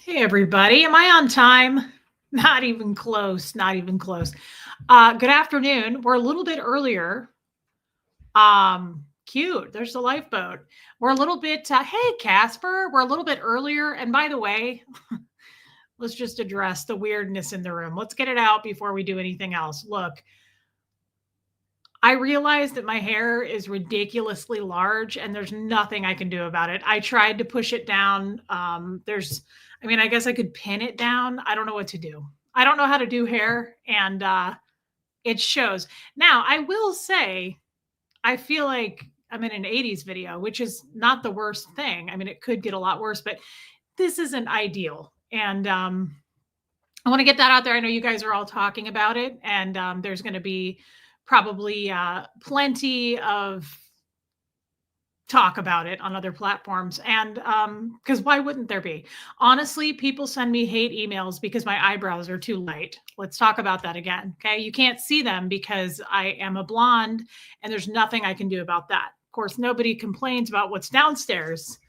Hey, everybody. Am I on time? Not even close. Not even close. Good afternoon. We're a little bit earlier. Cute. There's the lifeboat. We're a little bit, hey, Casper. We're a little bit earlier. And by the way, let's just address the weirdness in the room. Let's get it out before we do anything else. Look, I realize that my hair is ridiculously large and there's nothing I can do about it. I tried to push it down. I guess I could pin it down. I don't know what to do. I don't know how to do hair and it shows. Now, I will say, I feel like I'm in an 80s video, which is not the worst thing. I mean, it could get a lot worse, but this isn't ideal. And I want to get that out there. I know you guys are all talking about it, and there's going to be probably plenty of talk about it on other platforms. And because why wouldn't there be? Honestly, people send me hate emails because my eyebrows are too light. Let's talk about that again. Okay. You can't see them because I am a blonde and there's nothing I can do about that. Of course, nobody complains about what's downstairs.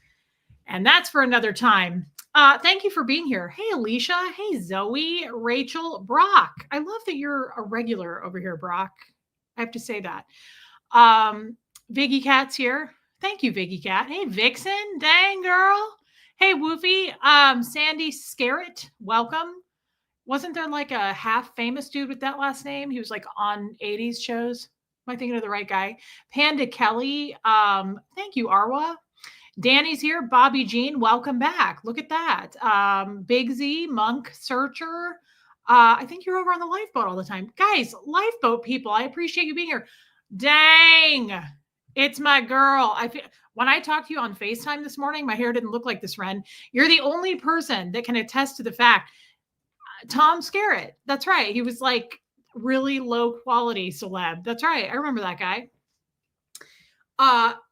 And that's for another time. Thank you for being here. Hey, Alicia. Hey, Zoe, Rachel, Brock. I love that you're a regular over here, Brock. I have to say that. Viggy Cat's here. Thank you, Viggy Cat. Hey, Vixen. Dang, girl. Hey, Woofy. Sandy Scarrett. Welcome. Wasn't there like a half famous dude with that last name? He was like on 80s shows. Am I thinking of the right guy? Panda Kelly. Thank you, Arwa. Danny's here. Bobby Jean, welcome back. Look at that. Big Z, Monk Searcher. I think you're over on the lifeboat all the time. Guys, lifeboat people, I appreciate you being here. Dang, it's my girl. When I talked to you on FaceTime this morning, my hair didn't look like this, Ren. You're the only person that can attest to the fact. Tom Skerritt, that's right. He was like really low quality celeb. That's right. I remember that guy.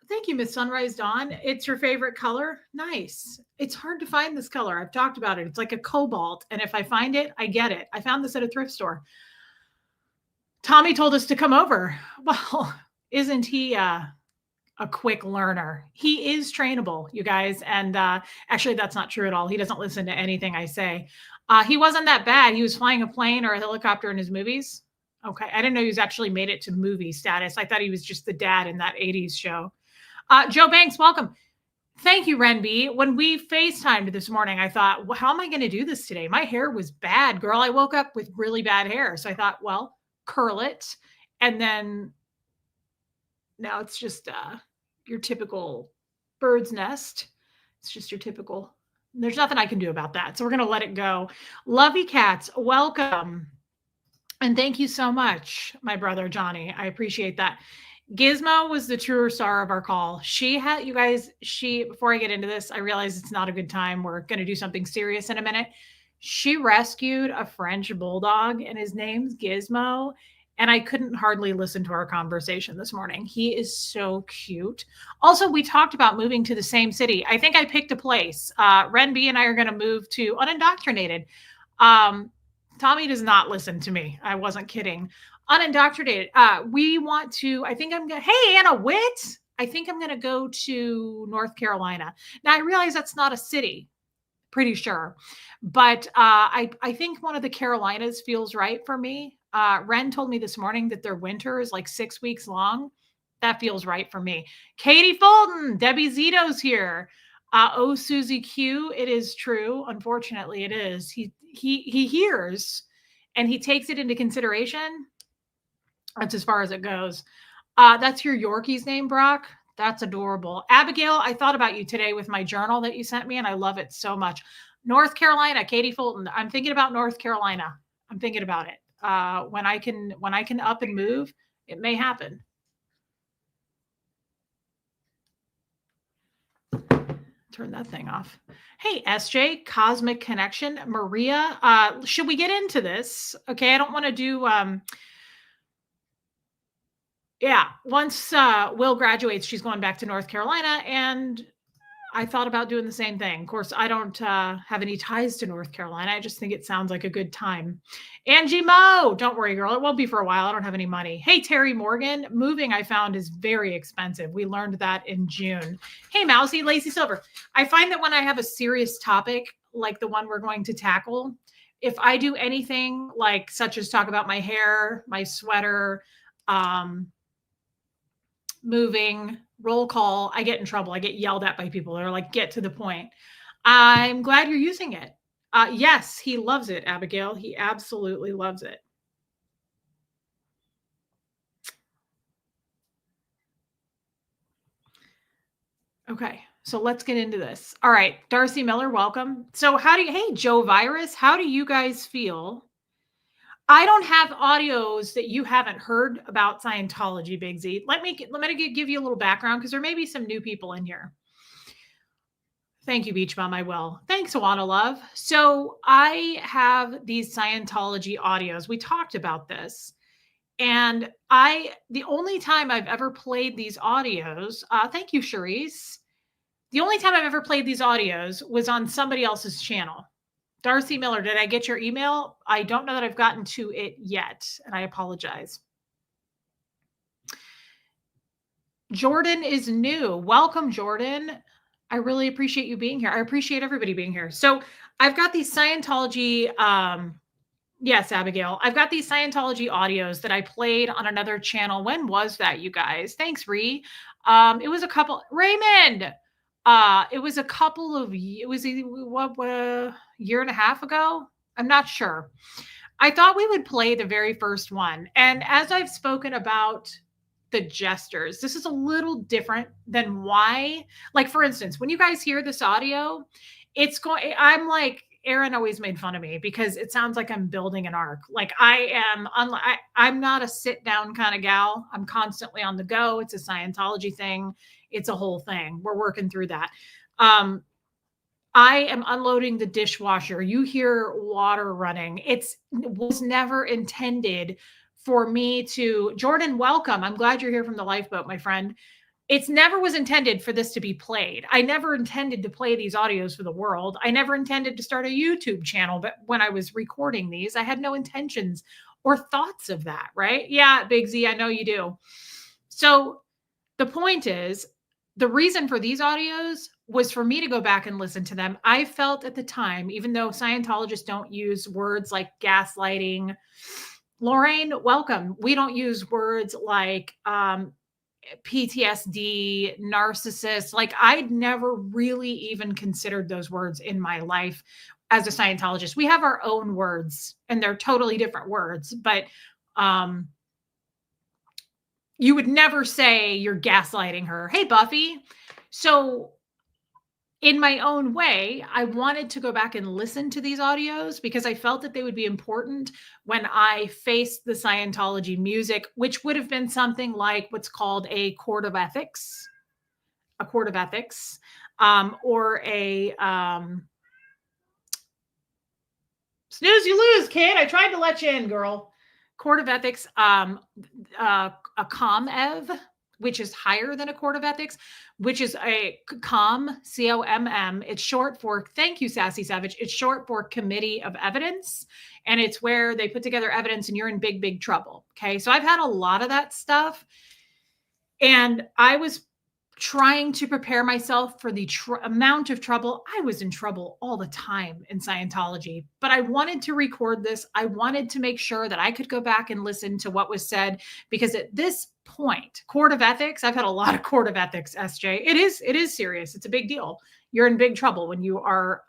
Thank you, Miss Sunrise Dawn. It's your favorite color? Nice. It's hard to find this color. I've talked about it. It's like a cobalt. And if I find it, I get it. I found this at a thrift store. Tommy told us to come over. Well, isn't he a quick learner? He is trainable, you guys. And actually, that's not true at all. He doesn't listen to anything I say. He wasn't that bad. He was flying a plane or a helicopter in his movies. Okay. I didn't know he was actually made it to movie status. I thought he was just the dad in that 80s show. Joe Banks, welcome. Thank you, Renby. When we FaceTimed this morning, I thought, well, how am I going to do this today? My hair was bad, girl. I woke up with really bad hair. So I thought, well, curl it. And then now it's just your typical bird's nest. It's just your typical. There's nothing I can do about that. So we're going to let it go. Lovey Cats, welcome. And thank you so much, my brother, Johnny. I appreciate that. Gizmo was the truer star of our call. Before I get into this, I realize it's not a good time. We're going to do something serious in a minute. She rescued a French bulldog and his name's Gizmo. And I couldn't hardly listen to our conversation this morning. He is so cute. Also, we talked about moving to the same city. I think I picked a place. Ren B and I are going to move to Unindoctrinated. Tommy does not listen to me. I wasn't kidding. Unindoctrinated. We want to, hey, Anna Witt. I think I'm going to go to North Carolina. Now, I realize that's not a city, pretty sure. But I think one of the Carolinas feels right for me. Ren told me this morning that their winter is like 6 weeks long. That feels right for me. Katie Fulton, Debbie Zito's here. Oh, Susie Q, it is true. Unfortunately, it is. He hears and he takes it into consideration. That's as far as it goes. That's your Yorkie's name, Brock. That's adorable. Abigail, I thought about you today with my journal that you sent me, and I love it so much. North Carolina, Katie Fulton. I'm thinking about North Carolina. I'm thinking about it. When I can up and move, it may happen. Turn that thing off. Hey, SJ, Cosmic Connection, Maria. Should we get into this? Okay, I don't want to do. Once Will graduates, she's going back to North Carolina, and I thought about doing the same thing. Of course, I don't have any ties to North Carolina. I just think it sounds like a good time. Angie Mo, don't worry, girl. It won't be for a while. I don't have any money. Hey, Terry Morgan, moving I found is very expensive. We learned that in June. Hey, Mousy, Lacey Silver. I find that when I have a serious topic like the one we're going to tackle, if I do anything like such as talk about my hair, my sweater, moving, roll call, I get in trouble. I get yelled at by people. They're like, get to the point. I'm glad you're using it. Yes, he loves it, Abigail. He absolutely loves it. Okay, so let's get into this. All right, Darcy Miller, welcome. So hey, Joe Virus, how do you guys feel? I don't have audios that you haven't heard about Scientology, Big Z. Let me give you a little background because there may be some new people in here. Thank you, Beach Bum. I will. Thanks, Awana Love. So I have these Scientology audios. We talked about this. And the only time I've ever played these audios, thank you, Cherise. The only time I've ever played these audios was on somebody else's channel. Darcy Miller, did I get your email? I don't know that I've gotten to it yet, and I apologize. Jordan is new. Welcome, Jordan. I really appreciate you being here. I appreciate everybody being here. So I've got these Scientology, yes, Abigail. I've got these Scientology audios that I played on another channel. When was that, you guys? Thanks, Ree. It was a couple, Raymond. It was a couple of, it was a year and a half ago. I'm not sure. I thought we would play the very first one. And as I've spoken about the gestures, this is a little different than why, like, for instance, when you guys hear this audio, I'm like, Aaron always made fun of me because it sounds like I'm building an ark. Like I'm not a sit down kind of gal. I'm constantly on the go. It's a Scientology thing. It's a whole thing. We're working through that. I am unloading the dishwasher. You hear water running. It was never intended for me to, Jordan, welcome. I'm glad you're here from the lifeboat, my friend. It never was intended for this to be played. I never intended to play these audios for the world. I never intended to start a YouTube channel, but when I was recording these, I had no intentions or thoughts of that, right? Yeah, Big Z, I know you do. So the point is, the reason for these audios was for me to go back and listen to them. I felt at the time, even though Scientologists don't use words like gaslighting, Lorraine, welcome. We don't use words like PTSD, narcissist. Like I'd never really even considered those words in my life as a Scientologist. We have our own words and they're totally different words, but you would never say you're gaslighting her. Hey, Buffy. So in my own way, I wanted to go back and listen to these audios because I felt that they would be important when I faced the Scientology music, which would have been something like what's called a court of ethics, or a snooze, you lose, kid. I tried to let you in, girl. Court of ethics, a ComEv, which is higher than a court of ethics, which is a COMM. It's short for, thank you, Sassy Savage. It's short for Committee of Evidence. And it's where they put together evidence and you're in big, big trouble. Okay. So I've had a lot of that stuff. And I was trying to prepare myself for the amount of trouble. I was in trouble all the time in Scientology, but I wanted to record this. I wanted to make sure that I could go back and listen to what was said, because at this point, court of ethics, I've had a lot of court of ethics, SJ. It is serious. It's a big deal. You're in big trouble when you are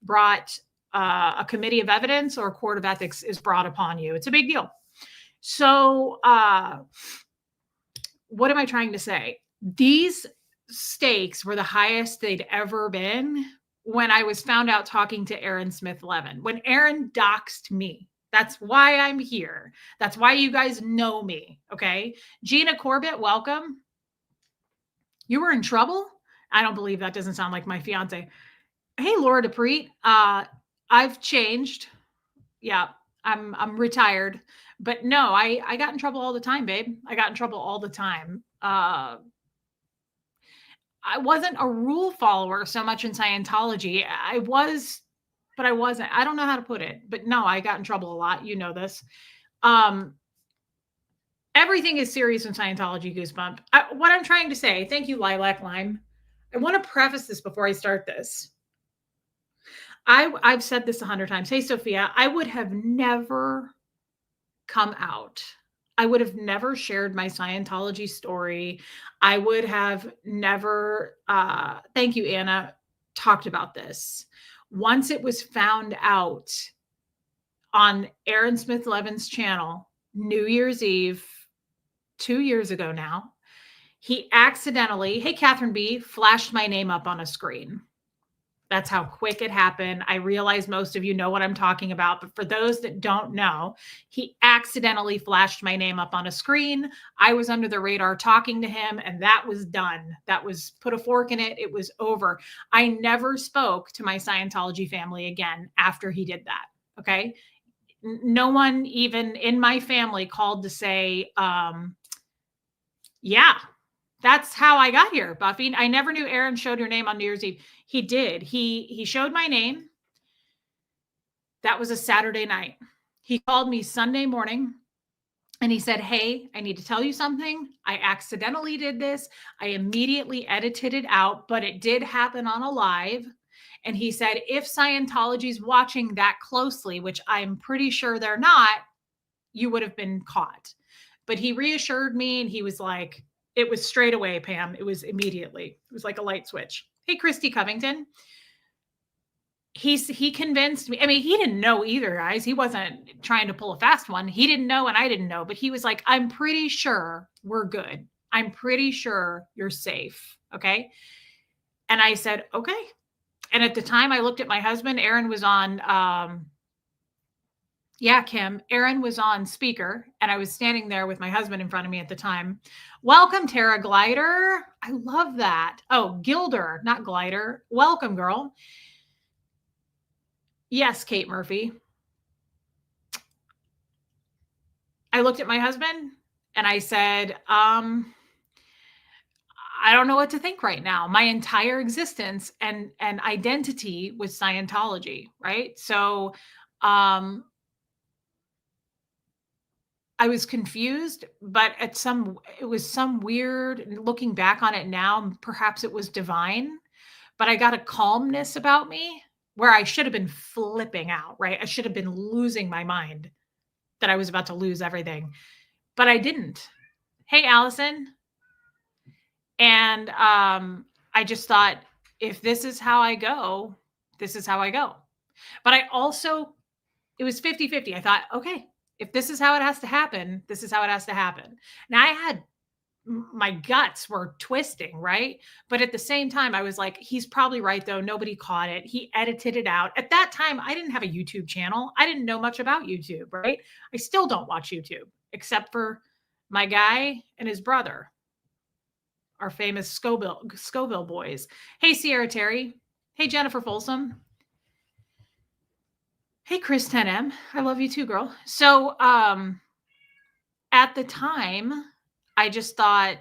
brought a committee of evidence or a court of ethics is brought upon you. It's a big deal. So what am I trying to say? These stakes were the highest they'd ever been when I was found out talking to Aaron Smith-Levin, when Aaron doxed me. That's why I'm here. That's why you guys know me. Okay. Gina Corbett, welcome. You were in trouble? I don't believe that. Doesn't sound like my fiance. Hey, Laura DePreet. I've changed. Yeah. I'm retired, but no, I got in trouble all the time, babe. I got in trouble all the time. I wasn't a rule follower so much in Scientology. I was, but I wasn't. I don't know how to put it, but no, I got in trouble a lot. You know this. Um, Everything is serious in Scientology, Goosebump. What I'm trying to say, thank you, Lilac Lime. I want to preface this before I start this. I've said this 100 times. Hey, Sophia, I would have never come out. I would have never shared my Scientology story. I would have never, thank you, Anna, talked about this. Once it was found out on Aaron Smith Levin's channel, New Year's Eve, 2 years ago now, he accidentally, hey, Catherine B, flashed my name up on a screen. That's how quick it happened. I realize most of you know what I'm talking about, but for those that don't know, he accidentally flashed my name up on a screen. I was under the radar talking to him, and that was done. That was put a fork in it. It was over. I never spoke to my Scientology family again after he did that. Okay. No one even in my family called to say, yeah, that's how I got here, Buffy. I never knew Aaron showed your name on New Year's Eve. He did. He showed my name. That was a Saturday night. He called me Sunday morning and he said, hey, I need to tell you something. I accidentally did this. I immediately edited it out, but it did happen on a live. And he said, if Scientology's watching that closely, which I'm pretty sure they're not, you would have been caught. But he reassured me and he was like, it was straight away, Pam. It was immediately. It was like a light switch. Hey, Christy Covington. He convinced me. I mean, he didn't know either, guys. He wasn't trying to pull a fast one. He didn't know and I didn't know, but he was like, I'm pretty sure we're good. I'm pretty sure you're safe. Okay. And I said, okay. And at the time I looked at my husband, Aaron was on, yeah, Kim, Aaron was on speaker and I was standing there with my husband in front of me at the time. Welcome, Tara Glider. I love that. Oh, Gilder, not Glider. Welcome, girl. Yes, Kate Murphy. I looked at my husband and I said, I don't know what to think right now. My entire existence and identity was Scientology, right? So I was confused, but it was some weird, looking back on it now, perhaps it was divine, but I got a calmness about me where I should have been flipping out, right? I should have been losing my mind that I was about to lose everything, but I didn't. Hey, Allison. And I just thought, if this is how I go, this is how I go. But I also, it was 50-50. I thought, okay, if this is how it has to happen, this is how it has to happen. Now my guts were twisting, right? But at the same time, I was like, he's probably right, though. Nobody caught it. He edited it out. At that time, I didn't have a YouTube channel. I didn't know much about YouTube, right? I still don't watch YouTube, except for my guy and his brother, our famous Scoville boys. Hey, Sierra Terry. Hey, Jennifer Folsom. Hey, Chris 10M. I love you too, girl. So at the time, I just thought,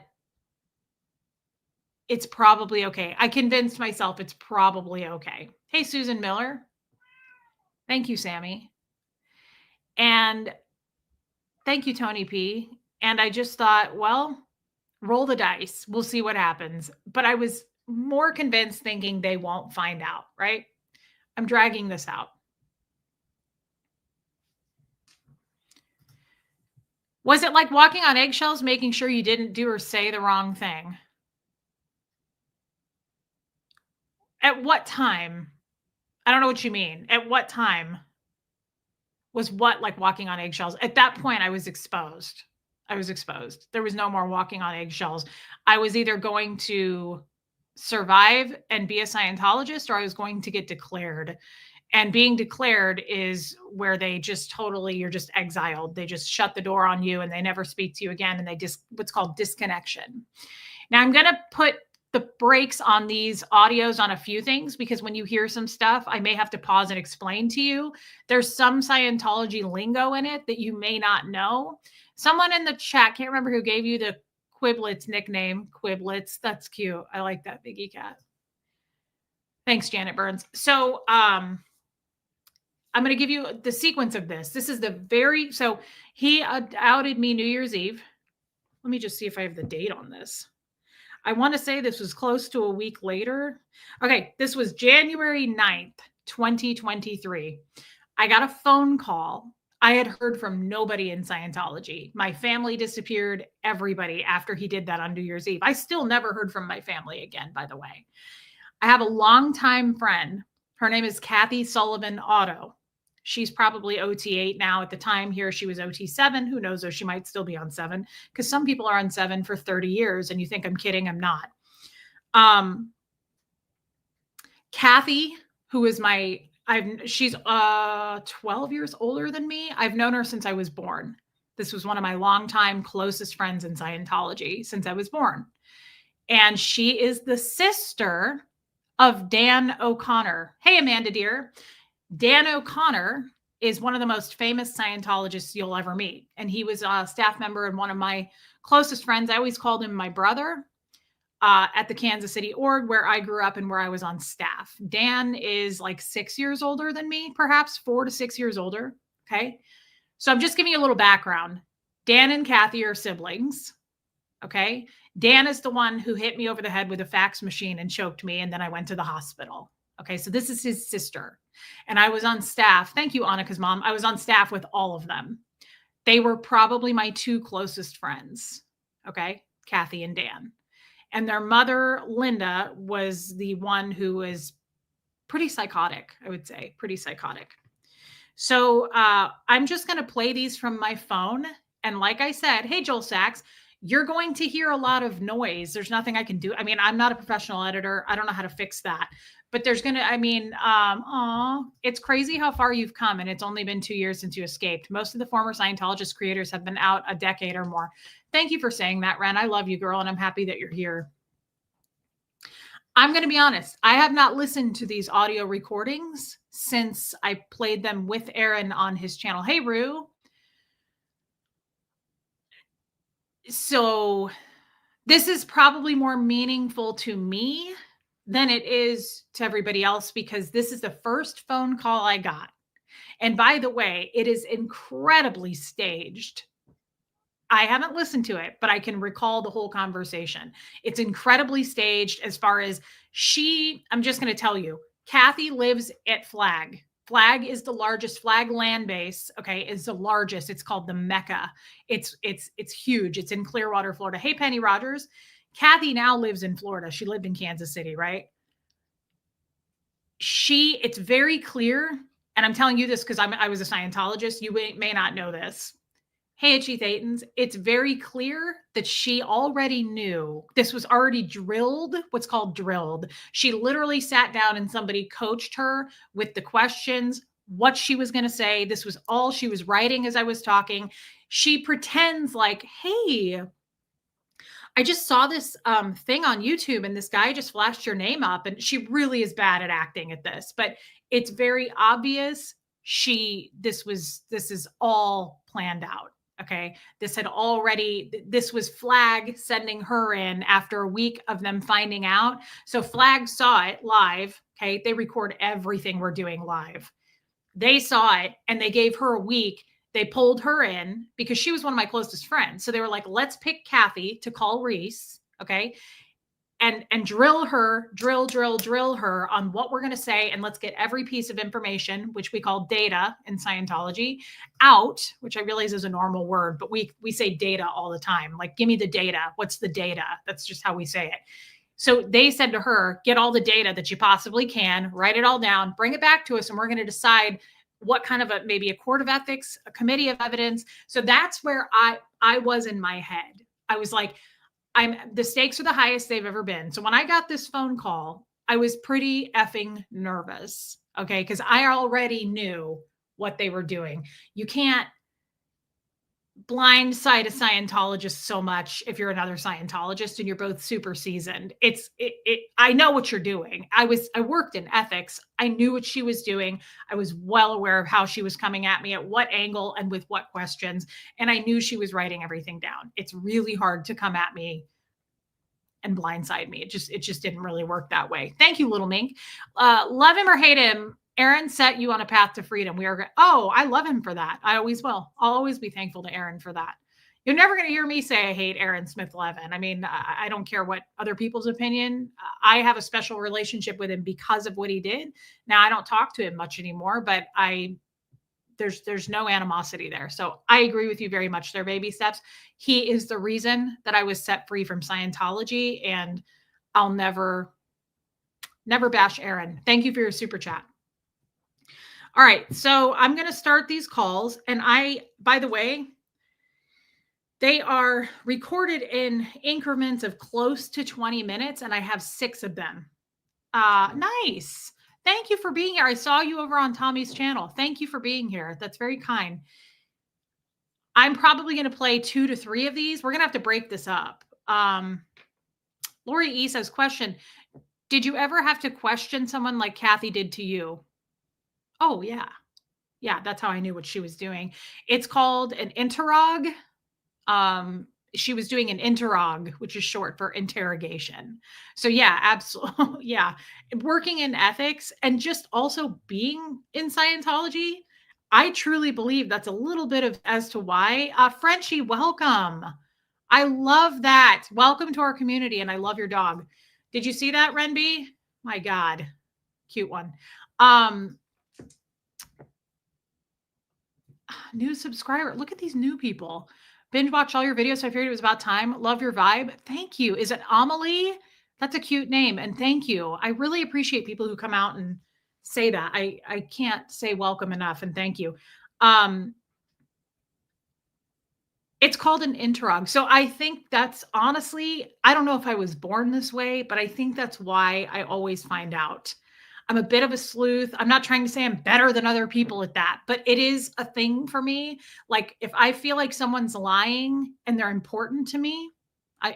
it's probably okay. I convinced myself it's probably okay. Hey, Susan Miller. Thank you, Sammy. And thank you, Tony P. And I just thought, well, roll the dice. We'll see what happens. But I was more convinced thinking they won't find out, right? I'm dragging this out. Was it like walking on eggshells, making sure you didn't do or say the wrong thing? At what time? I don't know what you mean. At what time was what like walking on eggshells? At that point, I was exposed. There was no more walking on eggshells. I was either going to survive and be a Scientologist, or I was going to get declared. And being declared is where they just totally, you're just exiled. They just shut the door on you and they never speak to you again. And they just, what's called disconnection. Now I'm going to put the brakes on these audios on a few things, because when you hear some stuff, I may have to pause and explain to you. There's some Scientology lingo in it that you may not know. Someone in the chat, can't remember who gave you the Quiblets nickname. Quiblets. That's cute. I like that, Biggie Cat. Thanks, Janet Burns. So I'm going to give you the sequence of this. This is so he outed me New Year's Eve. Let me just see if I have the date on this. I want to say this was close to a week later. Okay, this was January 9th, 2023. I got a phone call. I had heard from nobody in Scientology. My family disappeared, everybody, after he did that on New Year's Eve. I still never heard from my family again, by the way. I have a longtime friend. Her name is Kathy Sullivan Otto. She's probably OT8 now. At the time here, she was OT7. Who knows, though, she might still be on 7, because some people are on 7 for 30 years, and you think I'm kidding. I'm not. Kathy, who is she's 12 years older than me. I've known her since I was born. This was one of my longtime closest friends in Scientology since I was born. And she is the sister of Dan O'Connor. Hey, Amanda dear. Dan O'Connor is one of the most famous Scientologists you'll ever meet. And he was a staff member and one of my closest friends. I always called him my brother at the Kansas City org, where I grew up and where I was on staff. Dan is like 6 years older than me, perhaps 4 to 6 years older. Okay. So I'm just giving you a little background. Dan and Kathy are siblings. Okay. Dan is the one who hit me over the head with a fax machine and choked me. And then I went to the hospital. Okay. So this is his sister. And I was on staff. Thank you, Annika's mom. I was on staff with all of them. They were probably my 2 closest friends. Okay. Kathy and Dan. And their mother, Linda, was the one who was pretty psychotic, I would say, pretty psychotic. So I'm just going to play these from my phone. And like I said, hey, Joel Sachs, you're going to hear a lot of noise. There's nothing I can do. I mean, I'm not a professional editor. I don't know how to fix that. But there's going to, it's crazy how far you've come. And it's only been 2 years since you escaped. Most of the former Scientologist creators have been out a decade or more. Thank you for saying that, Ren. I love you, girl. And I'm happy that you're here. I'm going to be honest. I have not listened to these audio recordings since I played them with Aaron on his channel. Hey, Rue. So this is probably more meaningful to me than it is to everybody else, because this is the first phone call I got. And by the way, it is incredibly staged. I haven't listened to it, but I can recall the whole conversation. It's incredibly staged as far as I'm just going to tell you, Kathy lives at Flag. Flag is the largest, Flag land base, okay, is the largest. It's called the Mecca. It's huge. It's in Clearwater, Florida. Hey, Penny Rogers. Kathy now lives in Florida. She lived in Kansas City, right? It's very clear, and I'm telling you this because I was a Scientologist. You may not know this. Hey, Itchy Thetans, it's very clear that she already knew. This was already drilled, what's called drilled. She literally sat down and somebody coached her with the questions, what she was going to say. This was all she was writing as I was talking. She pretends like, hey, I just saw this thing on YouTube and this guy just flashed your name up. And she really is bad at acting at this, but it's very obvious this is all planned out. Okay. This was Flag sending her in after a week of them finding out. So Flag saw it live. Okay. They record everything we're doing live. They saw it and they gave her a week. They pulled her in because she was one of my closest friends. So they were like, let's pick Kathy to call Reese. Okay. And drill her on what we're going to say. And let's get every piece of information, which we call data in Scientology, out, which I realize is a normal word, but we say data all the time. Like, give me the data. What's the data? That's just how we say it. So they said to her, get all the data that you possibly can, write it all down, bring it back to us. And we're going to decide what kind of maybe a court of ethics, a committee of evidence. So that's where I was in my head. I was like, the stakes are the highest they've ever been. So when I got this phone call, I was pretty effing nervous. Okay. Cause I already knew what they were doing. You can't, blindside a Scientologist so much if you're another Scientologist and you're both super seasoned. I know what you're doing. I worked in ethics. I knew what she was doing. I was well aware of how she was coming at me, at what angle and with what questions. And I knew she was writing everything down. It's really hard to come at me and blindside me. It just didn't really work that way. Thank you, little mink. Love him or hate him, Aaron set you on a path to freedom. Oh, I love him for that. I always will. I'll always be thankful to Aaron for that. You're never going to hear me say I hate Aaron Smith Levin. I mean, I don't care what other people's opinion. I have a special relationship with him because of what he did. Now I don't talk to him much anymore, but there's no animosity there. So I agree with you very much there, baby steps. He is the reason that I was set free from Scientology, and I'll never bash Aaron. Thank you for your super chat. All right. So I'm going to start these calls. And by the way, they are recorded in increments of close to 20 minutes, and I have 6 of them. Nice. Thank you for being here. I saw you over on Tommy's channel. Thank you for being here. That's very kind. I'm probably going to play 2 to 3 of these. We're going to have to break this up. Lori E says, question, did you ever have to question someone like Kathy did to you? Oh, yeah. Yeah, that's how I knew what she was doing. It's called an interrog. She was doing an interrog, which is short for interrogation. So yeah, absolutely. Yeah. Working in ethics and just also being in Scientology, I truly believe that's a little bit of as to why. Frenchie, welcome. I love that. Welcome to our community. And I love your dog. Did you see that, Renby? My God. Cute one. New subscriber. Look at these new people. Binge watch all your videos. So I figured it was about time. Love your vibe. Thank you. Is it Amelie? That's a cute name. And thank you. I really appreciate people who come out and say that. I can't say welcome enough. And thank you. It's called an interrog. So I think that's honestly, I don't know if I was born this way, but I think that's why I always find out. I'm a bit of a sleuth. I'm not trying to say I'm better than other people at that, but it is a thing for me. Like if I feel like someone's lying and they're important to me,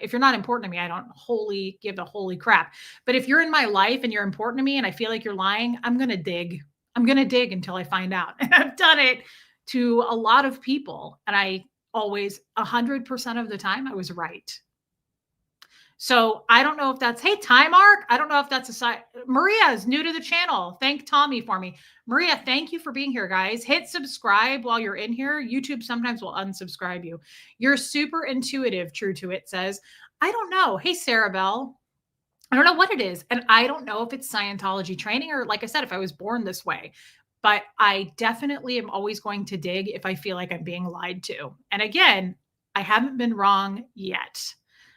if you're not important to me, I don't wholly give a holy crap. But if you're in my life and you're important to me and I feel like you're lying, I'm going to dig. I'm going to dig until I find out. And I've done it to a lot of people. And I always 100% of the time I was right. So I don't know if that's, hey, time arc. I don't know if that's a side. Maria is new to the channel. Thank Tommy for me. Maria, thank you for being here, guys. Hit subscribe while you're in here. YouTube sometimes will unsubscribe you. You're super intuitive, True to It says. I don't know. Hey, Sarah Bell. I don't know what it is. And I don't know if it's Scientology training or, like I said, if I was born this way. But I definitely am always going to dig if I feel like I'm being lied to. And again, I haven't been wrong yet.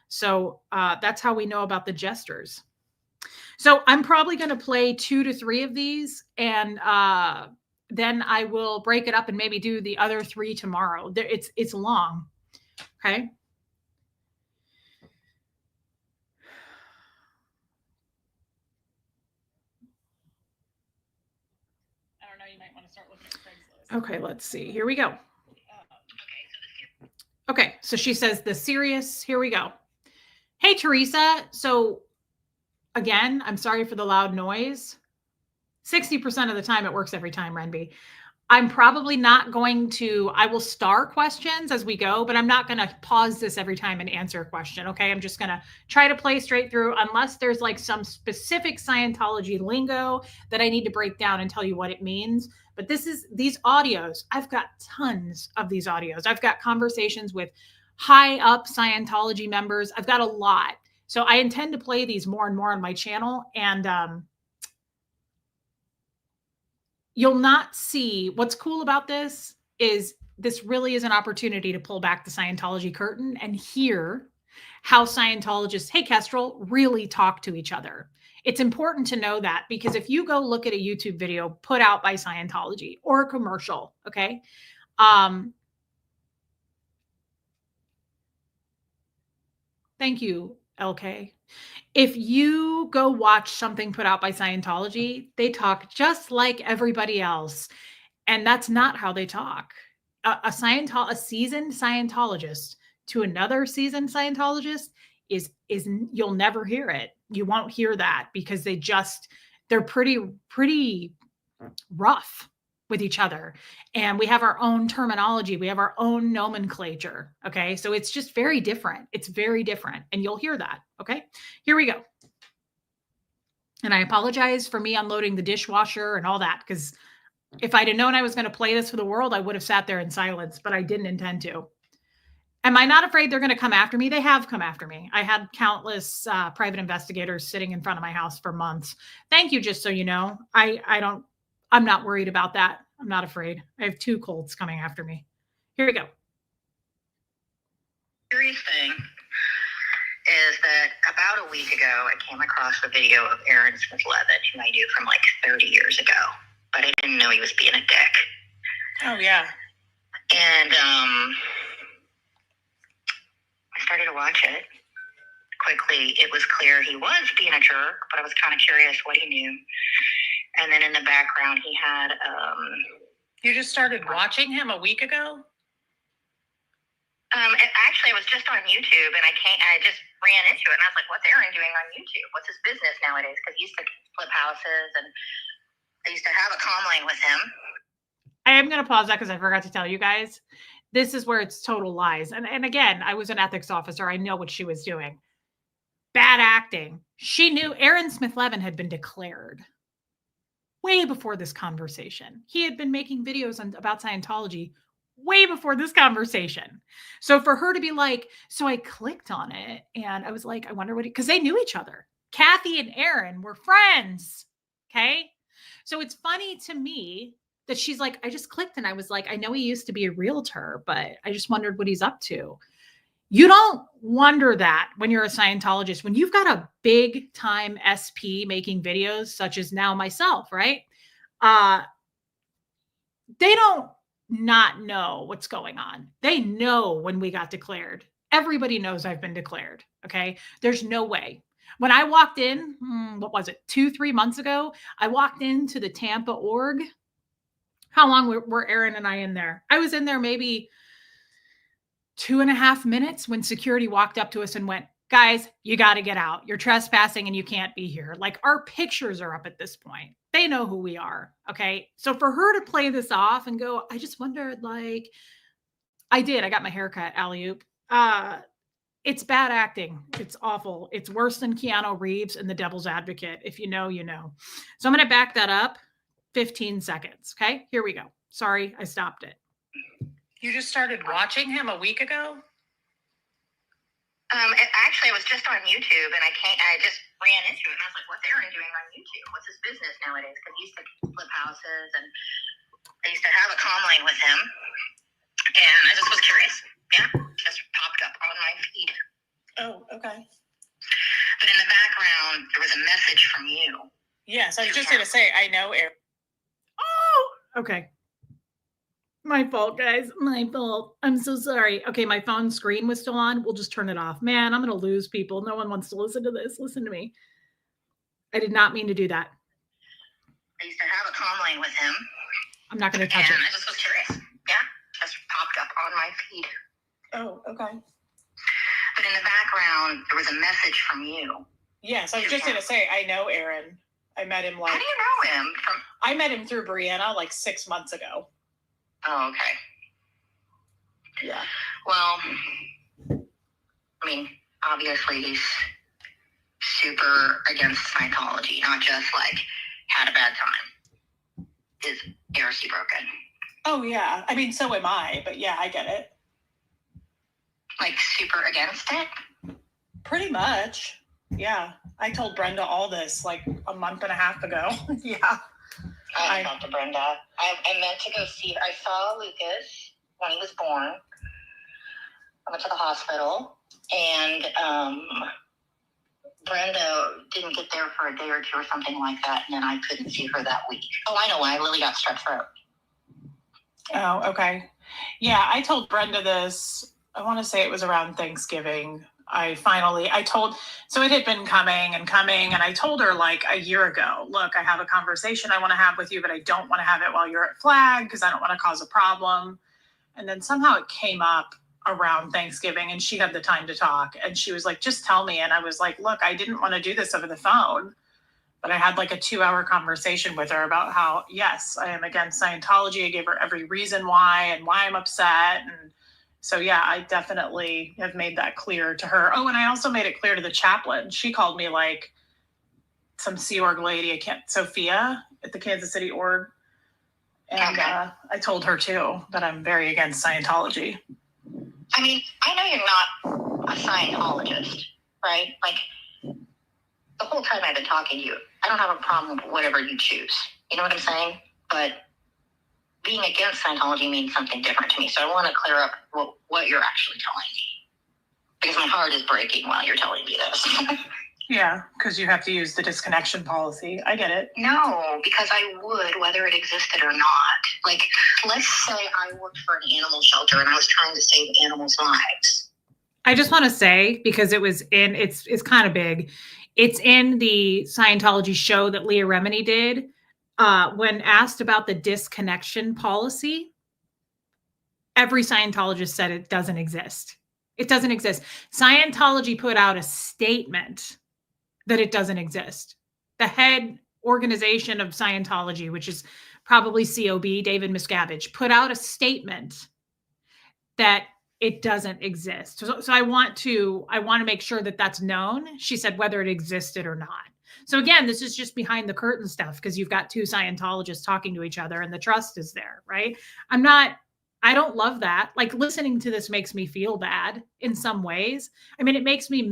So that's how we know about the jesters. So I'm probably going to play 2 to 3 of these, and then I will break it up and maybe do the other 3 tomorrow. It's long. Okay. I don't know. You might want to start looking at Craigslist. Okay, let's see. Here we go. Okay, so she says the serious. Here we go. Hey, Teresa. So again, I'm sorry for the loud noise. 60% of the time it works every time, Renby. I'm probably not going to, I will star questions as we go, but I'm not going to pause this every time and answer a question. Okay. I'm just going to try to play straight through unless there's like some specific Scientology lingo that I need to break down and tell you what it means. But these audios, I've got tons of these audios. I've got conversations with high up Scientology members. I've got a lot. So I intend to play these more and more on my channel. And, you'll not see what's cool about this is this really is an opportunity to pull back the Scientology curtain and hear how Scientologists, hey, Kestrel, really talk to each other. It's important to know that because if you go look at a YouTube video put out by Scientology or a commercial, okay, thank you, LK. If you go watch something put out by Scientology, they talk just like everybody else. And that's not how they talk. a seasoned Scientologist to another seasoned Scientologist is you'll never hear it. You won't hear that because they're pretty rough with each other. And we have our own terminology. We have our own nomenclature. Okay. So it's just very different. It's very different. And you'll hear that. Okay. Here we go. And I apologize for me unloading the dishwasher and all that, because if I'd have known I was going to play this for the world, I would have sat there in silence, but I didn't intend to. Am I not afraid they're going to come after me? They have come after me. I had countless private investigators sitting in front of my house for months. Thank you. Just so you know, I'm not worried about that. I'm not afraid. I have 2 colts coming after me. Here we go. Curious thing is that about a week ago, I came across a video of Aaron Smith-Levitt, who I knew from like 30 years ago, but I didn't know he was being a dick. Oh, yeah. And I started to watch it. Quickly, it was clear he was being a jerk, but I was kind of curious what he knew. And then in the background, he had... You just started watching him a week ago? Actually, it was just on YouTube, and I just ran into it, and I was like, what's Aaron doing on YouTube? What's his business nowadays? Because he used to flip houses, and I used to have a comm line with him. I am going to pause that because I forgot to tell you guys. This is where it's total lies. And again, I was an ethics officer. I know what she was doing. Bad acting. She knew Aaron Smith-Levitt had been declared way before this conversation. He had been making videos about Scientology way before this conversation. So for her to be like, so I clicked on it and I was like, I wonder what, because they knew each other. Kathy and Aaron were friends. Okay. So it's funny to me that she's like, I just clicked and I was like, I know he used to be a realtor, but I just wondered what he's up to. You don't wonder that when you're a Scientologist, when you've got a big time SP making videos, such as now myself, right? They don't not know what's going on. They know when we got declared. Everybody knows I've been declared. Okay. There's no way. When I walked in, what was it? 2-3 months ago, I walked into the Tampa org. How long were Aaron and I in there? I was in there maybe 2.5 minutes when security walked up to us and went, guys, you got to get out. You're trespassing and you can't be here. Like, our pictures are up at this point. They know who we are. Okay. So for her to play this off and go, I just wondered, like, I did. I got my haircut, alley-oop. It's bad acting. It's awful. It's worse than Keanu Reeves and The Devil's Advocate. If you know, you know. So I'm going to back that up 15 seconds. Okay. Here we go. Sorry, I stopped it. You just started watching him a week ago? Actually, it was just on YouTube, and I just ran into it, and I was like, what's Aaron doing on YouTube? What's his business nowadays? Because he used to flip houses, and I used to have a comm line with him, and I just was curious. Yeah, just popped up on my feed. Oh, okay. But in the background, there was a message from you. Yes, I was just going to say, I know Aaron. Oh, okay. My fault, guys. My fault. I'm so sorry. Okay, my phone screen was still on. We'll just turn it off. Man, I'm going to lose people. No one wants to listen to this. Listen to me. I did not mean to do that. I used to have a comm line with him. I'm not going to touch it. I just was curious. Yeah, just popped up on my feed. Oh, okay. But in the background, there was a message from you. Yes, I was just going to say, I know Aaron. I met him How do you know him? I met him through Brianna like 6 months ago. Oh, okay. Yeah. Well, I mean, obviously he's super against Scientology, not just like had a bad time. His heresy broken. Oh, yeah. I mean, so am I, but yeah, I get it. Like super against it? Pretty much. Yeah. I told Brenda all this like a month and a half ago. Yeah. I talked to Brenda. I meant to go see. I saw Lucas when he was born. I went to the hospital, and Brenda didn't get there for a day or two or something like that, and then I couldn't see her that week. Oh, I know why. Lily got strep throat. Oh, okay. Yeah, I told Brenda this. I want to say it was around Thanksgiving. So it had been coming, and I told her like a year ago, look, I have a conversation I want to have with you, but I don't want to have it while you're at Flag because I don't want to cause a problem. And then somehow it came up around Thanksgiving and she had the time to talk. And she was like, just tell me. And I was like, look, I didn't want to do this over the phone. But I had like a 2-hour conversation with her about how, yes, I am against Scientology. I gave her every reason why and why I'm upset. And so, yeah, I definitely have made that clear to her. Oh, and I also made it clear to the chaplain. She called me like some Sea Org lady, Sophia at the Kansas City Org. And I told her too that I'm very against Scientology. I mean, I know you're not a Scientologist, right? Like, the whole time I've been talking to you, I don't have a problem with whatever you choose. You know what I'm saying? But being against Scientology means something different to me. So I want to clear up what you're actually telling me. Because my heart is breaking while you're telling me this. Yeah, because you have to use the disconnection policy. I get it. No, because I would, whether it existed or not. Like, let's say I worked for an animal shelter and I was trying to save animals' lives. I just want to say, because it's kind of big. It's in the Scientology show that Leah Remini did. When asked about the disconnection policy, every Scientologist said it doesn't exist. It doesn't exist. Scientology put out a statement that it doesn't exist. The head organization of Scientology, which is probably COB, David Miscavige, put out a statement that it doesn't exist. So I want to make sure that that's known. She said whether it existed or not. So again, this is just behind the curtain stuff because you've got two Scientologists talking to each other and the trust is there, right? I don't love that. Like, listening to this makes me feel bad in some ways. I mean, it makes me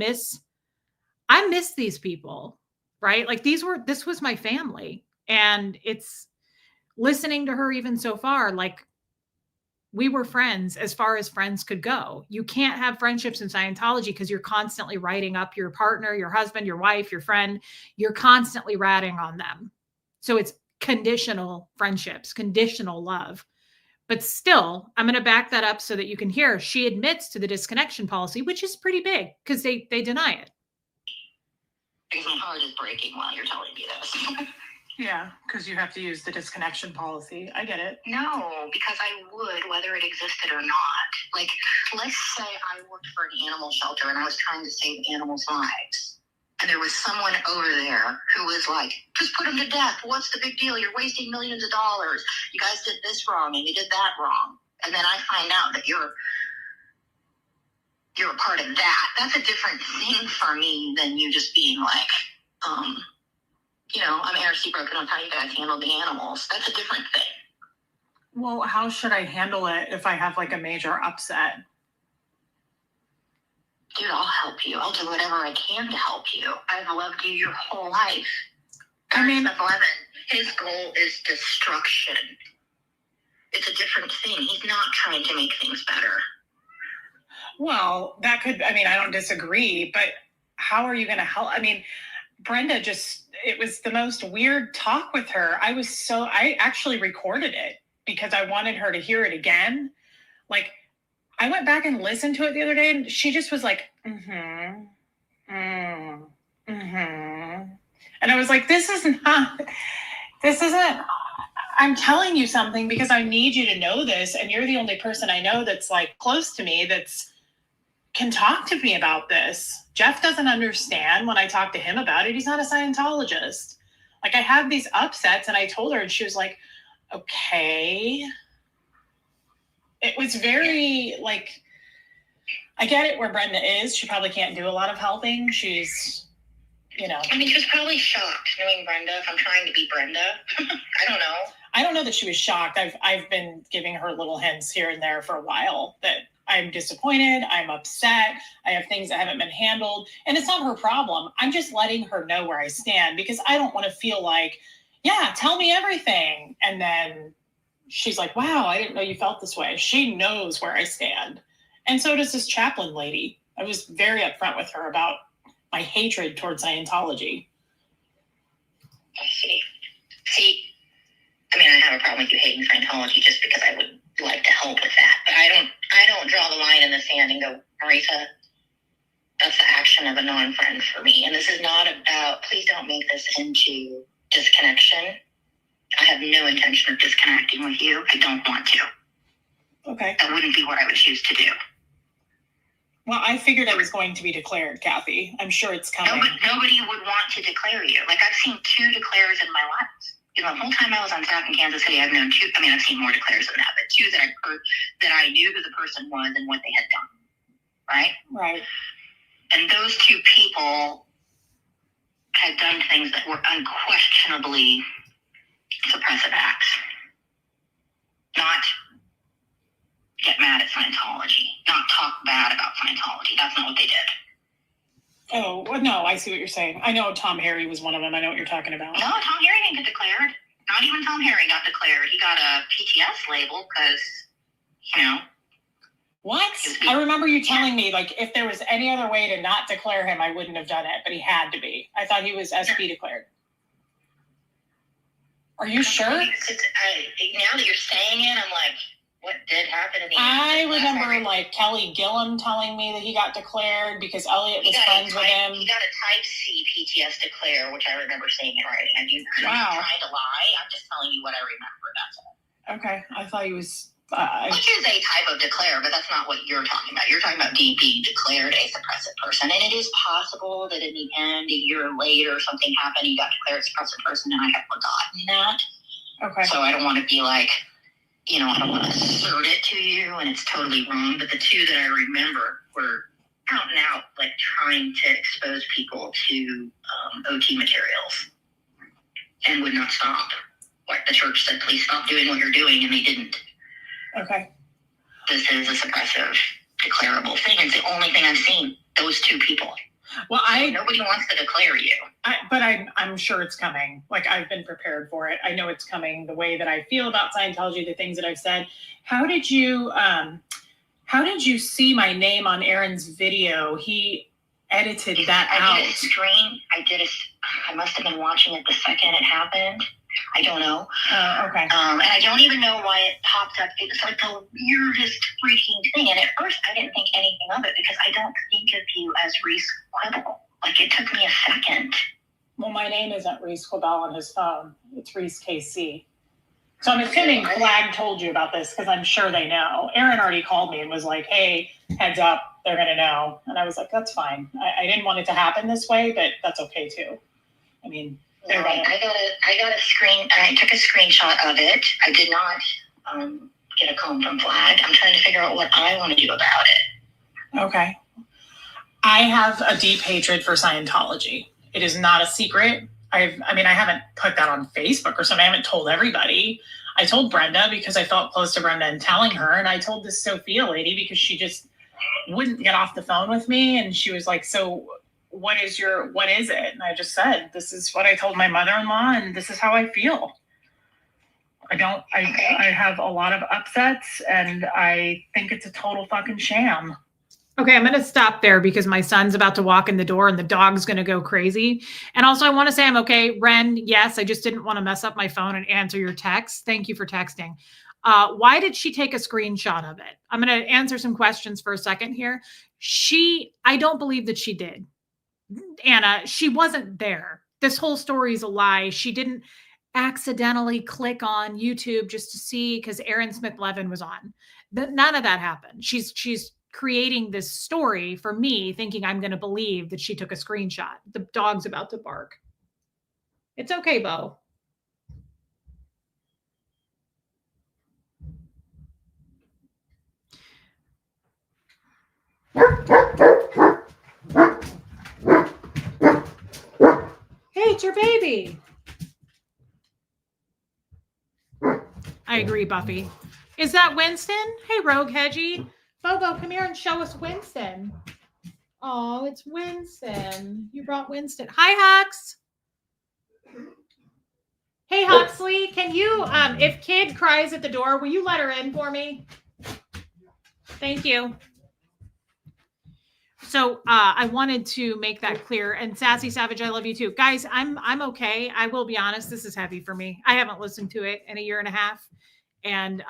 I miss these people, right? Like, this was my family. And it's listening to her even so far, like, we were friends as far as friends could go. You can't have friendships in Scientology because you're constantly writing up your partner, your husband, your wife, your friend. You're constantly ratting on them. So it's conditional friendships, conditional love. But still, I'm going to back that up so that you can hear. She admits to the disconnection policy, which is pretty big because they deny it. Because my heart is breaking while you're telling me this. Yeah, because you have to use the disconnection policy. I get it. No, because I would, whether it existed or not. Like, let's say I worked for an animal shelter and I was trying to save animals' lives. And there was someone over there who was like, just put them to death. What's the big deal? You're wasting millions of dollars. You guys did this wrong and you did that wrong. And then I find out that you're a part of that. That's a different thing for me than you just being like, I'm ARC broken on how you guys handle the animals. That's a different thing. Well, how should I handle it if I have like a major upset? Dude, I'll help you. I'll do whatever I can to help you. I've loved you your whole life. I mean, 11, his goal is destruction. It's a different thing. He's not trying to make things better. Well, I don't disagree, but how are you going to help? I mean, Brenda it was the most weird talk with her. I actually recorded it because I wanted her to hear it again. Like, I went back and listened to it the other day and she just was like, And I was like, this isn't, I'm telling you something because I need you to know this. And you're the only person I know that's like close to me can talk to me about this. Jeff doesn't understand when I talk to him about it. He's not a Scientologist. Like, I have these upsets and I told her and she was like, okay. It was very like, I get it where Brenda is. She probably can't do a lot of helping. She's, I mean, she was probably shocked knowing Brenda, if I'm trying to be Brenda. I don't know. I don't know that she was shocked. I've been giving her little hints here and there for a while that I'm disappointed. I'm upset. I have things that haven't been handled. And it's not her problem. I'm just letting her know where I stand because I don't want to feel like, yeah, tell me everything. And then she's like, wow, I didn't know you felt this way. She knows where I stand. And so does this chaplain lady. I was very upfront with her about my hatred towards Scientology. I see, I mean, I have a problem with you hating Scientology just because I would like to help with that. But I don't draw the line in the sand and go, Marisa, that's the action of a non-friend for me. And this is not about, please don't make this into disconnection. I have no intention of disconnecting with you. I don't want to. Okay. That wouldn't be what I would choose to do. Well, I figured I was going to be declared, Kathy. I'm sure it's coming. Nobody would want to declare you. Like, I've seen 2 declares in my life. You know, the whole time I was on staff in Kansas City, I've known 2. I mean, I've seen more declares than that, but 2 that I knew who the person was and what they had done. Right? Right. And those 2 people had done things that were unquestionably suppressive acts. Not get mad at Scientology, not talk bad about Scientology. That's not what they did. Oh, well, no, I see what you're saying. I know Tom Harry was one of them. I know what you're talking about. No, Tom Harry didn't get declared. Not even Tom Harry got declared. He got a PTS label because, you know. What? I remember you telling me, like, if there was any other way to not declare him, I wouldn't have done it, but he had to be. I thought he was SP declared. Are you sure? Now that you're saying it, I'm like, what did happen? I remember, like, Kelly Gillum telling me that he got declared because Elliot was friends with him. He got a type C PTS declare, which I remember seeing in writing. I'm not trying to lie. I'm just telling you what I remember. That's all. Okay. I thought he was... Which is a type of declare, but that's not what you're talking about. You're talking about being declared a suppressive person. And it is possible that in the end, a year later, something happened, you got declared a suppressive person, and I have forgotten that. Okay. So I don't want to be like, you know, I don't want to assert it to you, and it's totally wrong. But the 2 that I remember were out and out, like trying to expose people to OT materials and would not stop. Like the church said, please stop doing what you're doing, and they didn't. Okay. This is a suppressive, declarable thing. It's the only thing I've seen. Those 2 people. Well, nobody wants to declare you. But I'm sure it's coming. Like, I've been prepared for it. I know it's coming. The way that I feel about Scientology, the things that I've said. How did you see my name on Aaron's video? He edited that out. I must have been watching it the second it happened. I don't know. Oh, okay. And I don't even know why it popped up. It was like the weirdest freaking thing. And at first, I didn't think anything of it because I don't think of you as Reese Quibble. Like, it took me a second. Well, my name isn't Reese Quibble on his phone. It's Reese KC. So I'm assuming Flag told you about this because I'm sure they know. Aaron already called me and was like, hey, heads up, they're going to know. And I was like, that's fine. I didn't want it to happen this way, but that's okay too. I mean... No, I got a screen. I took a screenshot of it. I did not get a call from Flag. I'm trying to figure out what I want to do about it. Okay. I have a deep hatred for Scientology. It is not a secret. I haven't put that on Facebook or something. I haven't told everybody. I told Brenda because I felt close to Brenda and telling her. And I told this Sophia lady because she just wouldn't get off the phone with me. And she was like, so... what is it? And I just said, this is what I told my mother-in-law, and this is how I feel. I have a lot of upsets, and I think it's a total fucking sham. Okay, I'm going to stop there because my son's about to walk in the door and the dog's going to go crazy. And also I want to say I'm okay. Ren, yes, I just didn't want to mess up my phone and answer your text. Thank you for texting. Why did she take a screenshot of it? I'm going to answer some questions for a second here. I don't believe that she did. Anna, she wasn't there. This whole story is a lie. She didn't accidentally click on YouTube just to see because Aaron Smith Levin was on. None of that happened. She's creating this story for me, thinking I'm going to believe that she took a screenshot. The dog's about to bark. It's okay, Bo. Hey, it's your baby. I agree, Buffy. Is that Winston? Hey, Rogue Hedgie. Bobo, come here and show us Winston. Oh, it's Winston. You brought Winston. Hi, Hux. Hey, Huxley, can you, if Kid cries at the door, will you let her in for me? Thank you. So I wanted to make that clear. And Sassy Savage, I love you too. Guys, I'm okay. I will be honest. This is heavy for me. I haven't listened to it in a year and a half. And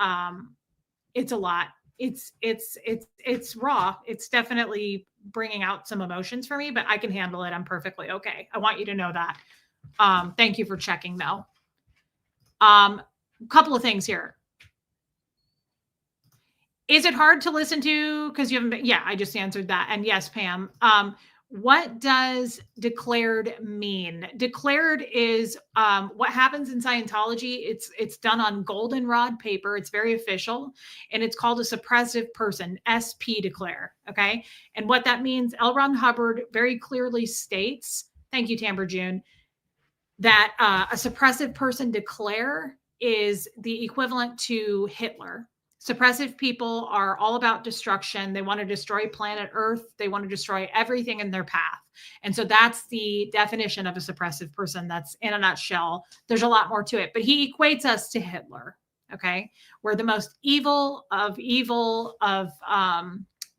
it's a lot. It's raw. It's definitely bringing out some emotions for me, but I can handle it. I'm perfectly okay. I want you to know that. Thank you for checking though. Couple of things here. Is it hard to listen to because you haven't been? Yeah, I just answered that. And yes, Pam. What does declared mean? Declared is what happens in Scientology. It's done on goldenrod paper. It's very official, and it's called a suppressive person. SP declare. Okay, and what that means, L. Ron Hubbard very clearly states. Thank you, Tamber June. That a suppressive person declare is the equivalent to Hitler. Suppressive people are all about destruction. They want to destroy planet Earth. They want to destroy everything in their path. And so that's the definition of a suppressive person. That's in a nutshell. There's a lot more to it, but he equates us to Hitler. Okay. We're the most evil of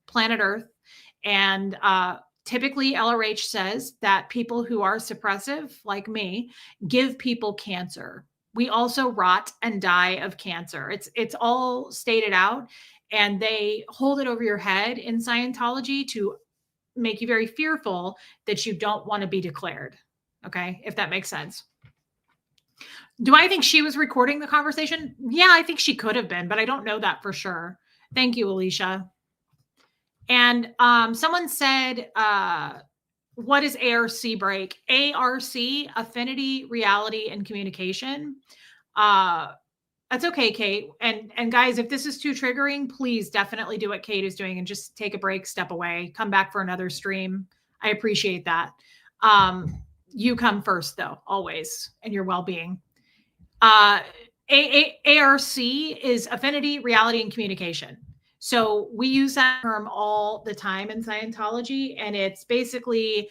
planet Earth. And typically LRH says that people who are suppressive, like me, give people cancer. We also rot and die of cancer. It's all stated out, and they hold it over your head in Scientology to make you very fearful that you don't want to be declared. Okay, if that makes sense. Do I think she was recording the conversation? Yeah, I think she could have been, but I don't know that for sure. Thank you, Alicia. And someone said, what is ARC break? ARC, affinity, reality, and communication. That's okay, Kate. And guys, if this is too triggering, please definitely do what Kate is doing and just take a break, step away, come back for another stream. I appreciate that. You come first, though, always, and your well-being. ARC is affinity, reality, and communication. So we use that term all the time in Scientology, and it's basically,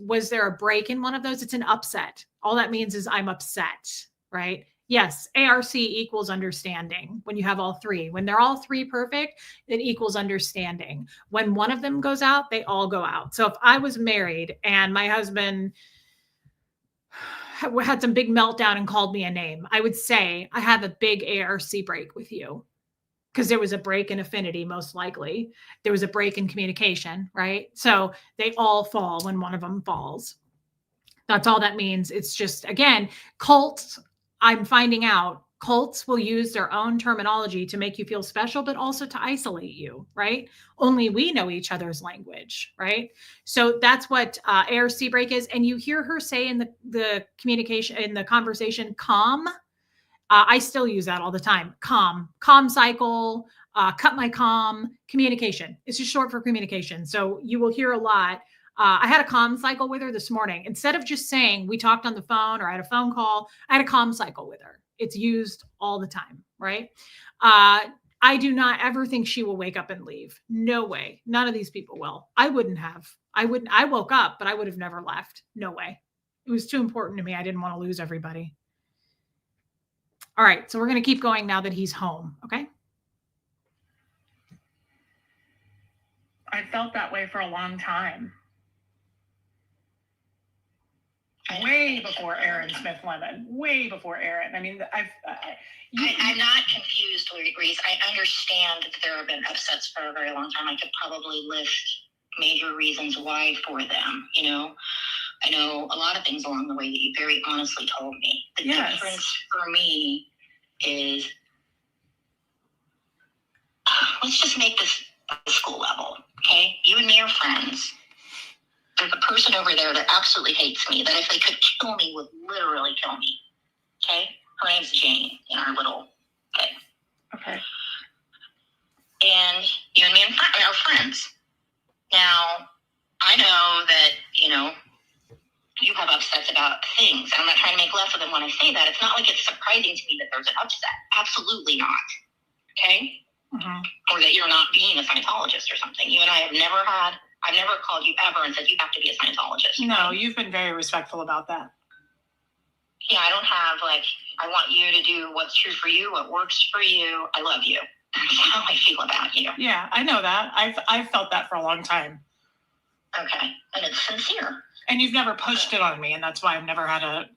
was there a break in one of those? It's an upset. All that means is I'm upset, right? Yes, ARC equals understanding when you have all three. When they're all three perfect, it equals understanding. When one of them goes out, they all go out. So if I was married and my husband had some big meltdown and called me a name, I would say, I have a big ARC break with you. Because there was a break in affinity, most likely. There was a break in communication, right? So they all fall when one of them falls. That's all that means. It's just, again, cults, I'm finding out, cults will use their own terminology to make you feel special, but also to isolate you, right? Only we know each other's language, right? So that's what ARC break is. And you hear her say in the communication, in the conversation, calm. I still use that all the time. Calm cycle, cut my calm, communication. It's just short for communication. So you will hear a lot. I had a calm cycle with her this morning. Instead of just saying we talked on the phone or I had a phone call, I had a calm cycle with her. It's used all the time, right? I do not ever think she will wake up and leave. No way. None of these people will. I wouldn't have. I woke up, but I would have never left. No way. It was too important to me. I didn't want to lose everybody. All right, so we're going to keep going now that he's home, okay? I felt that way for a long time. Way before Aaron Smith Lemon. Way before Aaron. I mean, I'm not confused, Reese. I understand that there have been upsets for a very long time. I could probably list major reasons why for them, you know? I know a lot of things along the way that you very honestly told me. The difference for me is, let's just make this at the school level, okay? You and me are friends. There's a person over there that absolutely hates me, that if they could kill me, would literally kill me, okay? Her name's Jane in our little, okay. And you and me are friends. Now, I know that, you know, you have upsets about things. I'm not trying to make less of them when I say that. It's not like it's surprising to me that there's an upset. Absolutely not. Okay? Mm-hmm. Or that you're not being a Scientologist or something. You and I I've never called you ever and said you have to be a Scientologist. No, you've been very respectful about that. Yeah, I don't have, like, I want you to do what's true for you, what works for you. I love you. That's how I feel about you. Yeah, I know that. I've felt that for a long time. Okay. And it's sincere. And you've never pushed it on me, and that's why I've never had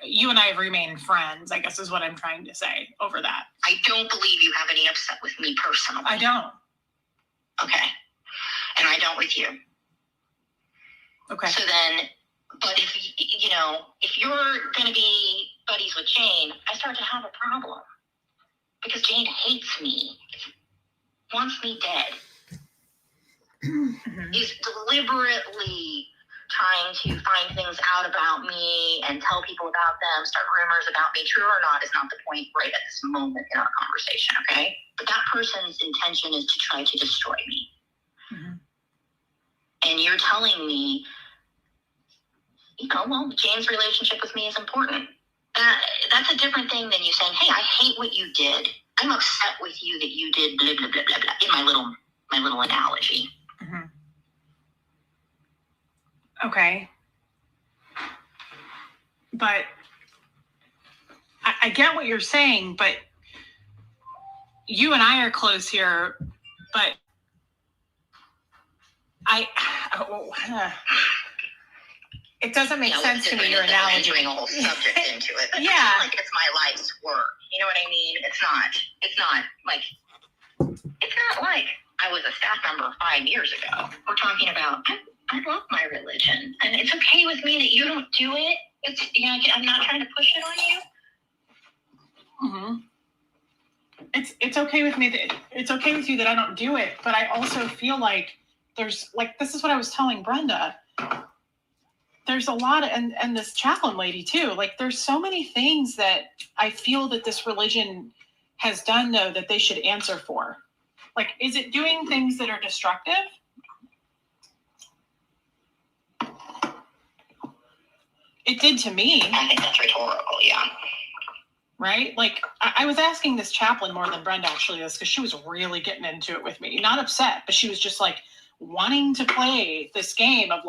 you and I have remained friends, I guess is what I'm trying to say over that. I don't believe you have any upset with me personally. I don't. Okay. And I don't with you. Okay. So then, but if, you know, if you're going to be buddies with Jane, I start to have a problem. Because Jane hates me. wants me dead. He's deliberately trying to find things out about me and tell people about them, start rumors about me. True or not is not the point right at this moment in our conversation, okay? But that person's intention is to try to destroy me. And you're telling me, well, Jane's relationship with me is important. That's a different thing than you saying, hey, I hate what you did. I'm upset with you that you did blah, blah, blah, blah, blah, in my little analogy. Okay. But I get what you're saying, but you and I are close here, but it doesn't make sense to me, your analogy. Entering a whole subject into it. But yeah. Like it's my life's work. You know what I mean? It's not like I was a staff member 5 years ago. We're talking about, I love my religion. And it's okay with me that you don't do it. I'm not trying to push it on you. It's okay with me that it's okay with you that I don't do it, but I also feel like there's this is what I was telling Brenda. There's a lot of, and this chaplain lady too, there's so many things that I feel that this religion has done though that they should answer for. Is it doing things that are destructive? It did to me. I think that's rhetorical, yeah. Right? I was asking this chaplain more than Brenda actually this, because she was really getting into it with me. Not upset, but she was just wanting to play this game of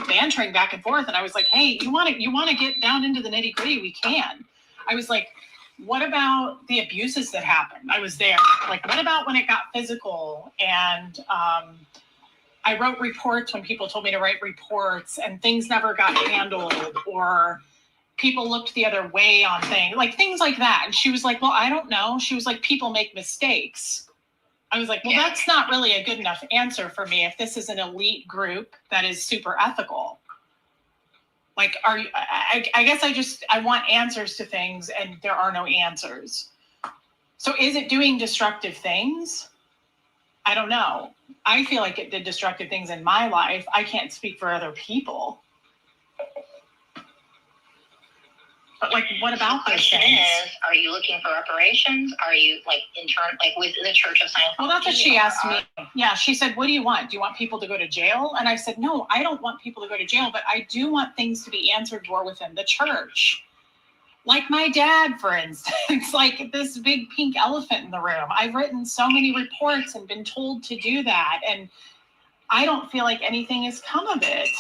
bantering back and forth. And I was like, hey, you want to get down into the nitty gritty? We can. I was like, what about the abuses that happened? I was there. What about when it got physical? And I wrote reports when people told me to write reports and things never got handled, or people looked the other way on things, things like that. And she was like, well, I don't know. She was like, people make mistakes. I was like, well, that's not really a good enough answer for me if this is an elite group that is super ethical. I guess I want answers to things and there are no answers. So is it doing destructive things? I don't know. I feel like it did destructive things in my life. I can't speak for other people. But what about those things? Are you looking for reparations? Are you with the Church of Scientology? Well, that's what she asked me. Yeah, she said, what do you want? Do you want people to go to jail? And I said, no, I don't want people to go to jail, but I do want things to be answered for within the church. Like my dad, for instance, this big pink elephant in the room. I've written so many reports and been told to do that, and I don't feel like anything has come of it.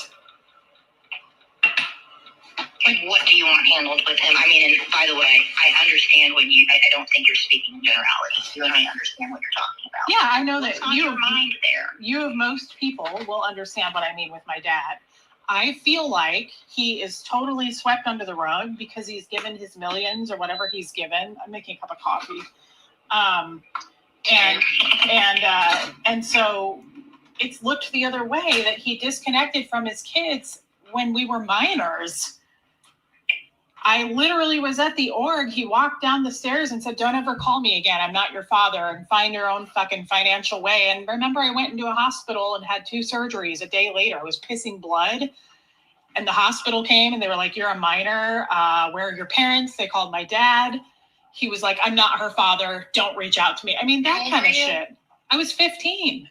What do you want handled with him? I mean, and by the way, I understand I don't think you're speaking in generalities. You and I understand what you're talking about. Yeah, I know that you of most people will understand what I mean with my dad. I feel like he is totally swept under the rug because he's given his millions or whatever he's given. I'm making a cup of coffee. And so it's looked the other way that he disconnected from his kids when we were minors. I literally was at the org. He walked down the stairs and said, don't ever call me again. I'm not your father, and find your own fucking financial way. And remember, I went into a hospital and had 2 surgeries a day later. I was pissing blood. And the hospital came and they were like, you're a minor. Where are your parents? They called my dad. He was like, I'm not her father. Don't reach out to me. I mean, that kind of shit. I was 15.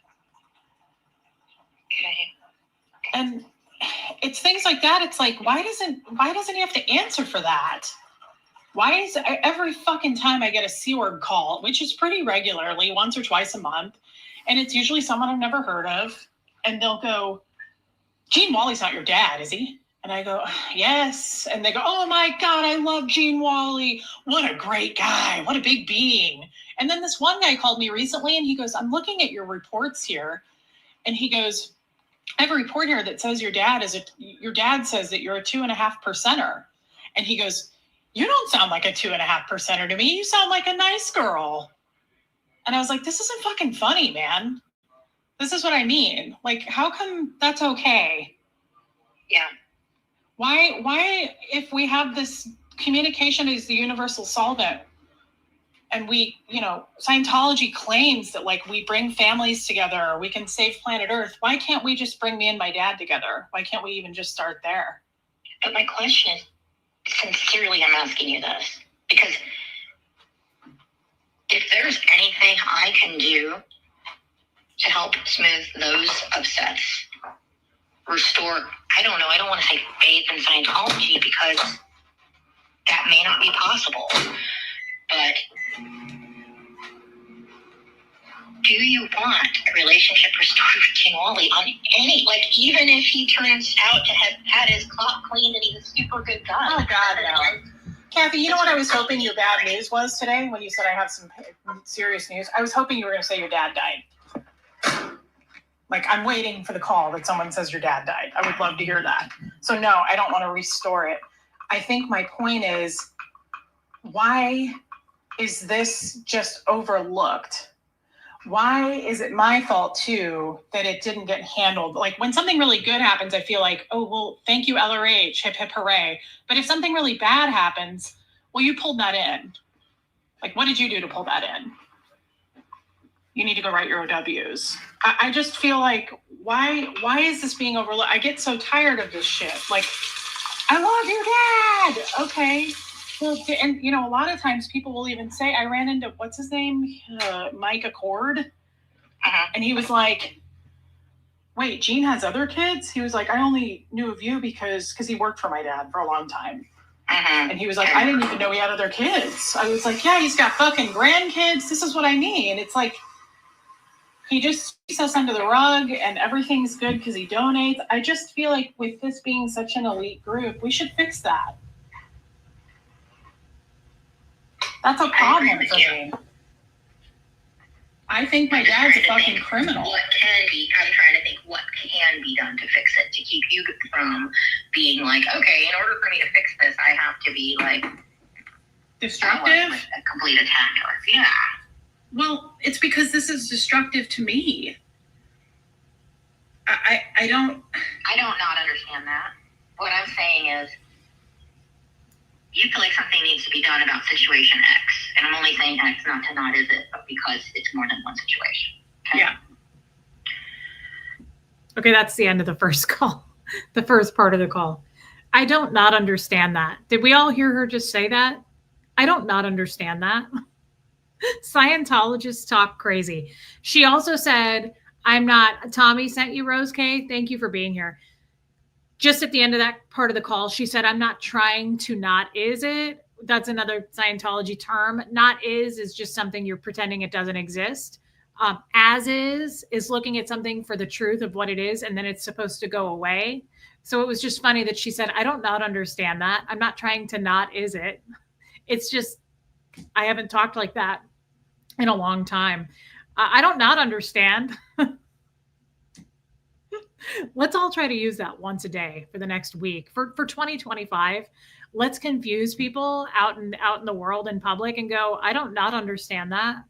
Okay. And it's things like that. It's why doesn't he have to answer for that? Why is every fucking time I get a Sea Org call, which is pretty regularly, once or twice a month, and it's usually someone I've never heard of, and they'll go, Gene Wally's not your dad, is he? And I go, yes. And they go, oh my God, I love Gene Wally. What a great guy. What a big being. And then this one guy called me recently and he goes, I'm looking at your reports here. And he goes, I have a report here that says your dad says that you're a 2.5%er. And he goes, you don't sound like a 2.5%er to me. You sound like a nice girl. And I was like, this isn't fucking funny, man. This is what I mean. How come that's okay? Yeah. Why, if we have this communication is the universal solvent, And we, Scientology claims that like we bring families together, or we can save planet Earth. Why can't we just bring me and my dad together? Why can't we even just start there? But my question is, sincerely, I'm asking you this, because if there's anything I can do to help smooth those upsets, restore, I don't want to say faith in Scientology, because that may not be possible, but do you want a relationship restored with King Wally on any, like, even if he turns out to have had his clock cleaned and he's a super good guy? Oh, God, no. Kathy, you know what I was hoping your bad news was today when you said I have some serious news? I was hoping you were going to say your dad died. Like, I'm waiting for the call that someone says your dad died. I would love to hear that. So, no, I don't want to restore it. I think my point is, why is this just overlooked? Why is it my fault, too, that it didn't get handled? Like, when something really good happens, I feel like, oh, well, thank you, LRH, hip, hip, hooray. But if something really bad happens, well, you pulled that in. Like, what did you do to pull that in? You need to go write your OWs. I just feel like, why is this being overlooked? I get so tired of this shit. Like, I love your dad. Okay. Well, and a lot of times people will even say, I ran into, what's his name? Mike Accord. And he was like, wait, Gene has other kids? He was like, I only knew of you because he worked for my dad for a long time. And he was like, I didn't even know he had other kids. I was like, yeah, he's got fucking grandkids. This is what I mean. It's like, he just sweeps us under the rug and everything's good because he donates. I just feel like with this being such an elite group, we should fix that. That's a problem for me. I think my dad's a fucking criminal. I'm trying to think what can be done to fix it, to keep you from being like, okay, in order for me to fix this, I have to be like destructive, a complete attacker. Yeah. Well, it's because this is destructive to me. I don't not understand that. What I'm saying is, you feel like something needs to be done about situation X. And I'm only saying X not is it, but because it's more than one situation. Okay? Yeah. Okay, that's the end of the first call. The first part of the call. I don't not understand that. Did we all hear her just say that? I don't not understand that. Scientologists talk crazy. She also said, Tommy sent you Rose K. Thank you for being here. Just at the end of that part of the call, she said, I'm not trying to not is it. That's another Scientology term. Not is just something you're pretending it doesn't exist. As is looking at something for the truth of what it is, and then it's supposed to go away. So it was just funny that she said, I don't not understand that. I'm not trying to not is it. It's just, I haven't talked like that in a long time. I don't not understand. Let's all try to use that once a day for the next week. For 2025, let's confuse people out in the world in public and go, I don't not understand that.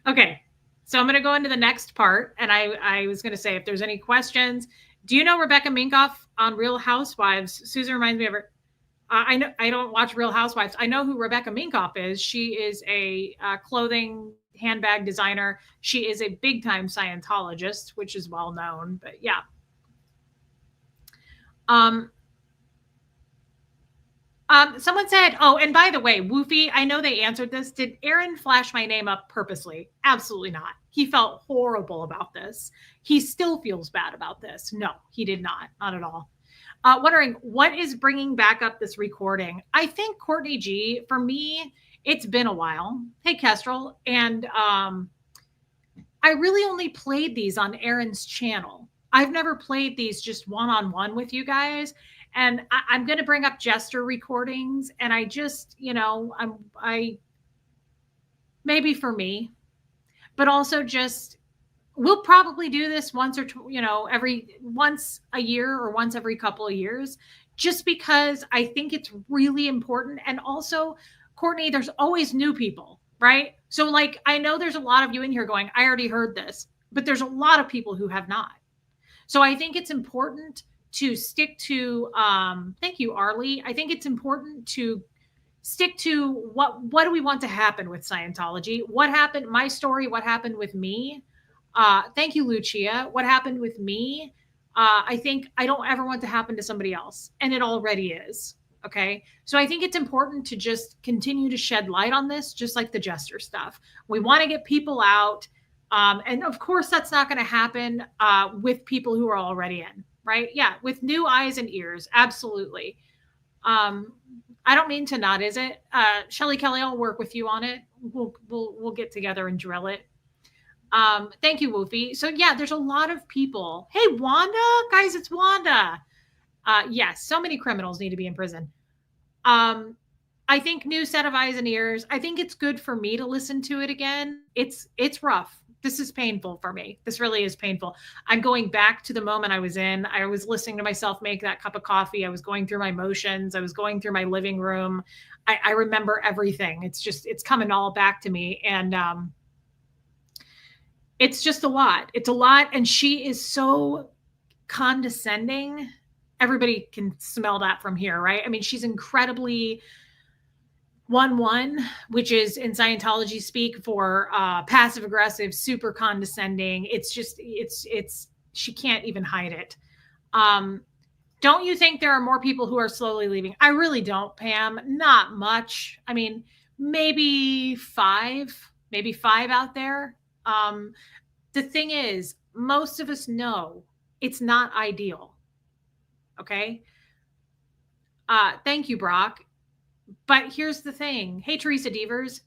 Okay, so I'm going to go into the next part. And I was going to say, if there's any questions, do you know Rebecca Minkoff on Real Housewives? Susan reminds me of her. I know I don't watch Real Housewives. I know who Rebecca Minkoff is. She is a clothing handbag designer. She is a big time Scientologist, which is well known. But yeah. Someone said, oh, and by the way, Woofy, I know they answered this. Did Aaron flash my name up purposely? Absolutely not. He felt horrible about this. He still feels bad about this. No, he did not. Not at all. Wondering what is bringing back up this recording. I think Courtney G, for me, it's been a while. Hey, Kestrel. And I really only played these on Aaron's channel. I've never played these just one-on-one with you guys. And I'm going to bring up Jester recordings. And I just, I maybe for me, but also just, we'll probably do this once a year or once every couple of years, just because I think it's really important. And also, Courtney, there's always new people, right? So like, I know there's a lot of you in here going, I already heard this, but there's a lot of people who have not. So I think it's important to stick to, thank you, Arlie. I think it's important to stick to what do we want to happen with Scientology? What happened? My story, what happened with me? Thank you, Lucia. What happened with me? I think I don't ever want to happen to somebody else, and it already is. Okay. So I think it's important to just continue to shed light on this, just like the Jester stuff. We want to get people out. And of course, that's not going to happen with people who are already in, right? Yeah. With new eyes and ears. Absolutely. I don't mean to not, is it? Shelly Kelly, I'll work with you on it. We'll get together and drill it. Thank you, Woofy. So yeah, there's a lot of people. Hey, Wanda, guys, it's Wanda. Yes, so many criminals need to be in prison. I think new set of eyes and ears. I think it's good for me to listen to it again. It's rough. This is painful for me. This really is painful. I'm going back to the moment I was in. I was listening to myself make that cup of coffee. I was going through my motions. I was going through my living room. I remember everything. It's coming all back to me. And it's just a lot. It's a lot. And she is so condescending. Everybody can smell that from here, right? I mean, she's incredibly 1-1, which is in Scientology speak for passive aggressive, super condescending. It's just, she can't even hide it. Don't you think there are more people who are slowly leaving? I really don't, Pam. Not much. I mean, maybe five out there. The thing is, most of us know it's not ideal. Okay. Thank you, Brock. But here's the thing. Hey, Teresa Devers.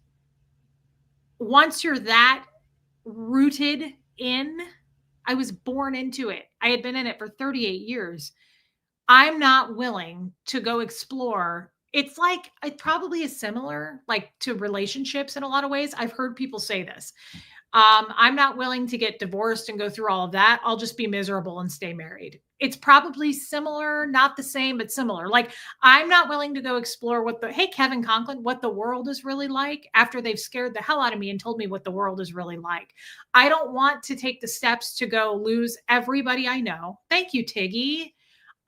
Once you're that rooted in, I was born into it. I had been in it for 38 years. I'm not willing to go explore. It's like, it probably is similar like to relationships in a lot of ways. I've heard people say this. I'm not willing to get divorced and go through all of that. I'll just be miserable and stay married. It's probably similar, not the same, but similar. Like, I'm not willing to go explore hey, Kevin Conklin, what the world is really like after they've scared the hell out of me and told me what the world is really like. I don't want to take the steps to go lose everybody I know. Thank you, Tiggy.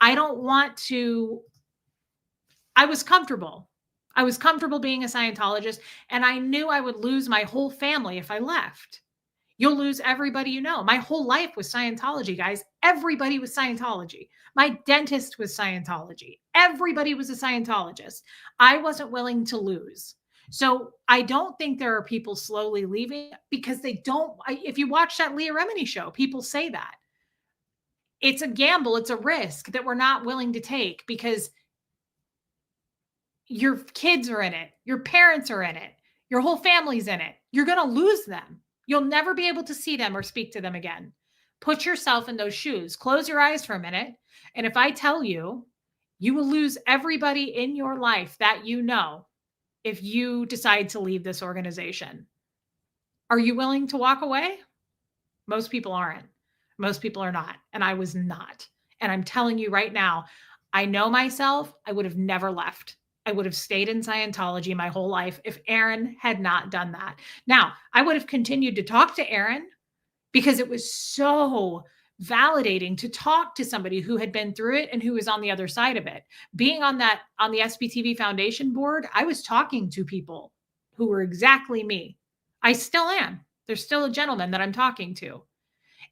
I don't want to. I was comfortable. I was comfortable being a Scientologist, and I knew I would lose my whole family if I left. You'll lose everybody you know. My whole life was Scientology, guys. Everybody was Scientology. My dentist was Scientology. Everybody was a Scientologist. I wasn't willing to lose. So I don't think there are people slowly leaving because they don't. If you watch that Leah Remini show, people say that. It's a gamble. It's a risk that we're not willing to take because your kids are in it. Your parents are in it. Your whole family's in it. You're going to lose them. You'll never be able to see them or speak to them again. Put yourself in those shoes. Close your eyes for a minute. And if I tell you, you will lose everybody in your life that you know if you decide to leave this organization. Are you willing to walk away? Most people aren't. Most people are not. And I was not. And I'm telling you right now, I know myself. I would have never left. I would have stayed in Scientology my whole life if Aaron had not done that. Now, I would have continued to talk to Aaron because it was so validating to talk to somebody who had been through it and who was on the other side of it. Being on the SBTV Foundation board, I was talking to people who were exactly me. I still am. There's still a gentleman that I'm talking to.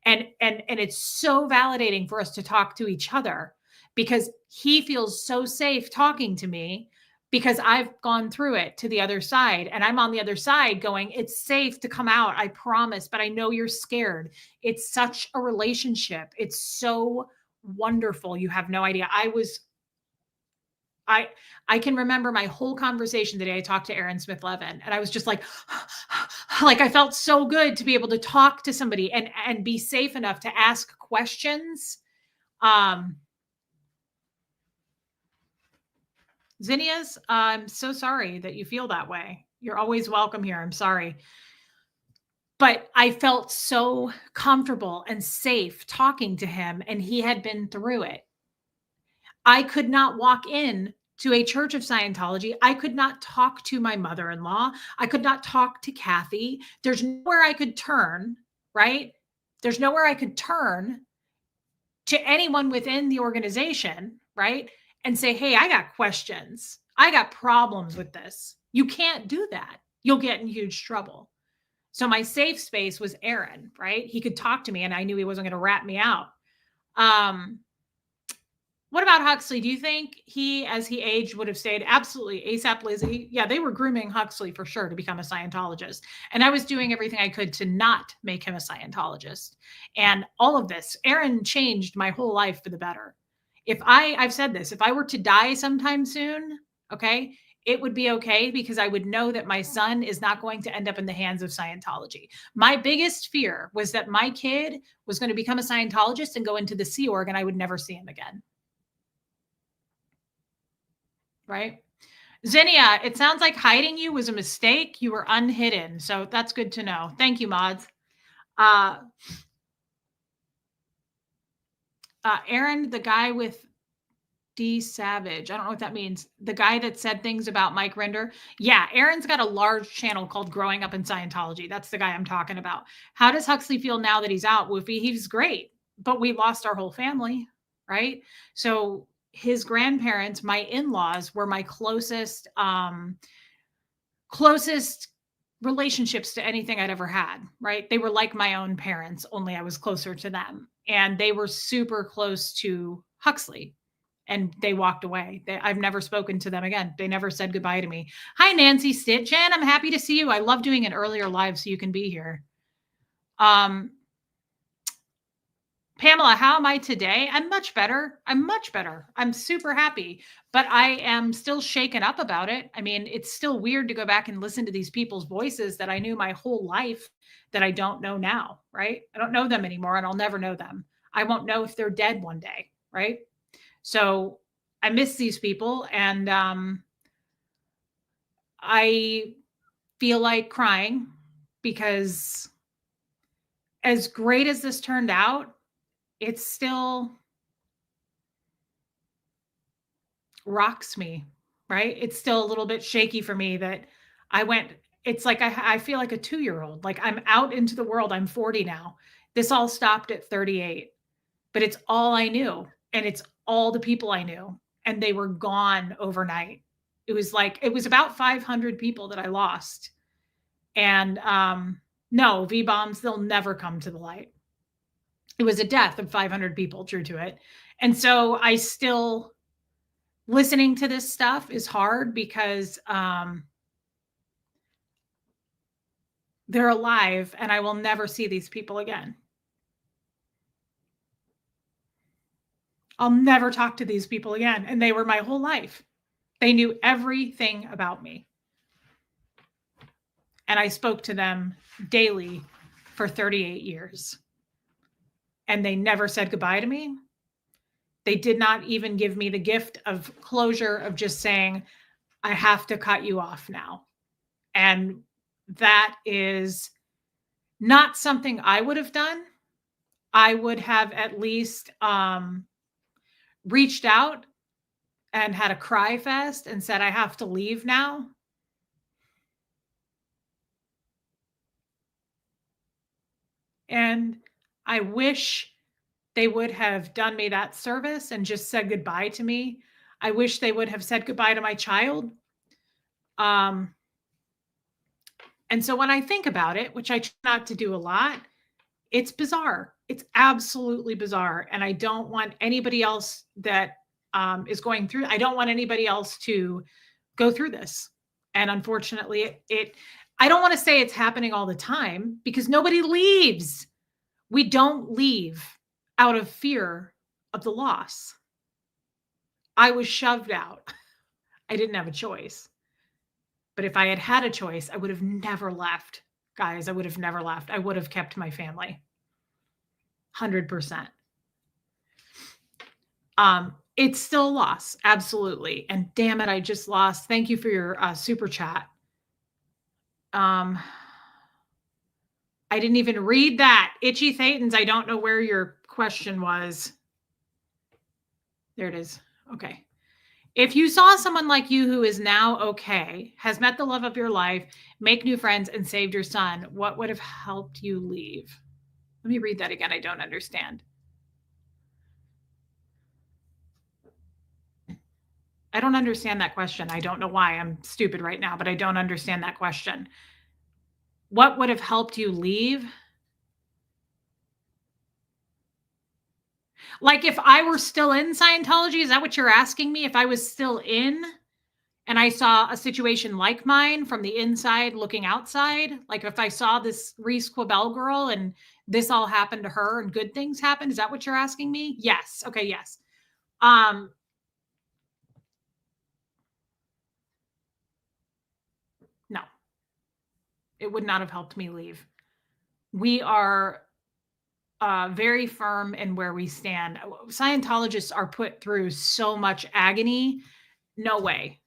And it's so validating for us to talk to each other because he feels so safe talking to me because I've gone through it to the other side and I'm on the other side going, it's safe to come out. I promise, but I know you're scared. It's such a relationship. It's so wonderful. You have no idea. I can remember my whole conversation the day I talked to Aaron Smith-Levin and I was just like I felt so good to be able to talk to somebody and be safe enough to ask questions. Zinnias, I'm so sorry that you feel that way. You're always welcome here. I'm sorry. But I felt so comfortable and safe talking to him, and he had been through it. I could not walk in to a church of Scientology. I could not talk to my mother-in-law. I could not talk to Kathy. There's nowhere I could turn, right? There's nowhere I could turn to anyone within the organization, right? And say, hey, I got questions. I got problems with this. You can't do that. You'll get in huge trouble. So my safe space was Aaron, right? He could talk to me and I knew he wasn't going to rat me out. What about Huxley? Do you think he, as he aged, would have stayed? Absolutely. ASAP Lizzie. Yeah, they were grooming Huxley for sure to become a Scientologist. And I was doing everything I could to not make him a Scientologist. And all of this, Aaron changed my whole life for the better. I've said this, if I were to die sometime soon, okay, it would be okay because I would know that my son is not going to end up in the hands of Scientology. My biggest fear was that my kid was going to become a Scientologist and go into the Sea Org and I would never see him again. Right? Zinnia, it sounds like hiding you was a mistake. You were unhidden. So that's good to know. Thank you, mods. Aaron, the guy with D Savage. I don't know what that means. The guy that said things about Mike Render. Yeah, Aaron's got a large channel called Growing Up in Scientology. That's the guy I'm talking about. How does Huxley feel now that he's out, Woofy? He's great, but we lost our whole family, right? So his grandparents, my in-laws, were my closest relationships to anything I'd ever had, right? They were like my own parents, only I was closer to them. And they were super close to Huxley. And they walked away. I've never spoken to them again. They never said goodbye to me. Hi, Nancy Stitch. And I'm happy to see you. I love doing an earlier live so you can be here. Pamela, how am I today? I'm much better. I'm super happy, but I am still shaken up about it. I mean, it's still weird to go back and listen to these people's voices that I knew my whole life that I don't know now, right? I don't know them anymore and I'll never know them. I won't know if they're dead one day, right? So I miss these people and I feel like crying because as great as this turned out, it still rocks me, right? It's still a little bit shaky for me that it's like I feel like a 2-year-old. Like I'm out into the world. I'm 40 now. This all stopped at 38, but it's all I knew. And it's all the people I knew. And they were gone overnight. It was about 500 people that I lost. And no, V-bombs, they'll never come to the light. It was a death of 500 people, true to it. And so I still, listening to this stuff is hard because they're alive and I will never see these people again. I'll never talk to these people again. And they were my whole life. They knew everything about me. And I spoke to them daily for 38 years. And they never said goodbye to me. They did not even give me the gift of closure of just saying, I have to cut you off now. And that is not something I would have done. I would have at least reached out and had a cry fest and said, I have to leave now. And I wish they would have done me that service and just said goodbye to me. I wish they would have said goodbye to my child. And so when I think about it, which I try not to do a lot, it's bizarre. It's absolutely bizarre. And I don't want anybody else that is going through, I don't want anybody else to go through this. And unfortunately, I don't want to say it's happening all the time because nobody leaves. We don't leave out of fear of the loss. I was shoved out. I didn't have a choice. But if I had had a choice, I would have never left. Guys, I would have never left. I would have kept my family. 100%. It's still a loss. Absolutely. And damn it, I just lost. Thank you for your super chat. I didn't even read that. Itchy Thetans, I don't know where your question was. There it is. Okay. If you saw someone like you who is now okay, has met the love of your life, make new friends, and saved your son, what would have helped you leave? Let me read that again. I don't understand. I don't understand that question. I don't know why I'm stupid right now, but I don't understand that question. What would have helped you leave? Like if I were still in Scientology, is that what you're asking me? If I was still in and I saw a situation like mine from the inside looking outside, like if I saw this Reese Quabell girl and this all happened to her and good things happened, is that what you're asking me? Yes. Okay, yes. No, it would not have helped me leave. We are very firm in where we stand. Scientologists are put through so much agony. No way.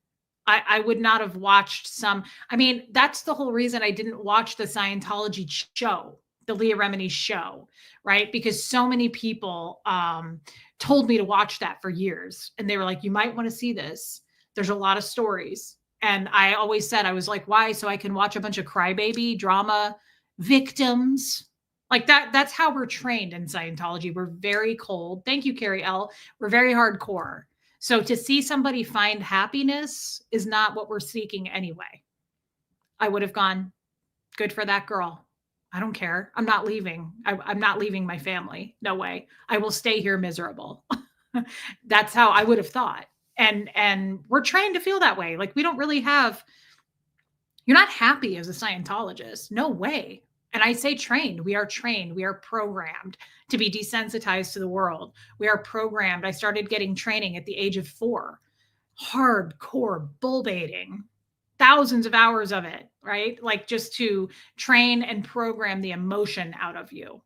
I would not have watched some. I mean, that's the whole reason I didn't watch the Scientology show, the Leah Remini show, right? Because so many people told me to watch that for years. And they were like, you might want to see this. There's a lot of stories. And I always said, I was like, why? So I can watch a bunch of crybaby drama victims. Like that's how we're trained in Scientology. We're very cold. Thank you, Carrie L. We're very hardcore. So to see somebody find happiness is not what we're seeking anyway. I would have gone, good for that girl. I don't care. I'm not leaving. I'm not leaving my family. No way. I will stay here miserable. That's how I would have thought. And we're trained to feel that way. Like we don't really have, you're not happy as a Scientologist. No way. And I say trained. We are trained. We are programmed to be desensitized to the world. We are programmed. I started getting training at the age of 4. Hardcore bull baiting. Thousands of hours of it, right? Like just to train and program the emotion out of you.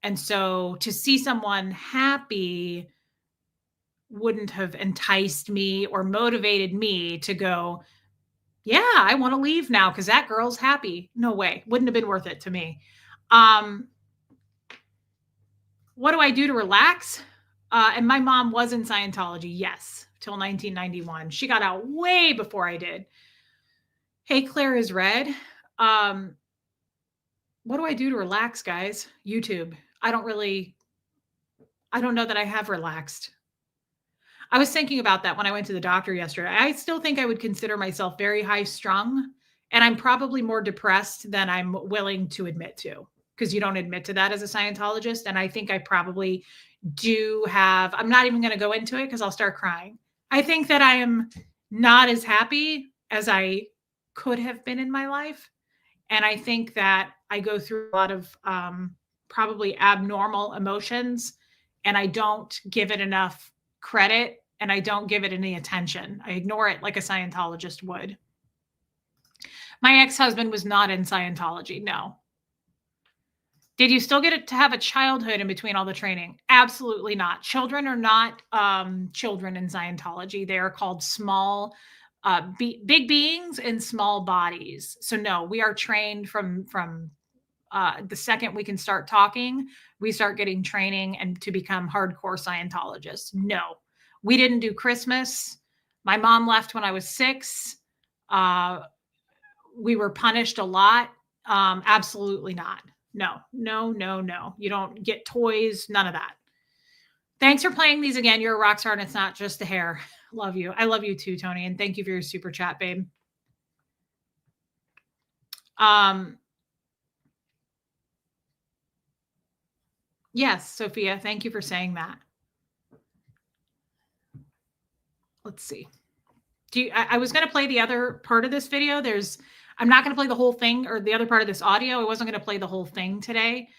And so to see someone happy wouldn't have enticed me or motivated me to go, yeah, I want to leave now because that girl's happy. No way. Wouldn't have been worth it to me. What do I do to relax? And my mom was in Scientology, yes, till 1991. She got out way before I did. Hey, Claire is red. What do I do to relax, guys? YouTube. I don't know that I have relaxed. I was thinking about that when I went to the doctor yesterday. I still think I would consider myself very high strung, and I'm probably more depressed than I'm willing to admit to, because you don't admit to that as a Scientologist. And I think I probably do have, I'm not even going to go into it because I'll start crying. I think that I am not as happy as I could have been in my life. And I think that I go through a lot of probably abnormal emotions, and I don't give it enough credit, and I don't give it any attention. I ignore it like a Scientologist would. My ex-husband was not in Scientology. No. Did you still get to have a childhood in between all the training? Absolutely not. Children are not children in Scientology. They are called small, big beings in small bodies. So no, we are trained from the second we can start talking, we start getting training and to become hardcore Scientologists. No, we didn't do Christmas. My mom left when I was 6. We were punished a lot. Absolutely not. No. You don't get toys, none of that. Thanks for playing these again. You're a rock star and it's not just the hair. Love you. I love you too, Tony. And thank you for your super chat, babe. Yes, Sophia, thank you for saying that. Let's see. I was going to play the other part of this video. I'm not going to play the whole thing or the other part of this audio. I wasn't going to play the whole thing today.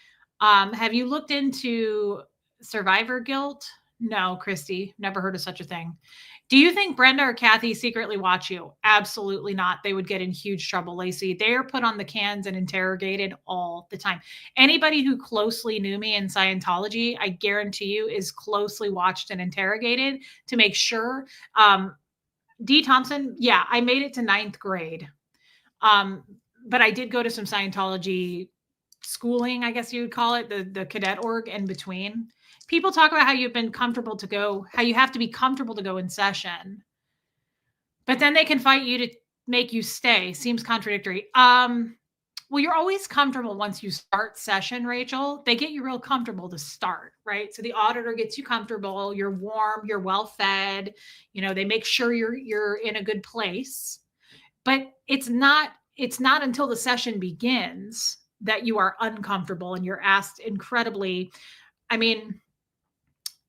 Have you looked into survivor guilt? No, Christy, never heard of such a thing. Do you think Brenda or Kathy secretly watch you? Absolutely not. They would get in huge trouble, Lacey. They are put on the cans and interrogated all the time. Anybody who closely knew me in Scientology, I guarantee you, is closely watched and interrogated to make sure. D. Thompson, yeah, I made it to 9th grade. But I did go to some Scientology schooling, I guess you would call it, the cadet org in between. People talk about how you've been comfortable to go, how you have to be comfortable to go in session, but then they can fight you to make you stay. Seems contradictory. Well, you're always comfortable once you start session, Rachel. They get you real comfortable to start, right? So the auditor gets you comfortable, you're warm, you're well fed, they make sure you're in a good place. But it's not until the session begins that you are uncomfortable and you're asked incredibly, I mean,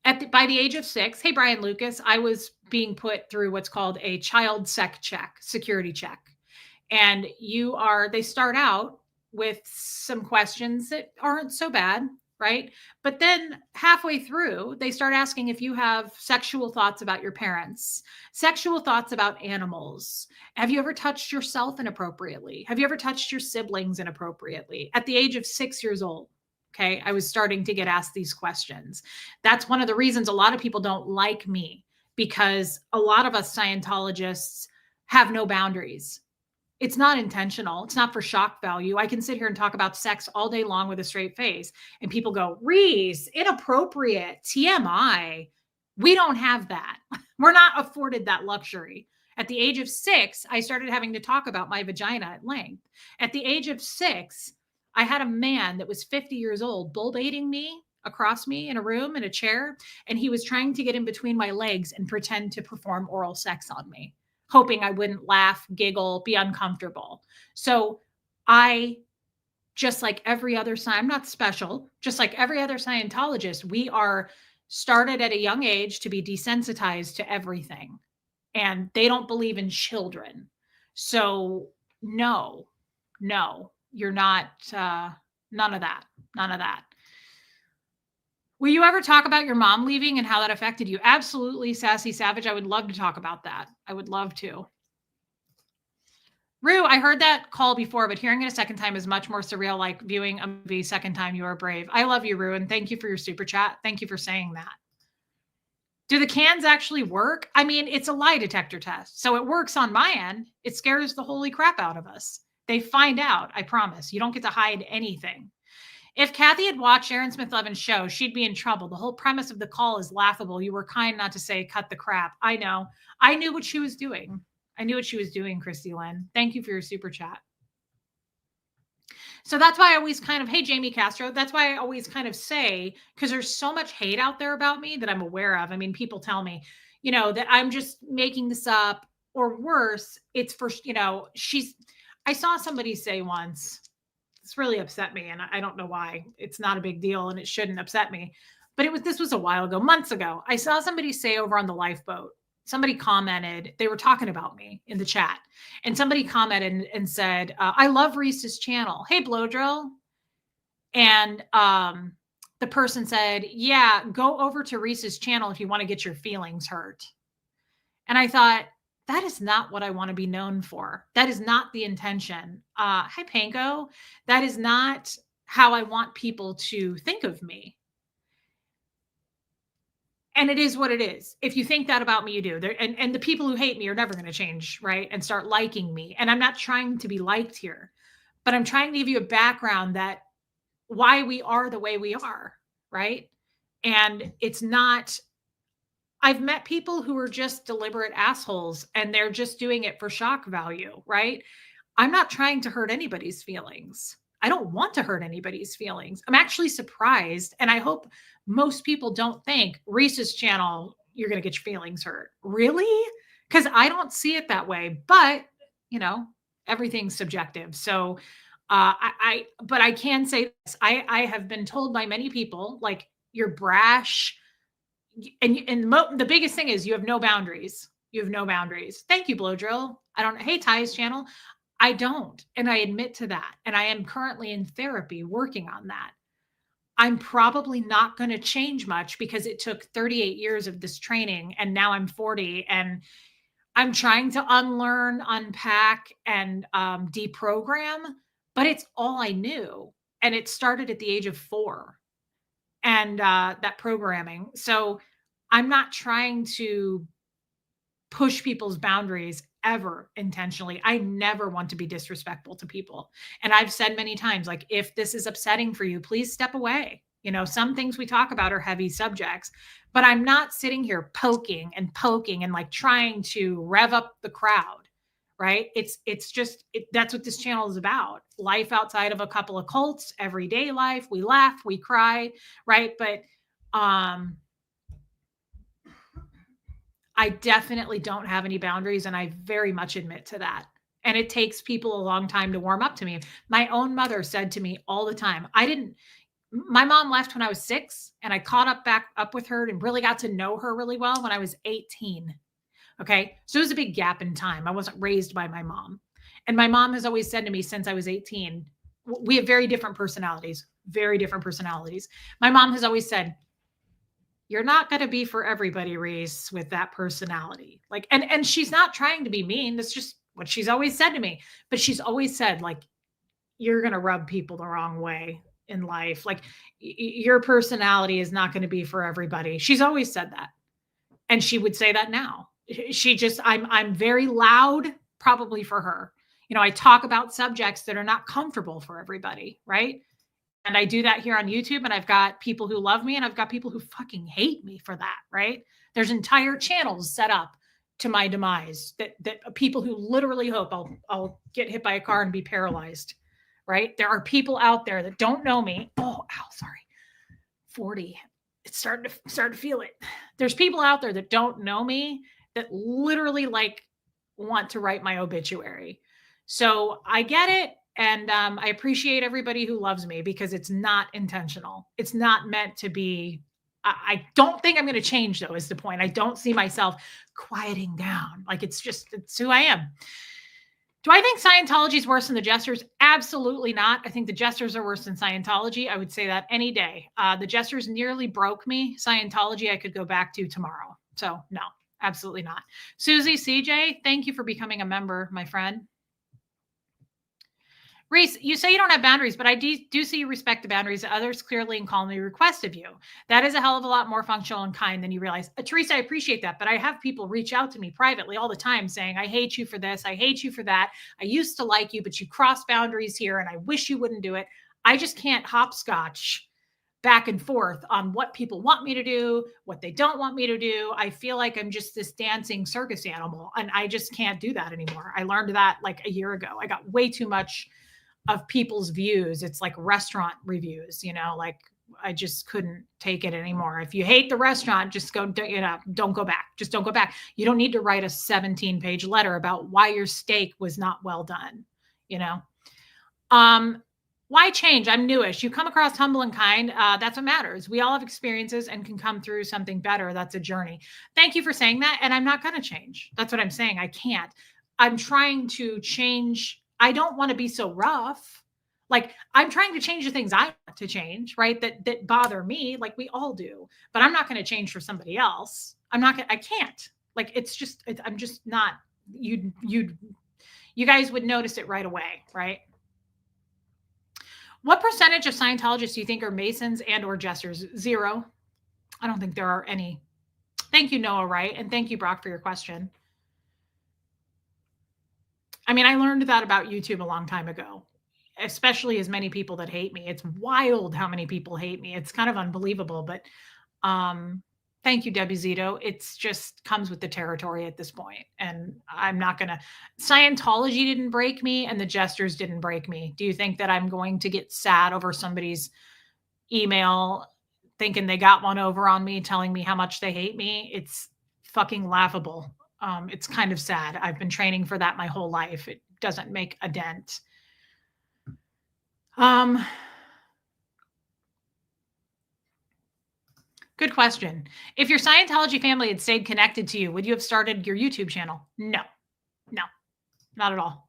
by the age of 6, hey, Brian Lucas, I was being put through what's called a child security check. And they start out with some questions that aren't so bad, right? But then halfway through, they start asking if you have sexual thoughts about your parents, sexual thoughts about animals. Have you ever touched yourself inappropriately? Have you ever touched your siblings inappropriately? At the age of 6 years old, okay, I was starting to get asked these questions. That's one of the reasons a lot of people don't like me, because a lot of us Scientologists have no boundaries. It's not intentional. It's not for shock value. I can sit here and talk about sex all day long with a straight face, and people go, Reese, inappropriate, TMI. We don't have that. We're not afforded that luxury. At the age of 6, I started having to talk about my vagina at length. At the age of 6, I had a man that was 50 years old bull baiting me across me in a room in a chair, and he was trying to get in between my legs and pretend to perform oral sex on me, hoping I wouldn't laugh, giggle, be uncomfortable. So I, just like every other, I'm not special, just like every other Scientologist, we are started at a young age to be desensitized to everything. And they don't believe in children. So no, you're not, none of that. Will you ever talk about your mom leaving and how that affected you? Absolutely, Sassy Savage. I would love to talk about that. I would love to. Rue, I heard that call before, but hearing it a second time is much more surreal, like viewing a movie second time. You are brave. I love you, Rue, and thank you for your super chat. Thank you for saying that. Do the cans actually work? I mean, it's a lie detector test, so it works on my end. It scares the holy crap out of us. They find out, I promise. You don't get to hide anything. If Kathy had watched Aaron Smith Levin's show, she'd be in trouble. The whole premise of the call is laughable. You were kind not to say, cut the crap. I know. I knew what she was doing. Christy Lynn. Thank you for your super chat. So that's why I always kind of, hey, Jamie Castro, that's why I always kind of say, because there's so much hate out there about me that I'm aware of. I mean, people tell me, that I'm just making this up, or worse, it's for, I saw somebody say once, it's really upset me, and I don't know why. It's not a big deal and it shouldn't upset me. But this was a while ago, months ago. I saw somebody say over on the lifeboat, somebody commented, they were talking about me in the chat, and somebody commented and said, I love Reese's channel. Hey, Blow Drill. And the person said, yeah, go over to Reese's channel if you want to get your feelings hurt. And I thought, that is not what I want to be known for. That is not the intention. Hi, Panko. That is not how I want people to think of me. And it is what it is. If you think that about me, you do. And the people who hate me are never going to change, right? And start liking me. And I'm not trying to be liked here, but I'm trying to give you a background that why we are the way we are, right? And it's not, I've met people who are just deliberate assholes and they're just doing it for shock value, right? I'm not trying to hurt anybody's feelings. I don't want to hurt anybody's feelings. I'm actually surprised. And I hope most people don't think Reese's channel, you're going to get your feelings hurt. Really? Because I don't see it that way. But, everything's subjective. So but I can say this. I have been told by many people, like, you're brash. And the biggest thing is you have no boundaries. You have no boundaries. Thank you, Blow Drill. Hey, Ty's channel. I don't. And I admit to that. And I am currently in therapy working on that. I'm probably not going to change much because it took 38 years of this training. And now I'm 40 and I'm trying to unlearn, unpack, and deprogram. But it's all I knew. And it started at the age of 4. And that programming. So I'm not trying to push people's boundaries ever intentionally. I never want to be disrespectful to people. And I've said many times, like, if this is upsetting for you, please step away. Some things we talk about are heavy subjects, but I'm not sitting here poking and like trying to rev up the crowd, right? That's what this channel is about. Life outside of a couple of cults, everyday life. We laugh, we cry, right? But I definitely don't have any boundaries, and I very much admit to that. And it takes people a long time to warm up to me. My own mother said to me all the time, my mom left when I was 6, and I caught back up with her and really got to know her really well when I was 18. Okay. So it was a big gap in time. I wasn't raised by my mom. And my mom has always said to me since I was 18, we have very different personalities, very different personalities. My mom has always said, you're not going to be for everybody, Reese, with that personality. Like, and she's not trying to be mean. That's just what she's always said to me. But she's always said, like, you're going to rub people the wrong way in life. Like, your personality is not going to be for everybody. She's always said that. And she would say that now. I'm very loud, probably for her. You know, I talk about subjects that are not comfortable for everybody, right? And I do that here on YouTube, and I've got people who love me and I've got people who fucking hate me for that, right? There's entire channels set up to my demise that people who literally hope I'll get hit by a car and be paralyzed, right? There are people out there that don't know me. Oh, ow, sorry. 40. It's starting to feel it. There's people out there that don't know me that literally like want to write my obituary. So I get it. And I appreciate everybody who loves me because it's not intentional. It's not meant to be. I don't think I'm going to change, though, is the point. I don't see myself quieting down. Like, it's who I am. Do I think Scientology is worse than the Jesters? Absolutely not. I think the Jesters are worse than Scientology. I would say that any day. The Jesters nearly broke me. Scientology, I could go back to tomorrow. So no, absolutely not. Susie, CJ, thank you for becoming a member, my friend. Reese, you say you don't have boundaries, but I do see you respect the boundaries that others clearly and calmly request of you. That is a hell of a lot more functional and kind than you realize. Teresa, I appreciate that, but I have people reach out to me privately all the time saying, I hate you for this. I hate you for that. I used to like you, but you crossed boundaries here, and I wish you wouldn't do it. I just can't hopscotch back and forth on what people want me to do, what they don't want me to do. I feel like I'm just this dancing circus animal, and I just can't do that anymore. I learned that like a year ago. I got way too much of people's views. It's like restaurant reviews, you know, like I just couldn't take it anymore. If you hate the restaurant, just don't go back. Just don't go back. You don't need to write a 17-page letter about why your steak was not well done, you know? Why change? I'm newish. You come across humble and kind. That's what matters. We all have experiences and can come through something better. That's a journey. Thank you for saying that. And I'm not going to change. That's what I'm saying. I can't. I'm trying to change. I don't want to be so rough. Like, I'm trying to change the things I want to change, right? That bother me, like we all do. But I'm not going to change for somebody else. I can't. Like, I'm just not. You guys would notice it right away, right? What percentage of Scientologists do you think are Masons and or Jesters? 0. I don't think there are any. Thank you, Noah Wright. And thank you, Brock, for your question. I mean, I learned that about YouTube a long time ago, especially as many people that hate me. It's wild how many people hate me. It's kind of unbelievable, but thank you, Debbie Zito. It's just comes with the territory at this point. And I'm not going to, Scientology didn't break me and the Jesters didn't break me. Do you think that I'm going to get sad over somebody's email thinking they got one over on me, telling me how much they hate me? It's fucking laughable. It's kind of sad. I've been training for that my whole life. It doesn't make a dent. Good question. If your Scientology family had stayed connected to you, would you have started your YouTube channel? No, not at all.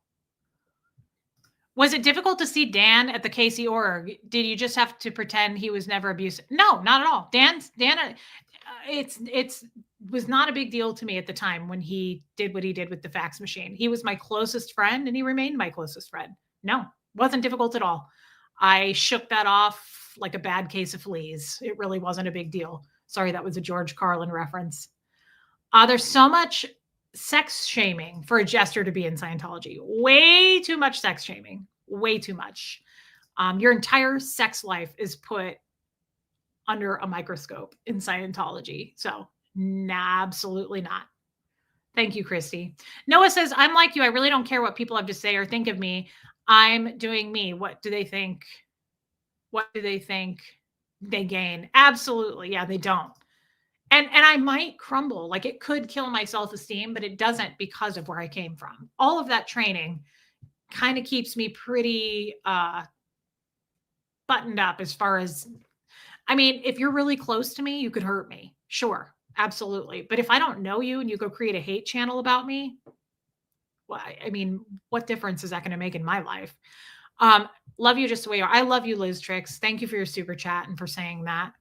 Was it difficult to see Dan at the Casey org? Did you just have to pretend he was never abusive? No, not at all. Dan, it's was not a big deal to me at the time when he did what he did with the fax machine. He was my closest friend and he remained my closest friend. No, wasn't difficult at all. I shook that off like a bad case of fleas. It really wasn't a big deal. Sorry, that was a George Carlin reference. There's so much sex shaming for a jester to be in Scientology. Way too much sex shaming. Way too much. Your entire sex life is put under a microscope in Scientology. So, nah, absolutely not. Thank you, Christy. Noah says, I'm like you. I really don't care what people have to say or think of me. I'm doing me. What do they think? What do they think they gain? Absolutely. Yeah, they don't. And I might crumble. Like, it could kill my self-esteem, but it doesn't because of where I came from. All of that training kind of keeps me pretty buttoned up as far as, I mean, if you're really close to me, you could hurt me. Sure. Absolutely. But if I don't know you and you go create a hate channel about me, well, I mean, what difference is that going to make in my life? Love you just the way you are. I love you, Liz Tricks. Thank you for your super chat and for saying that.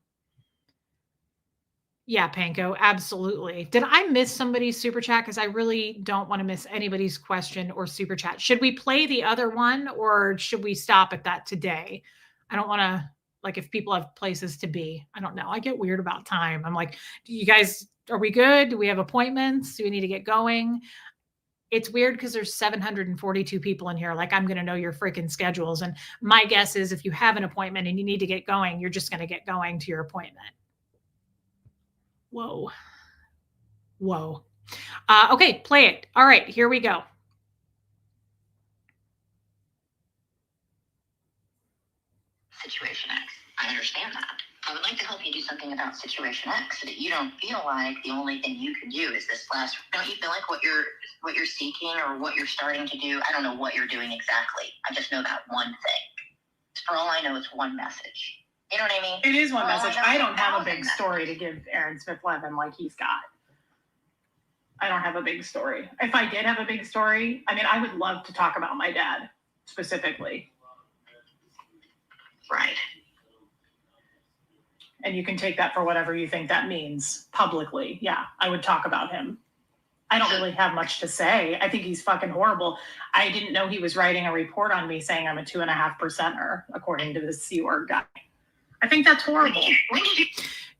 Yeah, Panko, absolutely. Did I miss somebody's super chat? Because I really don't want to miss anybody's question or super chat. Should we play the other one or should we stop at that today? I don't want to, like, if people have places to be, I don't know. I get weird about time. I'm like, do you guys, are we good? Do we have appointments? Do we need to get going? It's weird because there's 742 people in here. Like, I'm going to know your freaking schedules. And my guess is if you have an appointment and you need to get going, you're just going to get going to your appointment. Whoa. Whoa. Okay, play it. All right, here we go. Situation X. I understand that. I would like to help you do something about Situation X so that you don't feel like the only thing you can do is this last. Don't you feel like what you're seeking or what you're starting to do? I don't know what you're doing exactly. I just know that one thing. For all I know, it's one message. You know what I mean? It is one message. I don't have a big story to give Aaron Smith-Levin like he's got. I don't have a big story. If I did have a big story, I mean, I would love to talk about my dad specifically. Right. And you can take that for whatever you think that means publicly. Yeah, I would talk about him. I don't really have much to say. I think he's fucking horrible. I didn't know he was writing a report on me saying I'm a 2.5%er, according to this C word guy. I think that's horrible.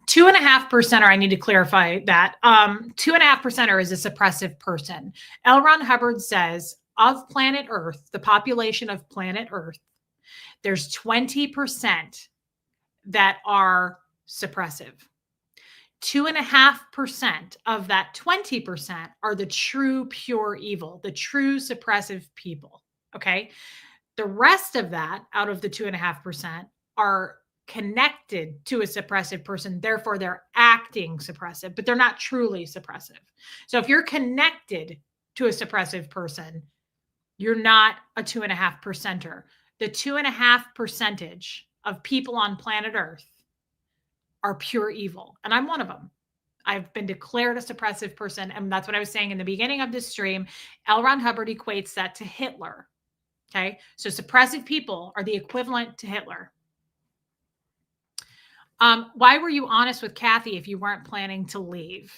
2.5%er, I need to clarify that. 2.5%er is a suppressive person. L. Ron Hubbard says of planet Earth, the population of planet Earth, there's 20% that are suppressive. 2.5% of that 20% are the true pure evil, the true suppressive people. Okay. The rest of that, out of the 2.5%, are connected to a suppressive person. Therefore, they're acting suppressive, but they're not truly suppressive. So if you're connected to a suppressive person, you're not a 2.5%er. The 2.5% of people on planet Earth are pure evil. And I'm one of them. I've been declared a suppressive person. And that's what I was saying in the beginning of this stream. L. Ron Hubbard equates that to Hitler. Okay. So suppressive people are the equivalent to Hitler. Why were you honest with Kathy if you weren't planning to leave?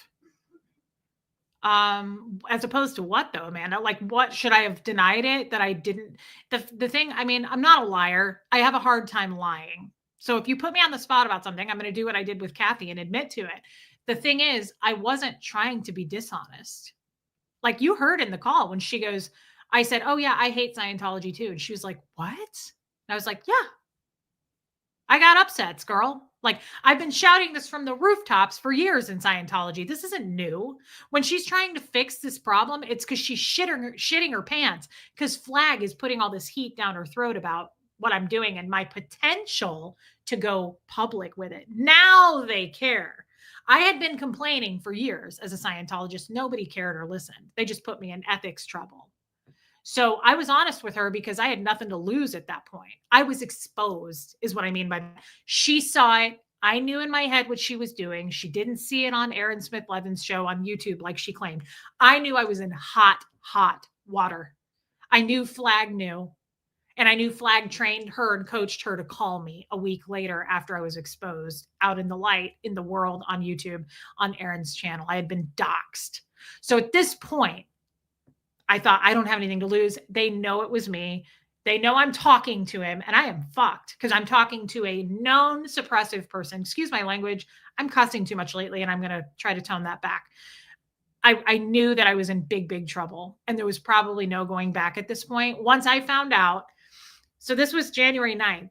As opposed to what though, Amanda? Like, what should I have denied it that I didn't? The thing, I mean, I'm not a liar. I have a hard time lying. So if you put me on the spot about something, I'm going to do what I did with Kathy and admit to it. The thing is, I wasn't trying to be dishonest. Like you heard in the call when she goes, I said, oh yeah, I hate Scientology too. And she was like, what? And I was like, yeah, I got upsets, girl. Like I've been shouting this from the rooftops for years in Scientology. This isn't new. When she's trying to fix this problem, it's because she's shitting her pants because Flag is putting all this heat down her throat about what I'm doing and my potential to go public with it. Now they care. I had been complaining for years as a Scientologist. Nobody cared or listened. They just put me in ethics trouble. So I was honest with her because I had nothing to lose at that point. I was exposed is what I mean by that. She saw it. I knew in my head what she was doing. She didn't see it on Aaron Smith-Levin's show on YouTube like she claimed. I knew I was in hot, hot water. I knew Flag knew. And I knew Flag trained her and coached her to call me a week later after I was exposed out in the light, in the world, on YouTube, on Aaron's channel. I had been doxed. So at this point, I thought, I don't have anything to lose. They know it was me. They know I'm talking to him, and I am fucked because I'm talking to a known suppressive person. Excuse my language. I'm cussing too much lately, and I'm going to try to tone that back. I knew that I was in big, big trouble, and there was probably no going back at this point. Once I found out, so this was January 9th.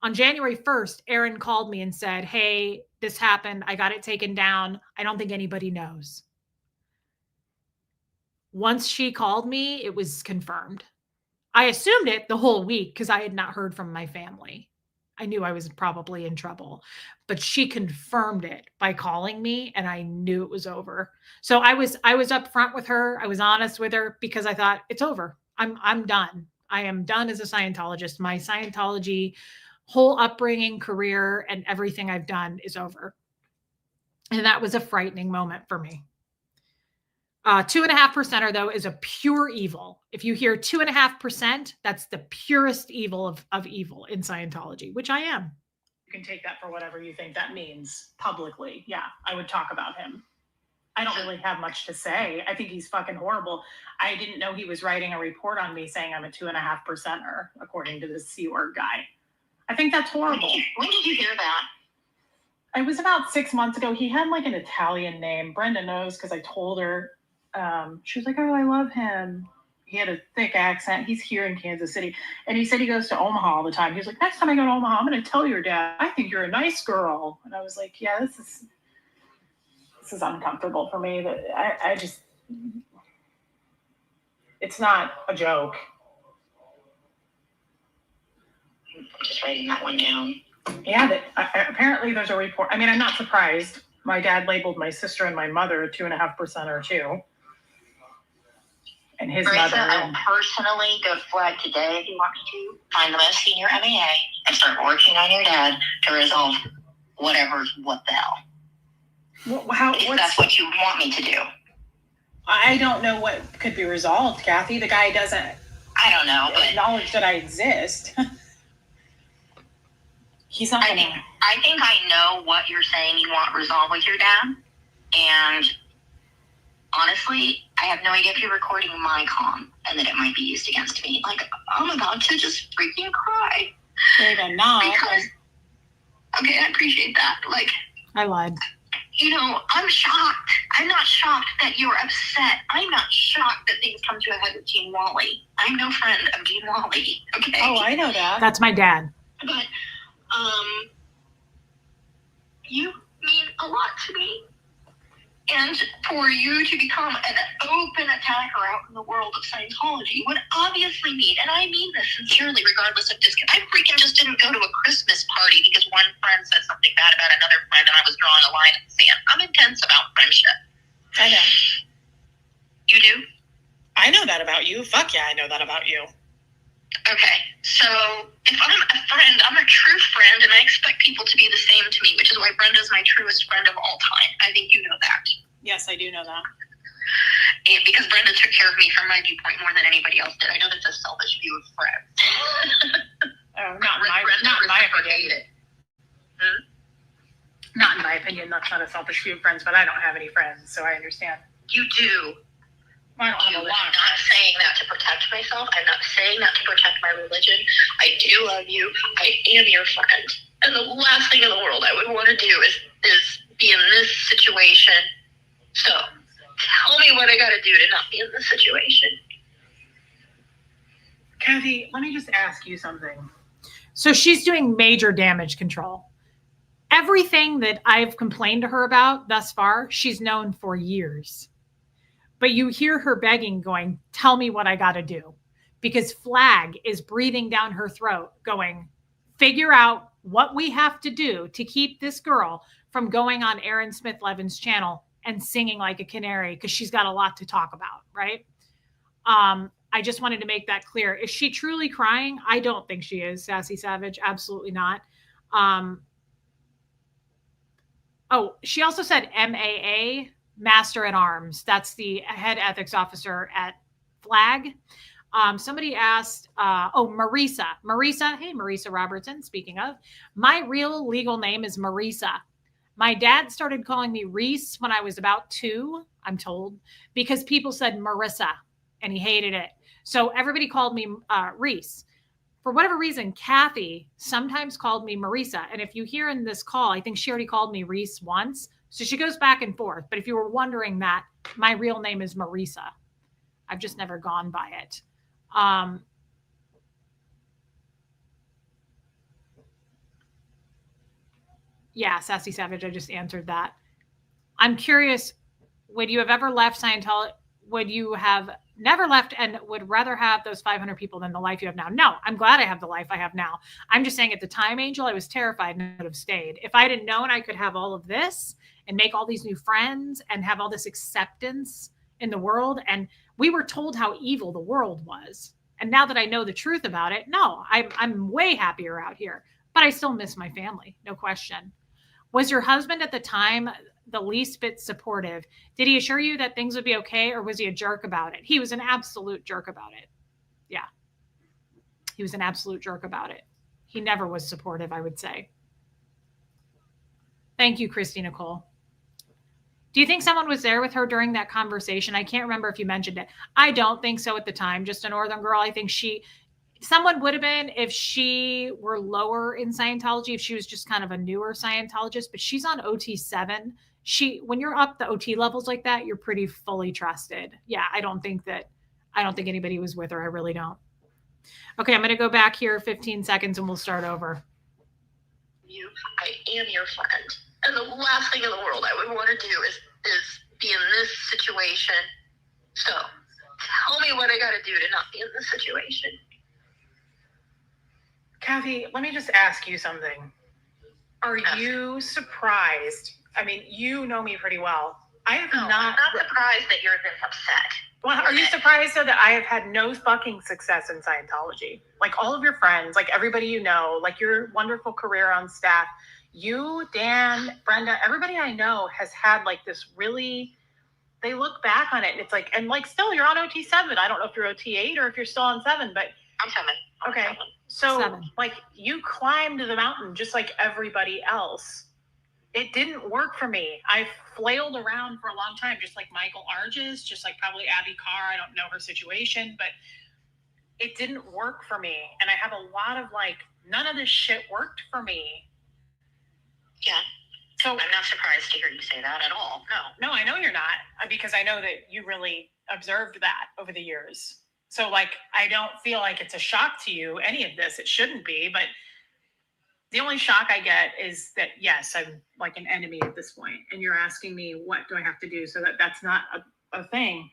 On January 1st, Aaron called me and said, hey, this happened. I got it taken down. I don't think anybody knows. Once she called me, it was confirmed. I assumed it the whole week because I had not heard from my family. I knew I was probably in trouble, but she confirmed it by calling me, and I knew it was over. So I was upfront with her. I was honest with her because I thought it's over. I'm done. I am done as a Scientologist. My Scientology whole upbringing, career, and everything I've done is over. And that was a frightening moment for me. 2.5%er though is a pure evil. If you hear 2.5%, that's the purest evil of evil in Scientology, which I am. You can take that for whatever you think that means publicly. Yeah, I would talk about him. I don't really have much to say. I think he's fucking horrible. I didn't know he was writing a report on me saying I'm a 2.5%er, according to this C word guy. I think that's horrible. When did you hear that? It was about 6 months ago. He had like an Italian name. Brenda knows because I told her. She was like, oh, I love him. He had a thick accent. He's here in Kansas City. And he said he goes to Omaha all the time. He was like, next time I go to Omaha, I'm going to tell your dad, I think you're a nice girl. And I was like, yeah, this is uncomfortable for me. That I just, it's not a joke. I'm just writing that one down. Yeah, apparently there's a report. I mean, I'm not surprised. My dad labeled my sister and my mother a 2.5%er too. And his mother. I'll personally go flag today if you want me to. Find the most senior MAA and start working on your dad to resolve what the hell. If that's what you want me to do. I don't know what could be resolved, Kathy. The guy doesn't. I don't know, but acknowledge that I exist. He's not. I think I know what you're saying you want resolved with your dad, and honestly, I have no idea if you're recording my comm and that it might be used against me. Like, I'm about to just freaking cry. Maybe not. Because, okay, I appreciate that. Like, I lied. You know, I'm shocked. I'm not shocked that you're upset. I'm not shocked that things come to a head with Gene Wally. I'm no friend of Gene Wally, okay? Oh, I know that. That's my dad. But, you mean a lot to me. And for you to become an open attacker out in the world of Scientology would obviously mean, and I mean this sincerely, regardless of I freaking just didn't go to a Christmas party because one friend said something bad about another friend and I was drawing a line in the sand. I'm intense about friendship. I know. You do? I know that about you. Fuck yeah, I know that about you. Okay, so if I'm a friend, I'm a true friend, and I expect people to be the same to me, which is why Brenda's my truest friend of all time. I think you know that. Yes, I do know that. And because Brenda took care of me from my viewpoint more than anybody else did. I know that's a selfish view of friends. Not in my opinion. Not in my opinion. That's not a selfish view of friends, but I don't have any friends, so I understand. You do. I don't have a lot. I'm not saying that to protect myself. I'm not saying that to protect my religion. I do love you. I am your friend. And the last thing in the world I would want to do is be in this situation. So tell me what I got to do to not be in this situation. Kathy, let me just ask you something. So she's doing major damage control. Everything that I've complained to her about thus far, she's known for years. But you hear her begging, going, tell me what I got to do. Because Flag is breathing down her throat, going, figure out what we have to do to keep this girl from going on Aaron Smith Levin's channel and singing like a canary, because she's got a lot to talk about, right? I just wanted to make that clear. Is she truly crying? I don't think she is, Sassy Savage. Absolutely not. Oh, she also said MAA, Master at Arms. That's the head ethics officer at Flag. Somebody asked, Marisa. Marisa, hey, Marisa Robertson, speaking of. My real legal name is Marisa. My dad started calling me Reese when I was about 2, I'm told, because people said Marissa, and he hated it. So everybody called me Reese. For whatever reason, Kathy sometimes called me Marisa. And if you hear in this call, I think she already called me Reese once. So she goes back and forth. But if you were wondering that, my real name is Marisa. I've just never gone by it. Yeah, Sassy Savage, I just answered that. I'm curious, would you have ever left Scientology? would you have never left and would rather have those 500 people than the life you have now? No, I'm glad I have the life I have now. I'm just saying at the time, Angel, I was terrified and would have stayed. If I didn't known I could have all of this and make all these new friends and have all this acceptance in the world, and we were told how evil the world was. And now that I know the truth about it, no, I'm way happier out here, but I still miss my family, no question. Was your husband at the time the least bit supportive? Did he assure you that things would be okay, or was he a jerk about it? He was an absolute jerk about it. Yeah. He was an absolute jerk about it. He never was supportive, I would say. Thank you, Christy Nicole. Do you think someone was there with her during that conversation? I can't remember if you mentioned it. I don't think so at the time. Just a Northern girl. I think someone would have been if she were lower in Scientology, if she was just kind of a newer Scientologist, but she's on OT7. When you're up the OT levels like that, you're pretty fully trusted. Yeah, I don't think anybody was with her. I really don't. Okay, I'm going to go back here 15 seconds and we'll start over. I am your friend. And the last thing in the world I would want to do is be in this situation. So tell me what I got to do to not be in this situation. Kathy, let me just ask you something. Are you surprised? I mean, you know me pretty well. I'm not surprised that you're this upset. Well, are you surprised though that I have had no fucking success in Scientology? Like all of your friends, like everybody you know, like your wonderful career on staff, you, Dan, Brenda, everybody I know has had like this really, they look back on it and it's like, and like still you're on OT7. I don't know if you're OT8 or if you're still on 7, but I'm 7. Okay. So 7. like you climbed the mountain just like everybody else. It didn't work for me. I flailed around for a long time, just like Michael Arges, just like probably Abby Carr. I don't know her situation, but it didn't work for me. And I have a lot of like, none of this shit worked for me. Yeah. So I'm not surprised to hear you say that at all. No, I know you're not, because I know that you really observed that over the years. So like, I don't feel like it's a shock to you, any of this. It shouldn't be, but the only shock I get is that, yes, I'm like an enemy at this point, and you're asking me, what do I have to do so that that's not a thing?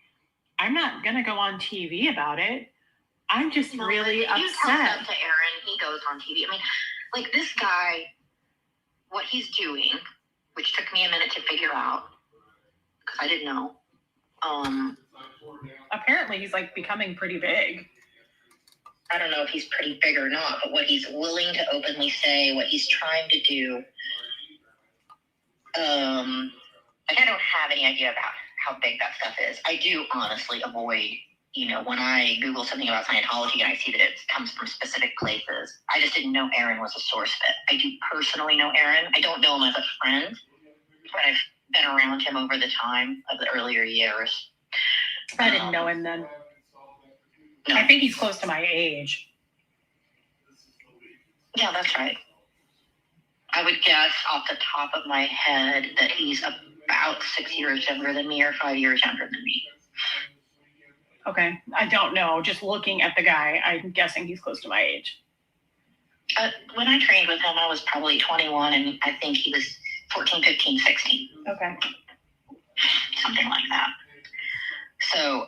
I'm not going to go on TV about it. I'm just really upset. You tell that to Aaron, he goes on TV. I mean, like this guy, what he's doing, which took me a minute to figure out, because I didn't know. Apparently he's like becoming pretty big. I don't know if he's pretty big or not, but what he's willing to openly say, what he's trying to do, like I don't have any idea about how big that stuff is. I do honestly avoid, when I Google something about Scientology and I see that it comes from specific places. I just didn't know Aaron was a source of it. I do personally know Aaron. I don't know him as a friend, but I've been around him over the time of the earlier years. I didn't know him then. No. I think he's close to my age. Yeah, that's right. I would guess off the top of my head that he's about 6 years younger than me or 5 years younger than me. Okay. I don't know. Just looking at the guy, I'm guessing he's close to my age. When I trained with him, I was probably 21, and I think he was 14, 15, 16. Okay. Something like that. So,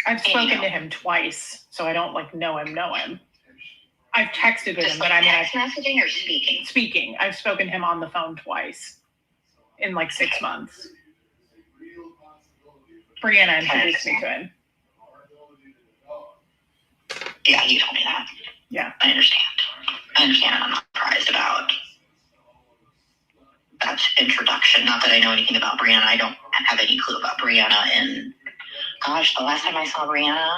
I've spoken to him twice, so I don't know him. I've texted with him, but I mean, text messaging or speaking? Speaking. I've spoken to him on the phone twice in 6 months. Brianna introduced me to him. Yeah, you told me that. Yeah. I understand. I'm not surprised about that introduction. Not that I know anything about Brianna. I don't have any clue about Brianna. And gosh, the last time I saw Brianna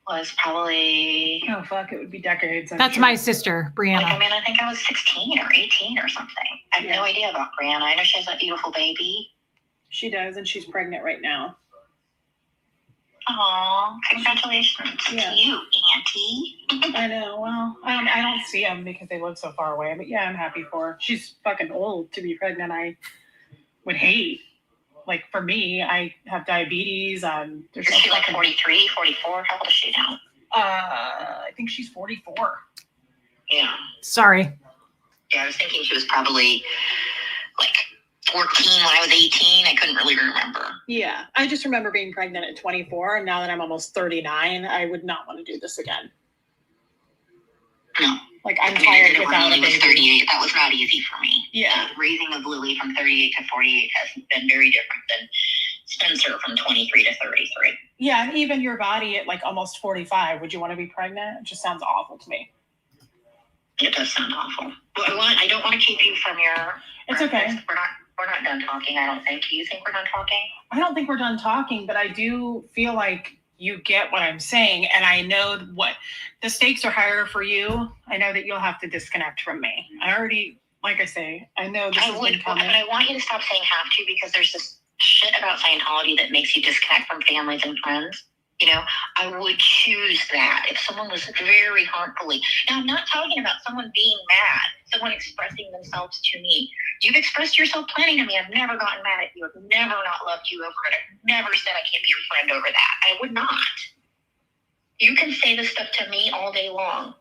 was probably... Oh, fuck. It would be decades. That's my sister, Brianna. I think I was 16 or 18 or something. I have no idea about Brianna. I know she has that beautiful baby. She does, and she's pregnant right now. Aw, congratulations to you, Auntie. I know. Well, I don't see them because they live so far away. But yeah, I'm happy for her. She's fucking old to be pregnant. I would hate. For me, I have diabetes. Is she 43, 44? How old is she now? I think she's 44. Yeah. Sorry. Yeah, I was thinking she was probably 14 when I was 18. I couldn't really remember. Yeah, I just remember being pregnant at 24, and now that I'm almost 39, I would not want to do this again. No. Like, I'm tired without a Lily was baby. 38. That was not easy for me. Yeah. The raising of Lily from 38 to 48 has been very different than Spencer from 23 to 33. Yeah, and even your body at like almost 45, would you want to be pregnant? It just sounds awful to me. It does sound awful. Well, I don't want to keep you from your... It's okay. We're not done talking, I don't think. Do you think we're done talking? I don't think we're done talking, but I do feel like you get what I'm saying, and I know what the stakes are higher for you. I know that you'll have to disconnect from me. I already, like I say, I know this has been coming. But I want you to stop saying have to, because there's this shit about Scientology that makes you disconnect from families and friends. You know, I would choose that if someone was very harmfully. Now, I'm not talking about someone being mad, someone expressing themselves to me. You've expressed yourself plenty to me. I've never gotten mad at you. I've never not loved you over it. I've never said I can't be your friend over that. I would not. You can say this stuff to me all day long.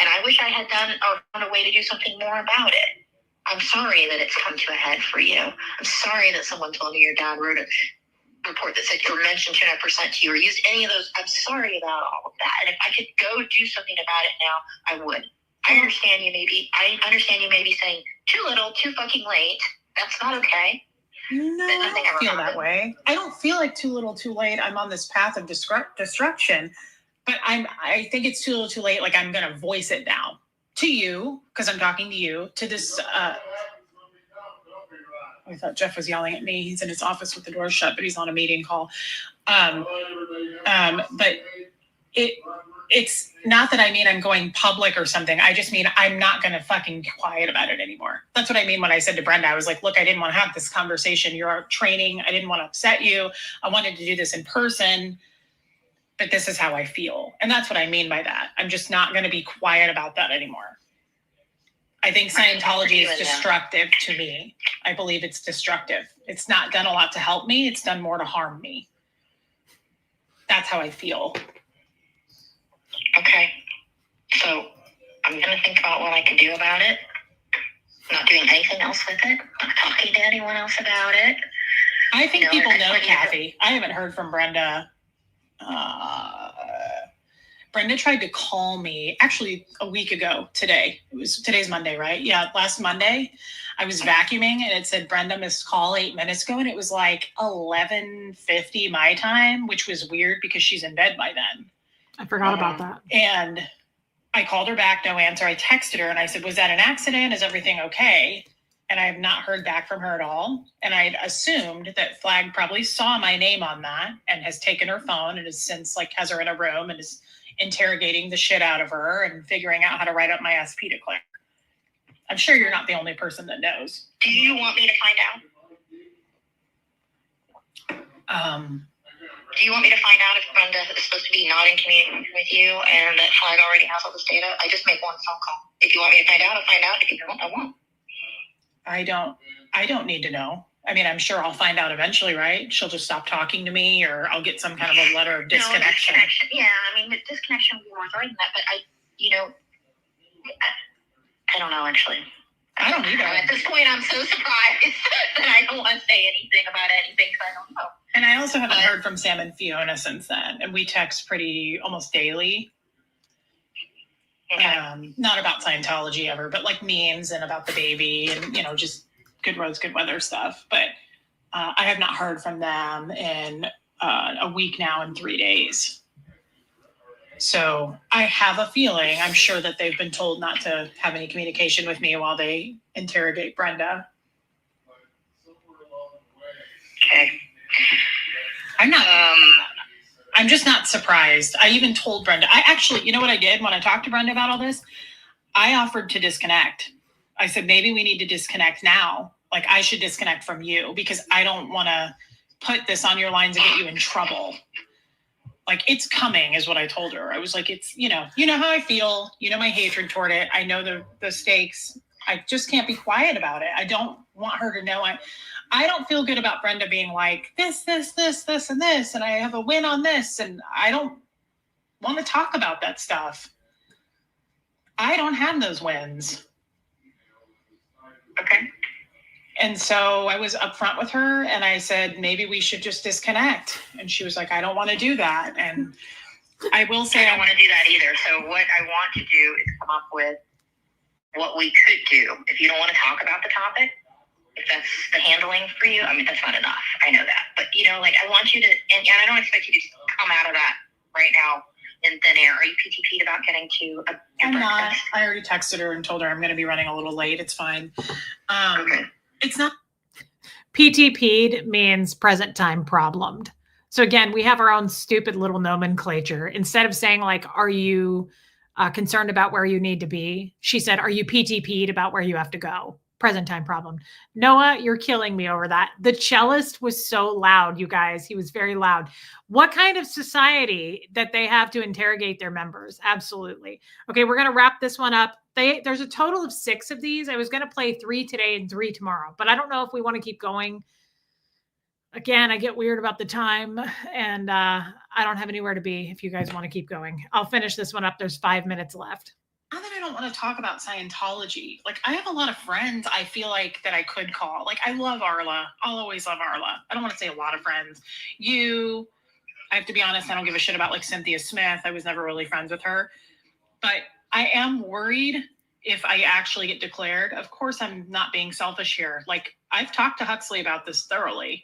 And I wish I had done or found a way to do something more about it. I'm sorry that it's come to a head for you. I'm sorry that someone told me your dad wrote a report that said you were mentioned 200% to you or used any of those. I'm sorry about all of that. And if I could go do something about it now, I would. I understand you may be saying too little, too fucking late. That's not okay. No, I don't feel that way. I don't feel like too little, too late. I'm on this path of destruction, but I think it's too little, too late. Like, I'm going to voice it now to you because I'm talking to you, to this. I thought Jeff was yelling at me. He's in his office with the door shut, but he's on a meeting call. But it's not that I mean I'm going public or something. I just mean I'm not going to fucking be quiet about it anymore. That's what I mean when I said to Brenda, I was like, look, I didn't want to have this conversation. You're training. I didn't want to upset you. I wanted to do this in person, but this is how I feel. And that's what I mean by that. I'm just not going to be quiet about that anymore. I think Scientology is destructive to me. I believe it's destructive. It's not done a lot to help me. It's done more to harm me. That's how I feel. Okay. So I'm going to think about what I can do about it. I'm not doing anything else with it. I'm not talking to anyone else about it. I think people know, Kathy. I haven't heard from Brenda. Brenda tried to call me actually a week ago today. Today's Monday, right? Yeah, last Monday. I was vacuuming and it said Brenda missed call 8 minutes ago, and it was like 11:50 my time, which was weird because she's in bed by then. I forgot about that. And I called her back, no answer. I texted her and I said, was that an accident? Is everything okay? And I have not heard back from her at all. And I assumed that Flag probably saw my name on that and has taken her phone and has since has her in a room and is interrogating the shit out of her and figuring out how to write up my SP declare. I'm sure you're not the only person that knows. Do you want me to find out? Do you want me to find out if Brenda is supposed to be not in communication with you and that Flag already has all this data? I just make one phone call. If you want me to find out, I'll find out. If you don't, I won't. I don't need to know. I mean, I'm sure I'll find out eventually, right? She'll just stop talking to me, or I'll get some kind of a letter of disconnection. No, disconnection. Yeah, I mean, disconnection would be more threatening that, but I don't know, actually. I don't either. At this point, I'm so surprised that I don't want to say anything about anything because I don't know. And I also haven't heard from Sam and Fiona since then, and we text almost daily. Okay. Not about Scientology ever, but like memes and about the baby and, just good roads, good weather stuff. But I have not heard from them in a week now and 3 days. So I have a feeling, I'm sure that they've been told not to have any communication with me while they interrogate Brenda. Okay. I'm just not surprised. I even told Brenda, you know what I did when I talked to Brenda about all this? I offered to disconnect. I said, maybe we need to disconnect now. Like, I should disconnect from you because I don't want to put this on your lines and get you in trouble. Like, it's coming is what I told her. I was like, it's, you know how I feel, my hatred toward it. I know the stakes. I just can't be quiet about it. I don't want her to know. I don't feel good about Brenda being like this, and this, and I have a win on this. And I don't want to talk about that stuff. I don't have those wins. Okay. And so I was upfront with her and I said, maybe we should just disconnect. And she was like, I don't want to do that. And I will say, I don't want to do that either. So what I want to do is come up with what we could do. If you don't want to talk about the topic, if that's the handling for you, I mean, that's not enough. I know that. But, you know, like, I want you to, and I don't expect you to just come out of that right now in thin air. Are you PTP'd about getting to a I'm not. I already texted her and told her I'm going to be running a little late. It's fine. Okay. It's not. PTP'd means present time problemed. So again, we have our own stupid little nomenclature. Instead of saying like, are you concerned about where you need to be? She said, are you PTP'd about where you have to go? Present time problem. Noah, you're killing me over that. The cellist was so loud, you guys. He was very loud. What kind of society that they have to interrogate their members? Absolutely. Okay, we're going to wrap this one up. There's a total of 6 of these. I was going to play 3 today and 3 tomorrow, but I don't know if we want to keep going. Again, I get weird about the time, and I don't have anywhere to be if you guys want to keep going. I'll finish this one up. There's 5 minutes left. Not that I don't want to talk about Scientology. Like, I have a lot of friends I feel like that I could call. Like, I love Arla. I'll always love Arla. I don't want to say a lot of friends. I have to be honest, I don't give a shit about like Cynthia Smith. I was never really friends with her. But I am worried if I actually get declared. Of course, I'm not being selfish here. Like, I've talked to Huxley about this thoroughly,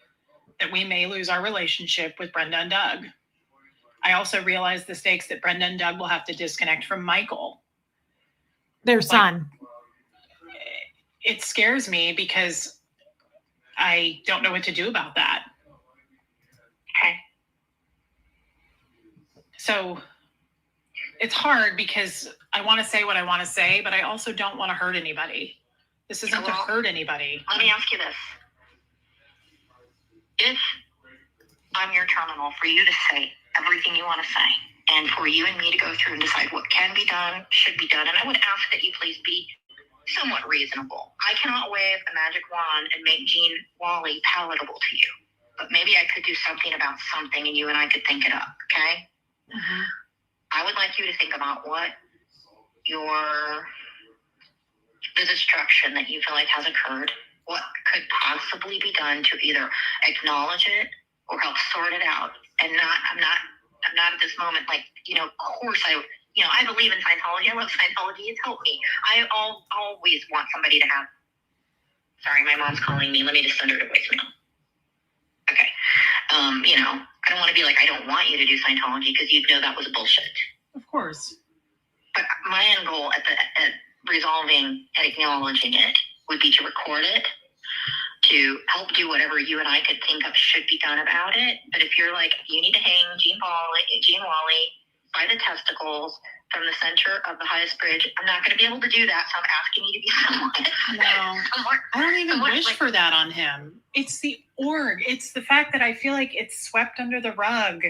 that we may lose our relationship with Brenda and Doug. I also realize the stakes that Brenda and Doug will have to disconnect from Michael, their son. It scares me because I don't know what to do about that. Okay. So it's hard because I want to say what I want to say, but I also don't want to hurt anybody. This isn't to hurt anybody. Let me ask you this. If I'm your terminal, for you to say everything you want to say, and for you and me to go through and decide what can be done, should be done, and I would ask that you please be somewhat reasonable. I cannot wave a magic wand and make Gene Wally palatable to you, but maybe I could do something about something and you and I could think it up, okay? Mm-hmm. I would like you to think about what the destruction that you feel like has occurred, what could possibly be done to either acknowledge it or help sort it out. And I'm not at this moment, like, you know, of course I believe in Scientology. I love Scientology. It's helped me. I always want somebody to have, sorry, my mom's calling me. Let me just send her to voicemail. Okay. You know, I don't want to be like, I don't want you to do Scientology because you'd know that was bullshit. Of course. But my end goal at resolving and acknowledging it would be to record it, to help do whatever you and I could think of should be done about it. But if you're like, you need to hang Gene Wally by the testicles from the center of the highest bridge, I'm not going to be able to do that. So I'm asking you to be somewhat. I don't even wish for that on him. It's the org. It's the fact that I feel like it's swept under the rug.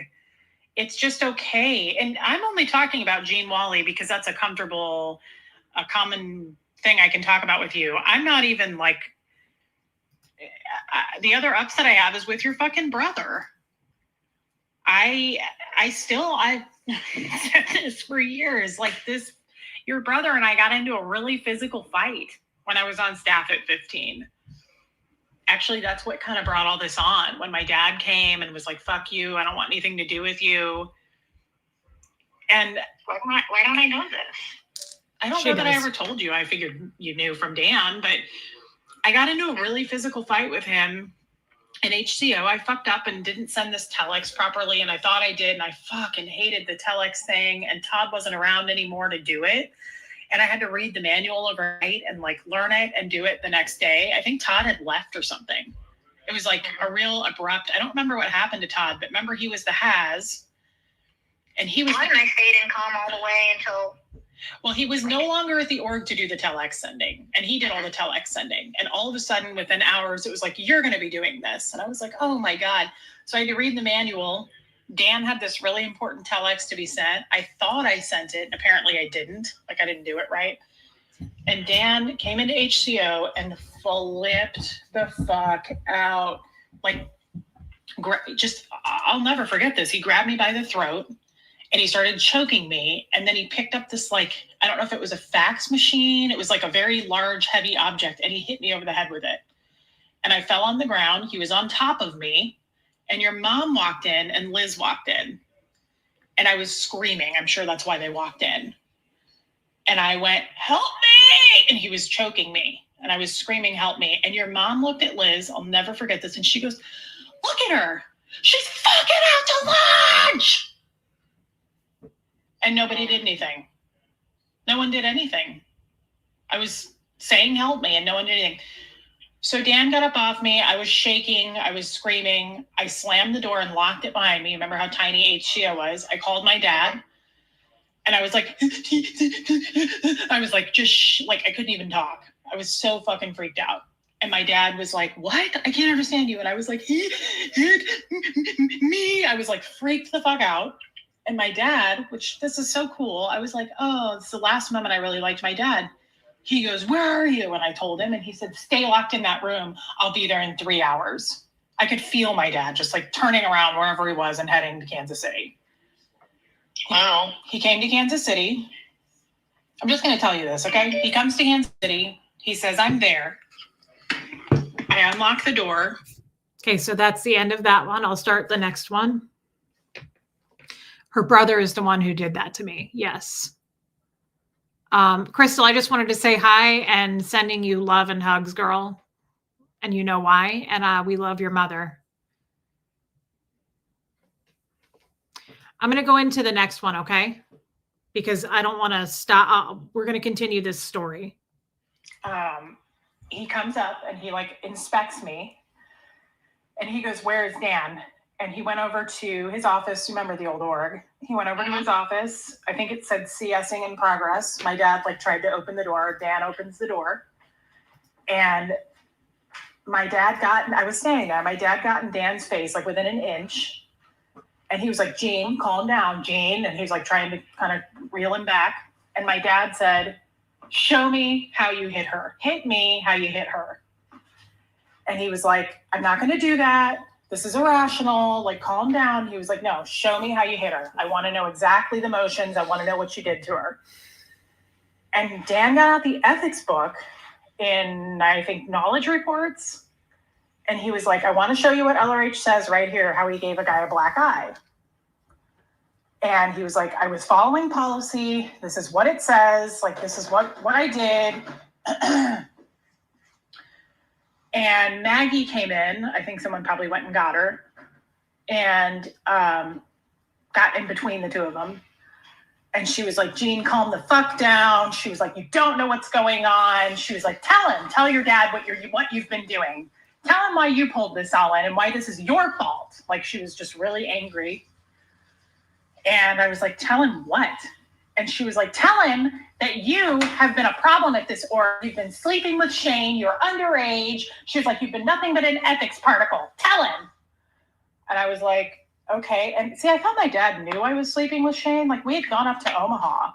It's just okay. And I'm only talking about Gene Wally because that's a common thing I can talk about with you. I'm not even like, the other upset I have is with your fucking brother. I've said this for years, like this, your brother and I got into a really physical fight when I was on staff at 15. Actually, that's what kind of brought all this on. When my dad came and was like, fuck you, I don't want anything to do with you. And why don't I know this? I don't know that I ever told you. I figured you knew from Dan, but I got into a really physical fight with him in HCO. I fucked up and didn't send this telex properly, and I thought I did, and I fucking hated the telex thing, and Todd wasn't around anymore to do it. And I had to read the manual overnight and like learn it and do it the next day. I think Todd had left or something. It was like a real abrupt, I don't remember what happened to Todd, but remember he was the has. And he was. I stayed in calm all the way until. Well, he was no longer at the org to do the telex sending, and he did all the telex sending. And all of a sudden, within hours, it was like, you're going to be doing this. And I was like, oh my God. So I had to read the manual. Dan had this really important telex to be sent. I thought I sent it. Apparently I didn't. Like, I didn't do it right. And Dan came into HCO and flipped the fuck out. Like, I'll never forget this. He grabbed me by the throat and he started choking me. And then he picked up this, like, I don't know if it was a fax machine. It was like a very large, heavy object. And he hit me over the head with it. and I fell on the ground. He was on top of me, and your mom walked in and Liz walked in, and I was screaming. I'm sure that's why they walked in. And I went, help me! And he was choking me. And I was screaming, help me. And your mom looked at Liz. I'll never forget this. And she goes, look at her. She's fucking out to lunch. And nobody did anything. No one did anything. I was saying, help me, and no one did anything. So Dan got up off me. I was shaking. I was screaming. I slammed the door and locked it behind me. Remember how tiny HC I was? I called my dad. And I was like, I was like, I couldn't even talk. I was so fucking freaked out. And my dad was like, what? I can't understand you. And I was like, he hit me. I was like freaked the fuck out. And my dad, which this is so cool. I was like, oh, it's the last moment I really liked my dad. He goes, where are you? And I told him, and he said, stay locked in that room. I'll be there in 3 hours. I could feel my dad just like turning around wherever he was and heading to Kansas City. Wow. He came to Kansas City. I'm just going to tell you this, okay? He comes to Kansas City. He says, I'm there. I unlock the door. Okay, so that's the end of that one. I'll start the next one. Her brother is the one who did that to me. Yes. Crystal, I just wanted to say hi and sending you love and hugs, girl. And you know why. And we love your mother. I'm going to go into the next one, okay? Because I don't want to stop. We're going to continue this story. He comes up and he like inspects me. And he goes, where is Dan? And he went over to his office. Remember the old org? He went over to his office. I think it said CSing in progress. My dad like tried to open the door. Dan opens the door. And I was standing there. My dad got in Dan's face like within an inch. And he was like, Gene, calm down, Gene. And he was like trying to kind of reel him back. And my dad said, show me how you hit her. Hit me how you hit her. And he was like, I'm not going to do that. This is irrational. Like, calm down. He was like, no, show me how you hit her. I want to know exactly the motions. I want to know what you did to her. And Dan got out the ethics book in, I think, knowledge reports. And he was like, I want to show you what LRH says right here, how he gave a guy a black eye. And he was like, I was following policy. This is what it says. Like, this is what I did. And Maggie came in. I think someone probably went and got her. And got in between the two of them. And she was like, Gene, calm the fuck down. She was like, you don't know what's going on. She was like, tell your dad what you've been doing. Tell him why you pulled this all in and why this is your fault. Like, she was just really angry. And I was like, tell him what? And she was like, tell him that you have been a problem at this org. You've been sleeping with Shane. You're underage. She was like, you've been nothing but an ethics particle. Tell him. And I was like, okay. And see, I thought my dad knew I was sleeping with Shane. Like, we had gone up to Omaha.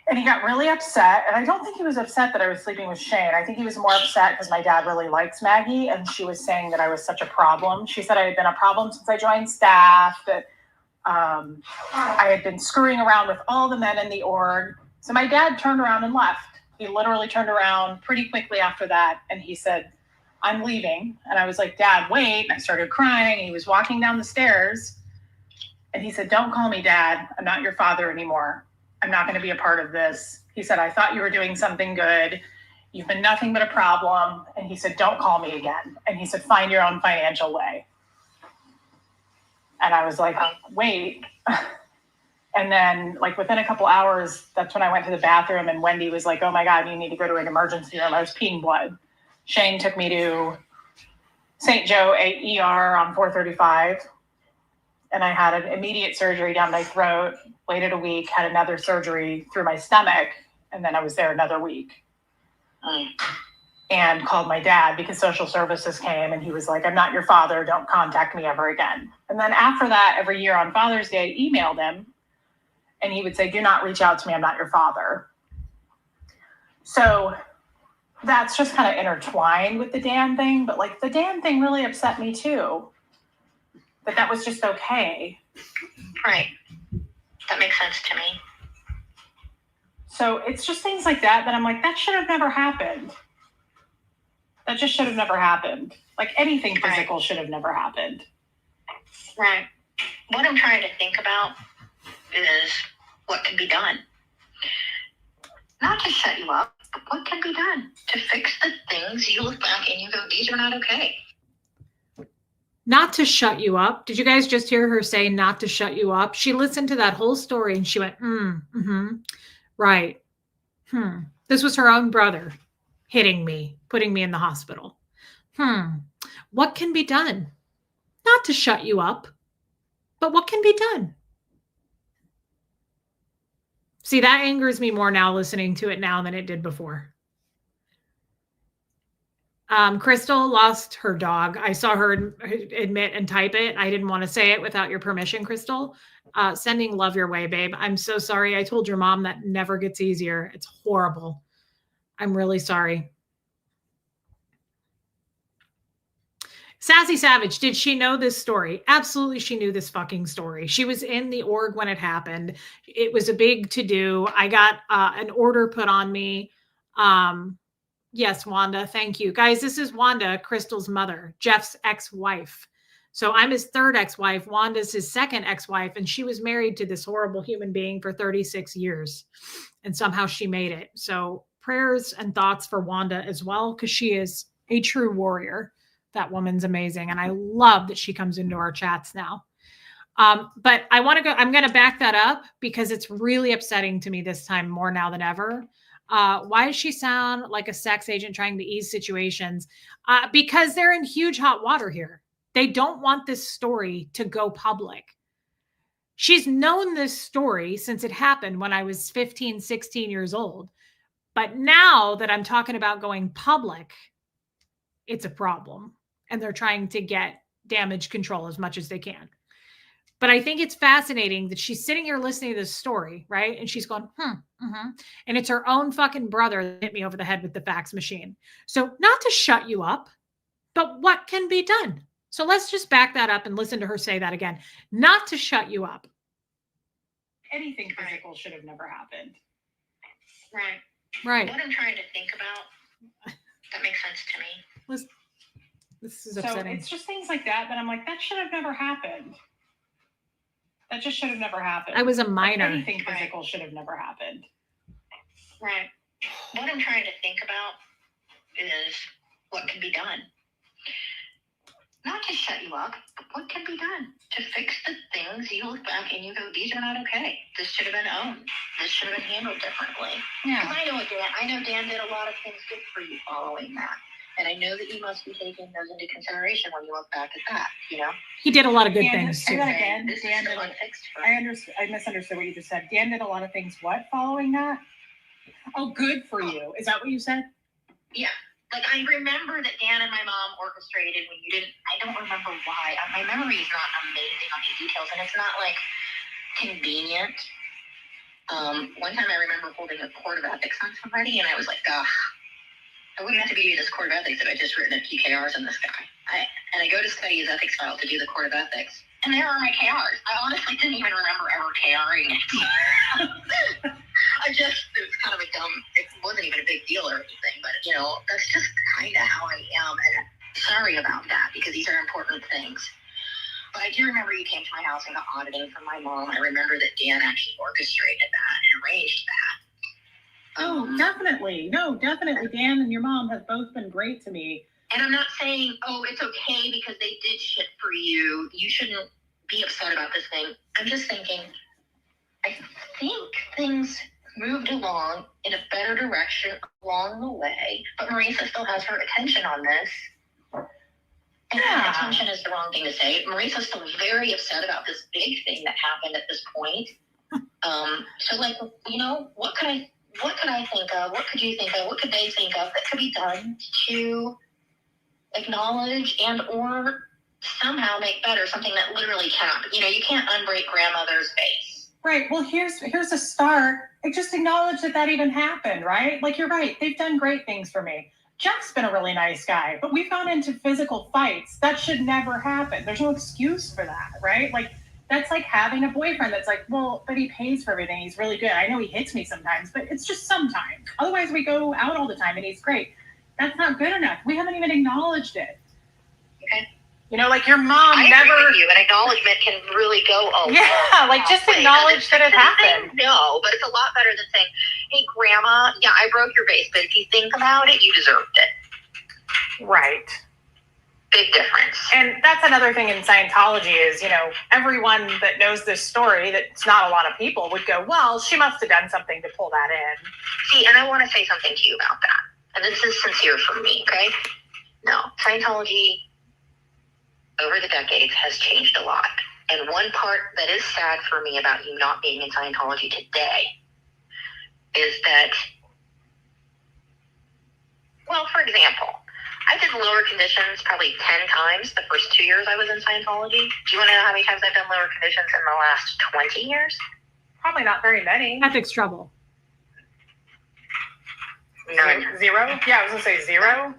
And he got really upset. And I don't think he was upset that I was sleeping with Shane. I think he was more upset because my dad really likes Maggie. And she was saying that I was such a problem. She said I had been a problem since I joined staff, that I had been screwing around with all the men in the org. So my dad turned around and left. He literally turned around pretty quickly after that. And he said, I'm leaving. And I was like, Dad, wait. And I started crying. He was walking down the stairs. And he said, don't call me Dad. I'm not your father anymore. I'm not going to be a part of this. He said, I thought you were doing something good. You've been nothing but a problem. And he said, don't call me again. And he said, find your own financial way. And I was like, wait. And then like within a couple hours, that's when I went to the bathroom and Wendy was like, oh my God, you need to go to an emergency room. I was peeing blood. Shane took me to St. Joe ER on 435. And I had an immediate surgery down my throat, waited a week, had another surgery through my stomach. And then I was there another week. And called my dad because social services came and he was like, I'm not your father. Don't contact me ever again. And then after that, every year on Father's Day, I emailed him and he would say, do not reach out to me. I'm not your father. So that's just kind of intertwined with the Dan thing. But like the Dan thing really upset me too. But that was just okay. Right. That makes sense to me. So it's just things like that I'm like, that should have never happened. That just should have never happened. Like anything Right. physical should have never happened. Right. What I'm trying to think about is what can be done. Not to shut you up, but what can be done to fix the things you look back and you go, these are not okay. Not to shut you up. Did you guys just hear her say not to shut you up? She listened to that whole story and she went, right. This was her own brother hitting me, putting me in the hospital. What can be done? Not to shut you up, but what can be done? See, that angers me more now listening to it now than it did before. Crystal lost her dog. I saw her admit and type it. I didn't want to say it without your permission, Crystal. Sending love your way, babe. I'm so sorry. I told your mom that never gets easier. It's horrible. I'm really sorry. Sassy Savage, did she know this story? Absolutely, she knew this fucking story. She was in the org when it happened. It was a big to-do. I got an order put on me. Yes, Wanda, thank you. Guys, this is Wanda, Crystal's mother, Jeff's ex-wife. So I'm his third ex-wife. Wanda's his second ex-wife, and she was married to this horrible human being for 36 years. And somehow she made it. So prayers and thoughts for Wanda as well, because she is a true warrior. That woman's amazing. And I love that she comes into our chats now. But I want to go, I'm going to back that up because it's really upsetting to me this time more now than ever. Why does she sound like a sex agent trying to ease situations? Because they're in huge hot water here. They don't want this story to go public. She's known this story since it happened when I was 15, 16 years old. But now that I'm talking about going public, it's a problem. And they're trying to get damage control as much as they can. But I think it's fascinating that she's sitting here listening to this story, right? And she's going, And it's her own fucking brother that hit me over the head with the fax machine. So not to shut you up, but what can be done? So let's just back that up and listen to her say that again. Not to shut you up. Anything physical should have never happened. Right. Right. What I'm trying to think about, that makes sense to me. This is So upsetting. it's just things like that I'm like, that should have never happened. That just should have never happened. I was a minor. Like anything physical should have never happened. Right. What I'm trying to think about is what can be done. Not to shut you up, but what can be done to fix the things you look back and you go, these are not okay. This should have been owned. This should have been handled differently. Yeah. Because I know Dan did a lot of things good for you following that. And I know that you must be taking those into consideration when you look back at that, you know? He did a lot of good Dan, things say too. that again. This Dan is did still a- unfixed for me. I misunderstood what you just said. Dan did a lot of things. What following that? Oh, good for you. Is that what you said? Yeah. Like, I remember that Dan and my mom orchestrated when you didn't, I don't remember why. My memory is not amazing on these details, and it's not, like, convenient. One time I remember holding a court of ethics on somebody, and I was like, I wouldn't have to give you this court of ethics if I just written a few KRs on this guy. I go to study his ethics file to do the court of ethics, and there are my KRs. I honestly didn't even remember ever KRing it. it was kind of a dumb, it wasn't even a big deal or anything, but, you know, that's just kind of how I am, and sorry about that, because these are important things. But I do remember you came to my house and got auditing from my mom. I remember that Dan actually orchestrated that and arranged that. Oh, definitely. No, definitely. Dan and your mom have both been great to me. And I'm not saying, oh, it's okay because they did shit for you. You shouldn't be upset about this thing. I'm just thinking, I think things moved along in a better direction along the way, but Marisa still has her attention on this. And Yeah. attention is the wrong thing to say. Marisa's still very upset about this big thing that happened at this point. So, like, you know, what could I think of? What could you think of? What could they think of that could be done to acknowledge and or somehow make better something that literally cannot, you know, you can't unbreak grandmother's face. Right. Well, here's a start. I just acknowledge that even happened, right? Like, you're right. They've done great things for me. Jeff's been a really nice guy, but we've gone into physical fights. That should never happen. There's no excuse for that, right? Like, that's like having a boyfriend that's like, well, but he pays for everything. He's really good. I know he hits me sometimes, but it's just sometimes. Otherwise, we go out all the time and he's great. That's not good enough. We haven't even acknowledged it. Okay. You know, like your mom I never. agree with you, and acknowledgement can really go like just acknowledge that it happened. No, but it's a lot better than saying, "Hey, Grandma, yeah, I broke your vase, but if you think about it, you deserved it." Right. Big difference. And that's another thing in Scientology is, you know, everyone that knows this story, that's not a lot of people, would go, well, she must have done something to pull that in. See, and I want to say something to you about that. And this is sincere from me, okay? No, Scientology over the decades has changed a lot. And one part that is sad for me about you not being in Scientology today is that, well, for example, I did lower conditions probably 10 times the first 2 years I was in Scientology. Do you want to know how many times I've done lower conditions in the last 20 years? Probably not very many. Ethics trouble. None. Zero? Yeah, I was going to say zero.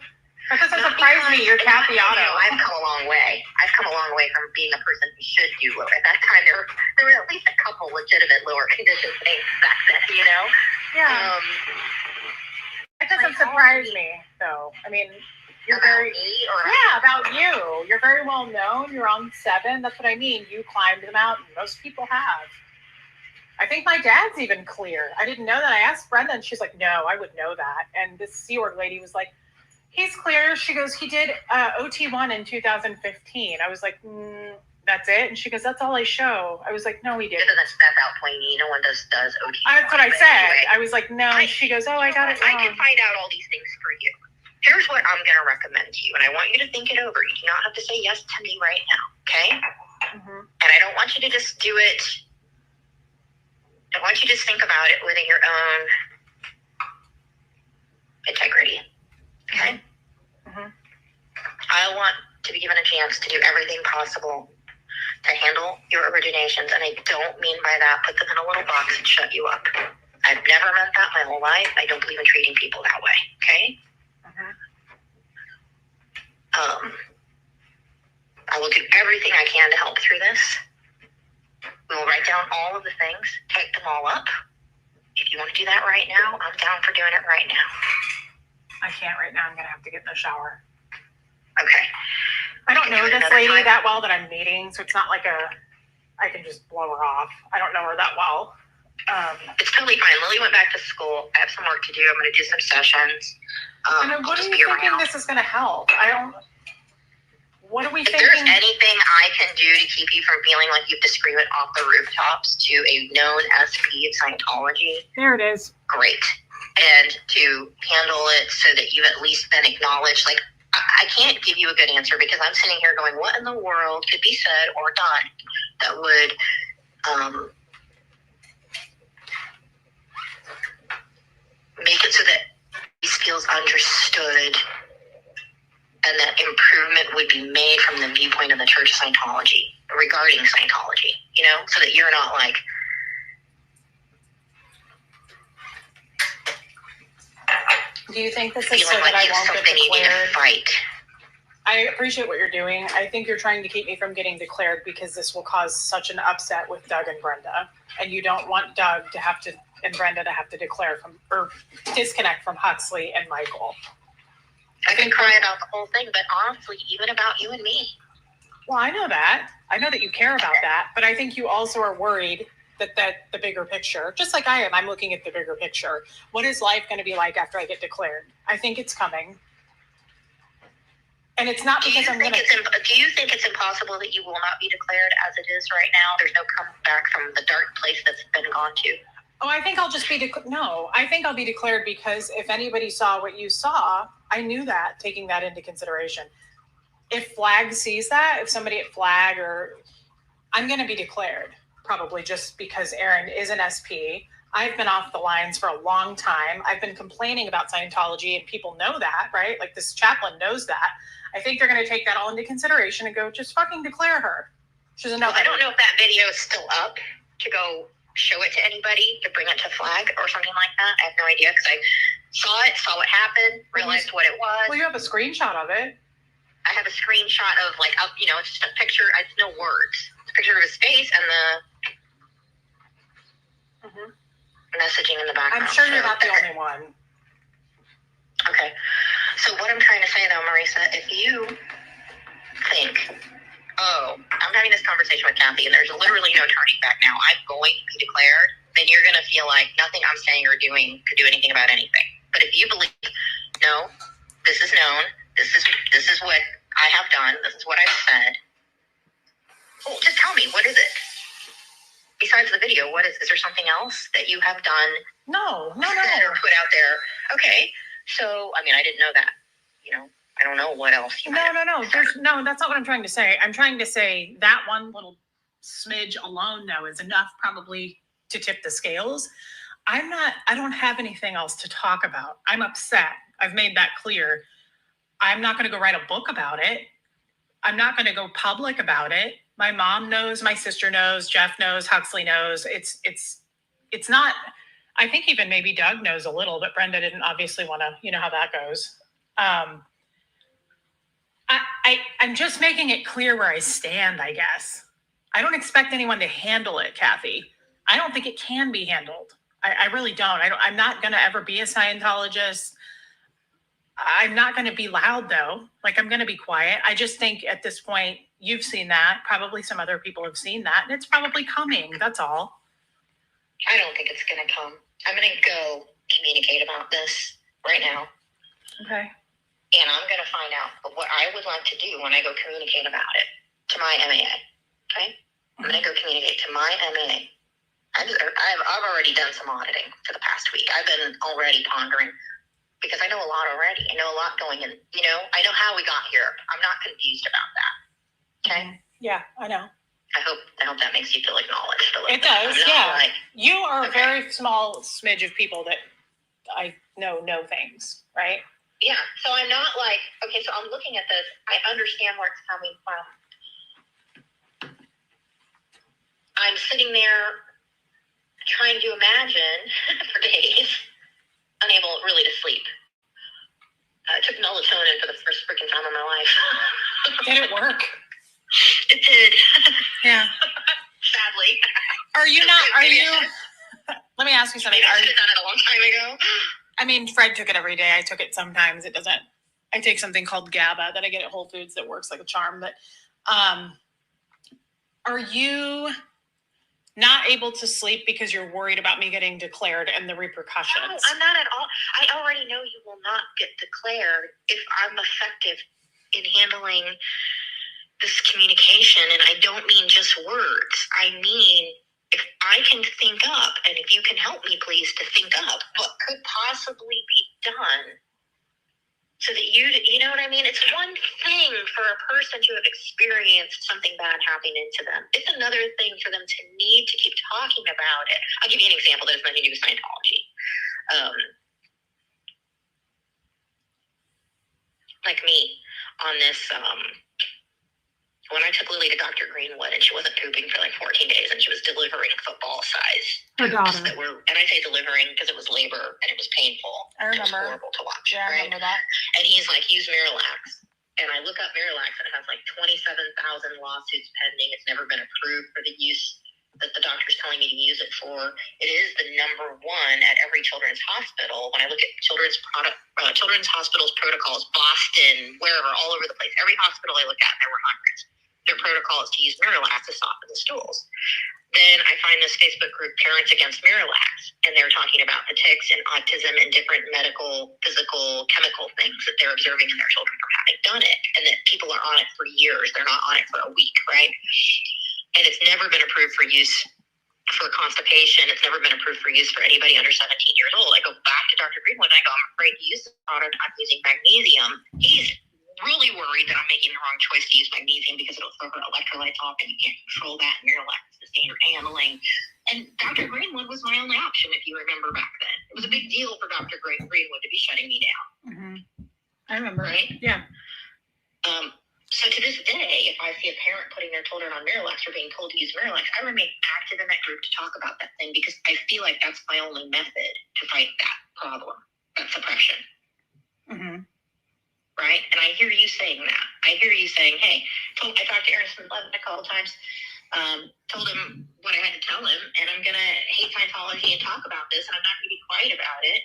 That doesn't Not surprise me. because- You're Kathy you Otto. know, I've come a long way. I've come a long way from being the person who should do lower. At that time, there were at least a couple legitimate lower condition things back then, you know? Yeah. It doesn't surprise me, though. I mean, you're about very... me or Yeah, about you. You're very well known. You're on 7. That's what I mean. You climbed the mountain. Most people have. I think my dad's even clear. I didn't know that. I asked Brenda, and she's like, no, I would know that. And this Sea Org lady was like, he's clear. She goes, he did OT1 in 2015. I was like, that's it? And she goes, that's all I show. I was like, no, he didn't. That's out pointy. No one does OT. That's what I But said. anyway, I was like, no. And she goes, oh, I got it I wrong. can find out all these things for you. Here's what I'm going to recommend to you, and I want you to think it over. You do not have to say yes to me right now, okay? Mm-hmm. And I don't want you to just do it. I want you to just think about it within your own integrity, okay? Mm-hmm. I want to be given a chance to do everything possible to handle your originations, and I don't mean by that put them in a little box and shut you up. I've never meant that my whole life. I don't believe in treating people that way, okay? I will do everything I can to help through this. We will write down all of the things, type them all up. If you want to do that right now, I'm down for doing it right now. I can't right now. I'm going to have to get in the shower. Okay. I don't know Do it this another lady time. that well that I'm meeting, so it's not like I can just blow her off. I don't know her that well. It's totally fine. Lily went back to school. I have some work to do. I'm going to do some sessions. And I'll what are just you be thinking around. this is going to help? What are we If thinking? there's anything I can do to keep you from feeling like you have to scream it off the rooftops to a known SP of Scientology, There it is. great. And to handle it so that you've at least been acknowledged. Like, I can't give you a good answer because I'm sitting here going, what in the world could be said or done that would make it so that these feels understood and that improvement would be made from the viewpoint of the Church of Scientology regarding Scientology, you know, so that you're not like, Do you think this is so feeling that like I you won't get something you need to declared? fight. I appreciate what you're doing. I think you're trying to keep me from getting declared because this will cause such an upset with Doug and Brenda. And you don't want Doug to have to, and Brenda to have to declare from, or disconnect from Huxley and Michael. I can cry about the whole thing, but honestly, even about you and me. Well, I know that. I know that you care about that, but I think you also are worried that the bigger picture, just like I am, I'm looking at the bigger picture. What is life going to be like after I get declared? I think it's coming. And it's not Do because you I'm think going to... do you think it's impossible that you will not be declared as it is right now? There's no coming back from the dark place that's been gone to. Oh, I think I'll just be... No, I think I'll be declared because if anybody saw what you saw, I knew that, taking that into consideration. If Flag sees that, if somebody at Flag or... I'm going to be declared, probably just because Aaron is an SP. I've been off the lines for a long time. I've been complaining about Scientology and people know that, right? Like this chaplain knows that. I think they're going to take that all into consideration and go, just fucking declare her. She's a Well, I don't know if that video is still up to go show it to anybody, to bring it to Flag or something like that. I have no idea because I saw what happened, realized what it was. Well, you have a screenshot of it. I have a screenshot of like, you know, it's just a picture. It's no words. It's a picture of his face and the messaging in the background. I'm sure you're not the only one. Okay. So what I'm trying to say, though, Marisa, if you think, oh, I'm having this conversation with Kathy, and there's literally no turning back now, I'm going to be declared, then you're going to feel like nothing I'm saying or doing could do anything about anything. But if you believe, no, this is known, this is what I have done, this is what I've said, well, just tell me, what is it? Besides the video, what is there something else that you have done? No. Or put out there? Okay, so, I mean, I didn't know that, I don't know what else you No. That's not what I'm trying to say. I'm trying to say that one little smidge alone, though, is enough probably to tip the scales. I don't have anything else to talk about. I'm upset. I've made that clear. I'm not going to go write a book about it. I'm not going to go public about it. My mom knows, my sister knows, Jeff knows, Huxley knows. It's not, I think even maybe Doug knows a little, but Brenda didn't obviously want to, you know how that goes. I'm just making it clear where I stand, I guess. I don't expect anyone to handle it, Kathy. I don't think it can be handled. I really don't. I'm not going to ever be a Scientologist. I'm not going to be loud, though. Like, I'm going to be quiet. I just think at this point, you've seen that. Probably some other people have seen that. And it's probably coming. That's all. I don't think it's going to come. I'm going to go communicate about this right now. Okay. And I'm going to find out what I would like to do when I go communicate about it to my MAA. Okay? I'm going to go communicate to my MAA. I've already done some auditing for the past week. I've been already pondering because I know a lot already. I know a lot going in. I know how we got here. I'm not confused about that. Okay? Yeah, I know. I hope that makes you feel acknowledged a little It bit. does, yeah. Like, you are okay. a very small smidge of people that I know things, right? Yeah, so I'm not like, okay, so I'm looking at this. I understand where it's coming from. I'm sitting there trying to imagine for days, unable really to sleep. I took melatonin for the first freaking time in my life. Did it work? It did. Yeah. Sadly. Are you? Let me ask you something. I should have done it a long time ago. I mean, Fred took it every day. I took it sometimes. It doesn't. I take something called GABA that I get at Whole Foods that works like a charm. But are you not able to sleep because you're worried about me getting declared and the repercussions? No, I'm not at all. I already know you will not get declared if I'm effective in handling this communication. And I don't mean just words. I mean, if I can think up, and if you can help me, please, to think up what could possibly be done so that you know what I mean? It's one thing for a person to have experienced something bad happening to them. It's another thing for them to need to keep talking about it. I'll give you an example that has nothing to do with Scientology. Like me on this, when I took Lily to Dr. Greenwood and she wasn't pooping for like 14 days and she was delivering football-size Her daughter. that were, and I say delivering because it was labor and it was painful. I remember. It was horrible to watch. Yeah, I remember that. And he's like, use Miralax. And I look up Miralax and it has like 27,000 lawsuits pending. It's never been approved for the use that the doctor's telling me to use it for. It is the #1 at every children's hospital. When I look at children's hospitals protocols, Boston, wherever, all over the place, every hospital I look at, and there were hundreds. Their protocol is to use Miralax to soften the stools. Then I find this Facebook group, Parents Against Miralax, and they're talking about the tics and autism and different medical, physical, chemical things that they're observing in their children from having done it, and that people are on it for years. They're not on it for a week, right? And it's never been approved for use for constipation. It's never been approved for use for anybody under 17 years old. I go back to Dr. Greenwood and I go, I'm afraid to use this product. I'm using magnesium. He's really worried that I'm making the wrong choice to use magnesium because it'll throw her electrolytes off and you can't control that. And Miralax is the standard handling. And Dr. Greenwood was my only option, if you remember back then. It was a big deal for Dr. Greenwood to be shutting me down. Mm-hmm. I remember. Right? Yeah. So to this day, if I see a parent putting their children on Miralax or being told to use Miralax, I remain active in that group to talk about that thing because I feel like that's my only method to fight that problem, that suppression. Mm-hmm. Right? And I hear you saying that. I hear you saying, hey, I talked to Aaron Levin a couple times, told him what I had to tell him, and I'm going to hate Scientology and talk about this, and I'm not going to be quiet about it.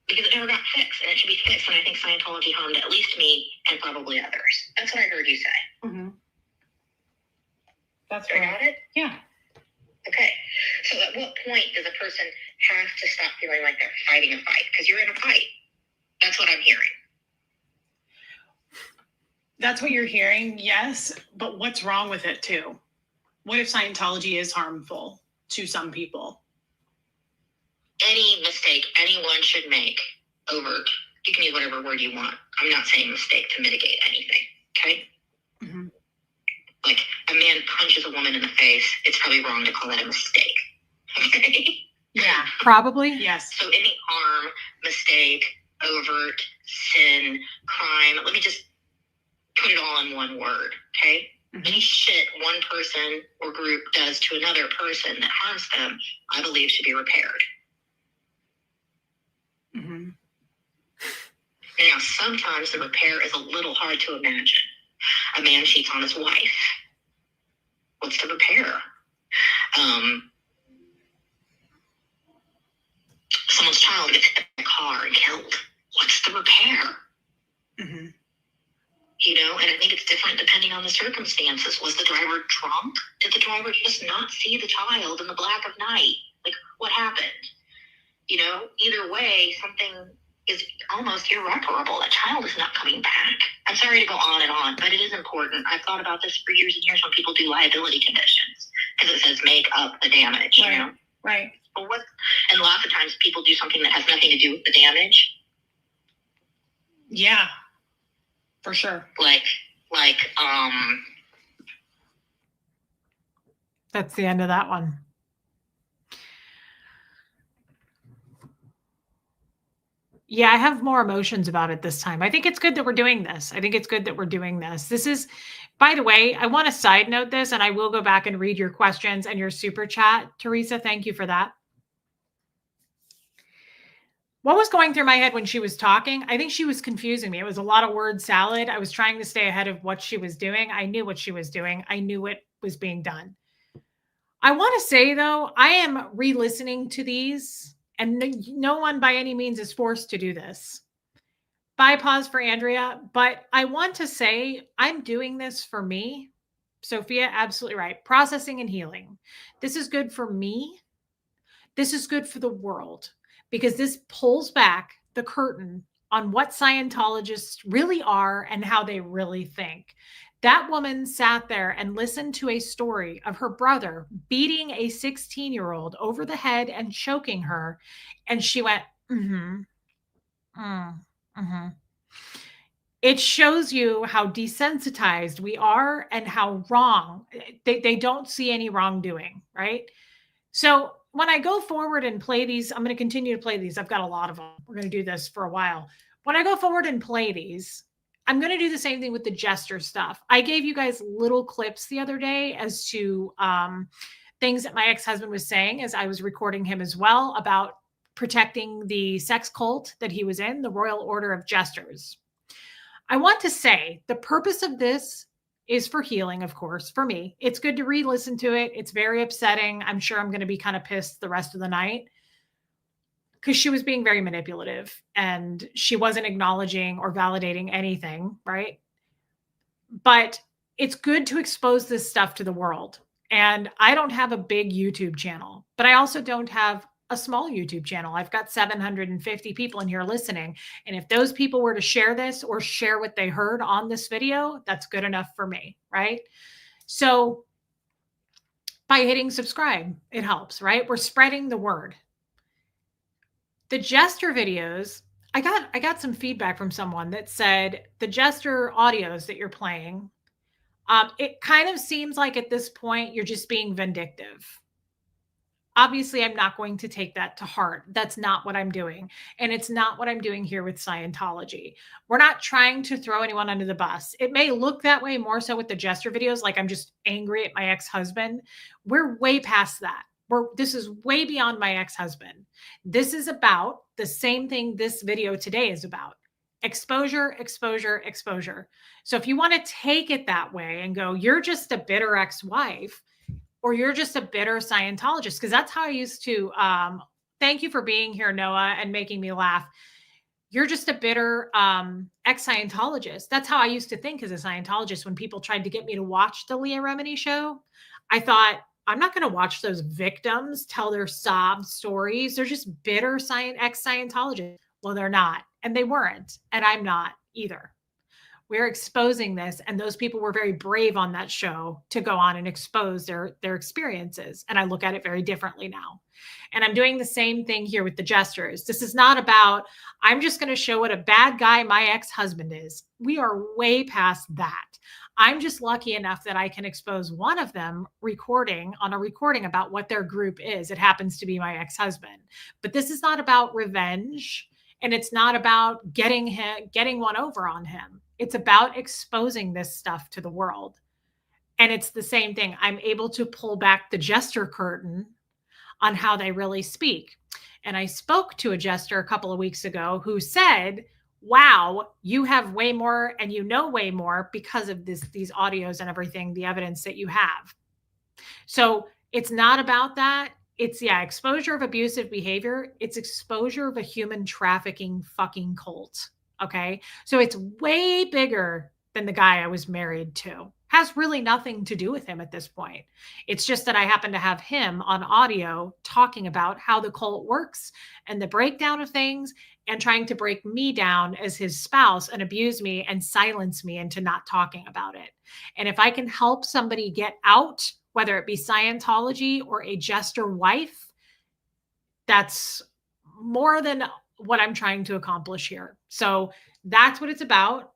because it never got fixed, and it should be fixed. And I think Scientology harmed at least me and probably others. That's what I heard you say. Mm-hmm. That's right. right. Got it? Yeah. Okay. So at what point does a person have to stop feeling like they're fighting a fight? Because you're in a fight. That's what I'm hearing. That's what you're hearing, yes. But what's wrong with it too? What if Scientology is harmful to some people? Any mistake anyone should make, overt, you can use whatever word you want. I'm not saying mistake to mitigate anything, okay? Mm-hmm. Like, a man punches a woman in the face, it's probably wrong to call that a mistake, okay? Yeah, probably, yes. So any harm, mistake, overt, sin, crime, let me just put it all in one word, okay? Mm-hmm. Any shit one person or group does to another person that harms them, I believe should be repaired. Mm-hmm. Now, sometimes the repair is a little hard to imagine. A man cheats on his wife. What's the repair? Someone's child gets hit in a car and killed. What's the repair? Mm-hmm. You know, and I think it's different depending on the circumstances. Was the driver drunk? Did the driver just not see the child in the black of night? Like, what happened? You know, either way, something is almost irreparable. That child is not coming back. I'm sorry to go on and on, but it is important. I've thought about this for years and years when people do liability conditions, because it says make up the damage, right. You know? Right. But and lots of times people do something that has nothing to do with the damage. Yeah, for sure. That's the end of that one. Yeah, I have more emotions about it this time. I think it's good that we're doing this. This is, by the way, I want to side note this, and I will go back and read your questions and your super chat. Teresa, thank you for that. What was going through my head when she was talking? I think she was confusing me. It was a lot of word salad. I was trying to stay ahead of what she was doing. I knew what she was doing. I knew what was being done. I want to say, though, I am re-listening to these, and no one by any means is forced to do this. Bye, pause for Andrea. But I want to say I'm doing this for me. Sophia, absolutely right. Processing and healing. This is good for me. This is good for the world, because this pulls back the curtain on what Scientologists really are and how they really think. That woman sat there and listened to a story of her brother beating a 16-year-old over the head and choking her. And she went, It shows you how desensitized we are and how wrong. They don't see any wrongdoing, right? So when I go forward and play these, I'm going to continue to play these. I've got a lot of them. We're going to do this for a while. When I go forward and play these, I'm going to do the same thing with the jester stuff. I gave you guys little clips the other day as to things that my ex-husband was saying as I was recording him as well about protecting the sex cult that he was in, the Royal Order of Jesters. I want to say the purpose of this is for healing, of course, for me. It's good to re-listen to it. It's very upsetting. I'm sure I'm going to be kind of pissed the rest of the night, because she was being very manipulative and she wasn't acknowledging or validating anything, right? But it's good to expose this stuff to the world. And I don't have a big YouTube channel, but I also don't have a small YouTube channel. I've got 750 people in here listening. And if those people were to share this or share what they heard on this video, that's good enough for me, right? So by hitting subscribe, it helps, right? We're spreading the word. The jester videos, I got some feedback from someone that said the jester audios that you're playing, it kind of seems like at this point you're just being vindictive. Obviously, I'm not going to take that to heart. That's not what I'm doing. And it's not what I'm doing here with Scientology. We're not trying to throw anyone under the bus. It may look that way more so with the jester videos, like I'm just angry at my ex-husband. We're way past that. This is way beyond my ex-husband. This is about the same thing this video today is about. Exposure, exposure, exposure. So if you want to take it that way and go, you're just a bitter ex-wife, or you're just a bitter Scientologist, because that's how I used to, thank you for being here, Noah, and making me laugh. you're just a bitter ex-Scientologist. That's how I used to think as a Scientologist when people tried to get me to watch the Leah Remini show. I thought, I'm not going to watch those victims tell their sob stories. They're just bitter ex-Scientologists. Well, they're not. And they weren't. And I'm not either. We're exposing this. And those people were very brave on that show to go on and expose their experiences. And I look at it very differently now. And I'm doing the same thing here with the jesters. This is not about, I'm just going to show what a bad guy my ex-husband is. We are way past that. I'm just lucky enough that I can expose one of them recording about what their group is. It happens to be my ex-husband. But this is not about revenge. And it's not about getting one over on him. It's about exposing this stuff to the world. And it's the same thing. I'm able to pull back the jester curtain on how they really speak. And I spoke to a jester a couple of weeks ago who said, wow, you have way more and you know way more because of these audios and everything, the evidence that you have. So it's not about that. It's exposure of abusive behavior. It's exposure of a human trafficking fucking cult. Okay. So it's way bigger than the guy I was married to. Has really nothing to do with him at this point. It's just that I happen to have him on audio talking about how the cult works and the breakdown of things and trying to break me down as his spouse and abuse me and silence me into not talking about it. And if I can help somebody get out, whether it be Scientology or a jester wife, that's more than what I'm trying to accomplish here. So that's what it's about.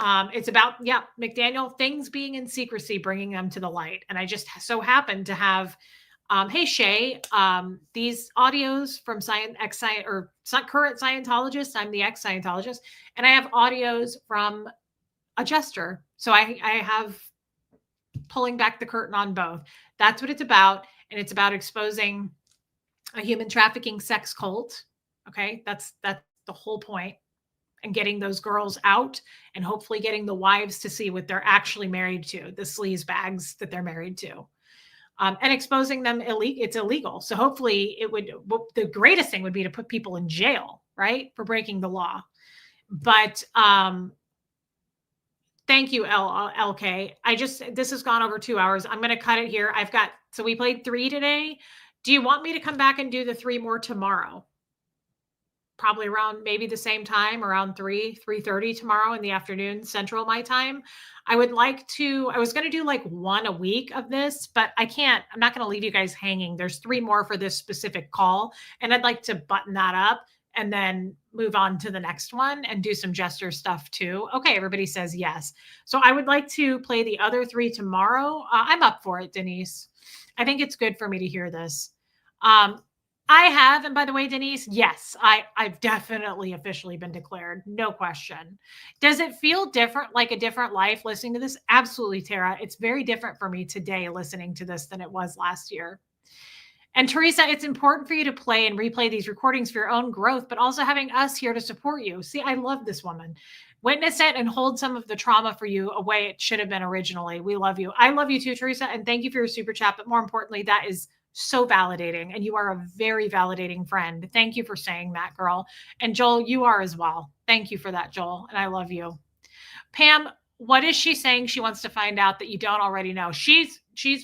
It's about, McDaniel, things being in secrecy, bringing them to the light. And I just so happen to have, hey, Shay, these audios from current Scientologists. I'm the ex-Scientologist, and I have audios from a jester. So I have pulling back the curtain on both. That's what it's about. And it's about exposing a human trafficking sex cult. Okay. That's the whole point. And getting those girls out and hopefully getting the wives to see what they're actually married to, the sleaze bags that they're married to, and exposing them it's illegal. So hopefully the greatest thing would be to put people in jail, right? For breaking the law. But, thank you, LK. This has gone over 2 hours. I'm going to cut it here. So we played 3 today. Do you want me to come back and do the 3 more tomorrow? Probably around maybe the same time, around 3:30 tomorrow in the afternoon, Central my time. I was going to do like 1 a week of this, but I'm not going to leave you guys hanging. There's 3 more for this specific call. And I'd like to button that up and then move on to the next one and do some jester stuff too. Okay. Everybody says yes. So I would like to play the other 3 tomorrow. I'm up for it, Denise. I think it's good for me to hear this. I have, and by the way, Denise, yes, I've definitely officially been declared, no question. Does it feel different, like a different life listening to this? Absolutely, Tara. It's very different for me today listening to this than it was last year. And Teresa, it's important for you to play and replay these recordings for your own growth, but also having us here to support you. See, I love this woman. Witness it and hold some of the trauma for you away it should have been originally. We love you. I love you too, Teresa, and thank you for your super chat. But more importantly, that is so validating, and you are a very validating friend. Thank you for saying that, girl. And Joel, you are as well. Thank you for that, Joel, and I love you. Pam, what is she saying she wants to find out that you don't already know? She's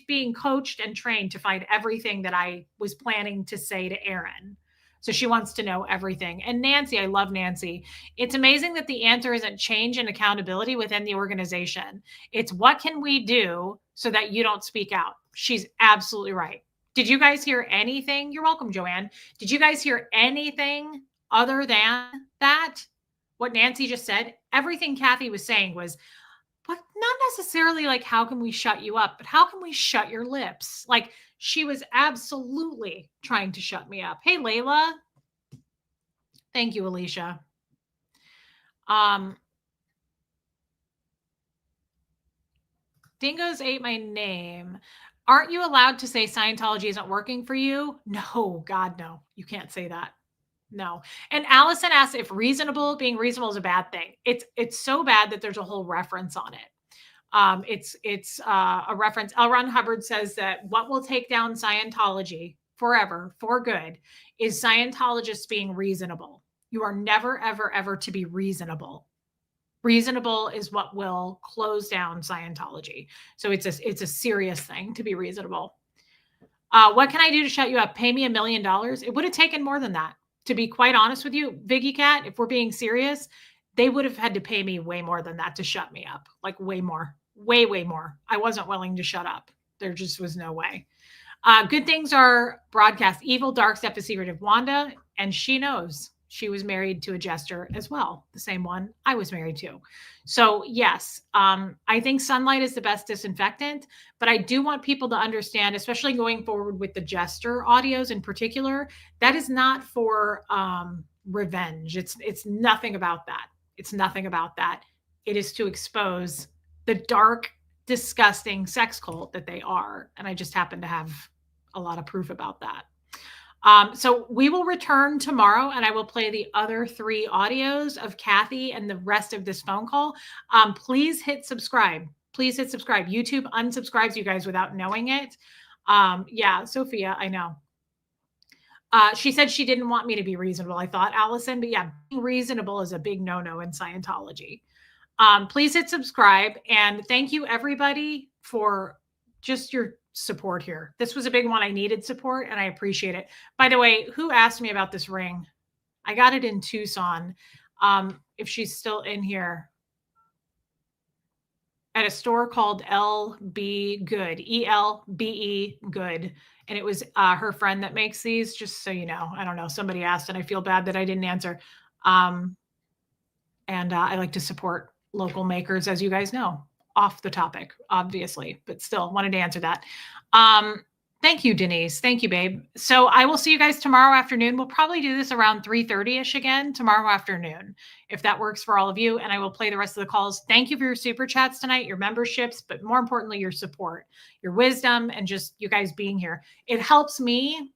being coached and trained to find everything that I was planning to say to Aaron. So she wants to know everything. And Nancy, I love Nancy. It's amazing that the answer isn't change and accountability within the organization. It's what can we do so that you don't speak out? She's absolutely right. Did you guys hear anything? You're welcome, Joanne. Did you guys hear anything other than that? What Nancy just said? Everything Kathy was saying was, but not necessarily like, how can we shut you up? But how can we shut your lips? Like, she was absolutely trying to shut me up. Hey, Layla. Thank you, Alicia. Dingoes ate my name. Aren't you allowed to say Scientology isn't working for you? No, God, no. You can't say that. No. And Allison asked if being reasonable is a bad thing. It's so bad that there's a whole reference on it. It's a reference. L. Ron Hubbard says that what will take down Scientology forever, for good, is Scientologists being reasonable. You are never, ever, ever to be reasonable. Reasonable is what will close down Scientology. So it's a serious thing to be reasonable. What can I do to shut you up? Pay me $1 million. It would have taken more than that. To be quite honest with you, Viggy Cat, if we're being serious, they would have had to pay me way more than that to shut me up. Like way more, way, way more. I wasn't willing to shut up. There just was no way. Good things are broadcast. Evil, dark stuff is secretive. Wanda, and she knows she was married to a jester as well. The same one I was married to. So yes, I think sunlight is the best disinfectant, but I do want people to understand, especially going forward with the jester audios in particular, that is not for revenge. It's nothing about that. It's nothing about that. It is to expose the dark, disgusting sex cult that they are. And I just happen to have a lot of proof about that. So we will return tomorrow and I will play the other 3 audios of Kathy and the rest of this phone call. Please hit subscribe. Please hit subscribe. YouTube unsubscribes you guys without knowing it. Yeah, Sophia, I know. She said she didn't want me to be reasonable, I thought, Allison, but yeah, being reasonable is a big no-no in Scientology. Please hit subscribe and thank you everybody for just your support here. This was a big one. I needed support and I appreciate it. By the way, who asked me about this ring? I got it in Tucson. If she's still in here, at a store called LB Good, ELBE Good. And it was her friend that makes these, just so you know. I don't know. Somebody asked and I feel bad that I didn't answer. And I like to support local makers, as you guys know, off the topic, obviously, but still wanted to answer that. Thank you, Denise. Thank you, babe. So I will see you guys tomorrow afternoon. We'll probably do this around 3:30-ish again tomorrow afternoon, if that works for all of you. And I will play the rest of the calls. Thank you for your super chats tonight, your memberships, but more importantly, your support, your wisdom, and just you guys being here. It helps me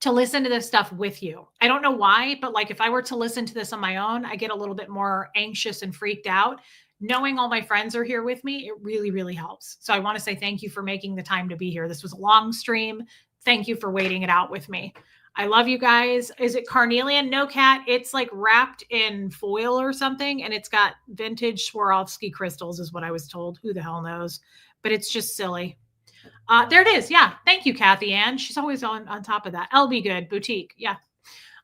to listen to this stuff with you. I don't know why, but like if I were to listen to this on my own, I get a little bit more anxious and freaked out. Knowing all my friends are here with me, it really, really helps. So I want to say thank you for making the time to be here. This was a long stream. Thank you for waiting it out with me. I love you guys. Is it carnelian? No, Cat. It's like wrapped in foil or something, and it's got vintage Swarovski crystals is what I was told. Who the hell knows? But it's just silly. There it is. Yeah. Thank you, Kathy Ann. She's always on top of that. LB Good Boutique. Yeah.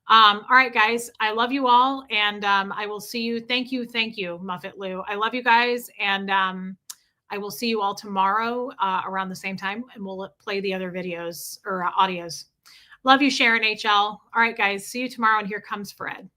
All right, guys, I love you all. And I will see you. Thank you. Thank you, Muffet Lou. I love you guys. And I will see you all tomorrow around the same time. And we'll play the other videos or audios. Love you, Sharon HL. All right, guys, see you tomorrow. And here comes Fred.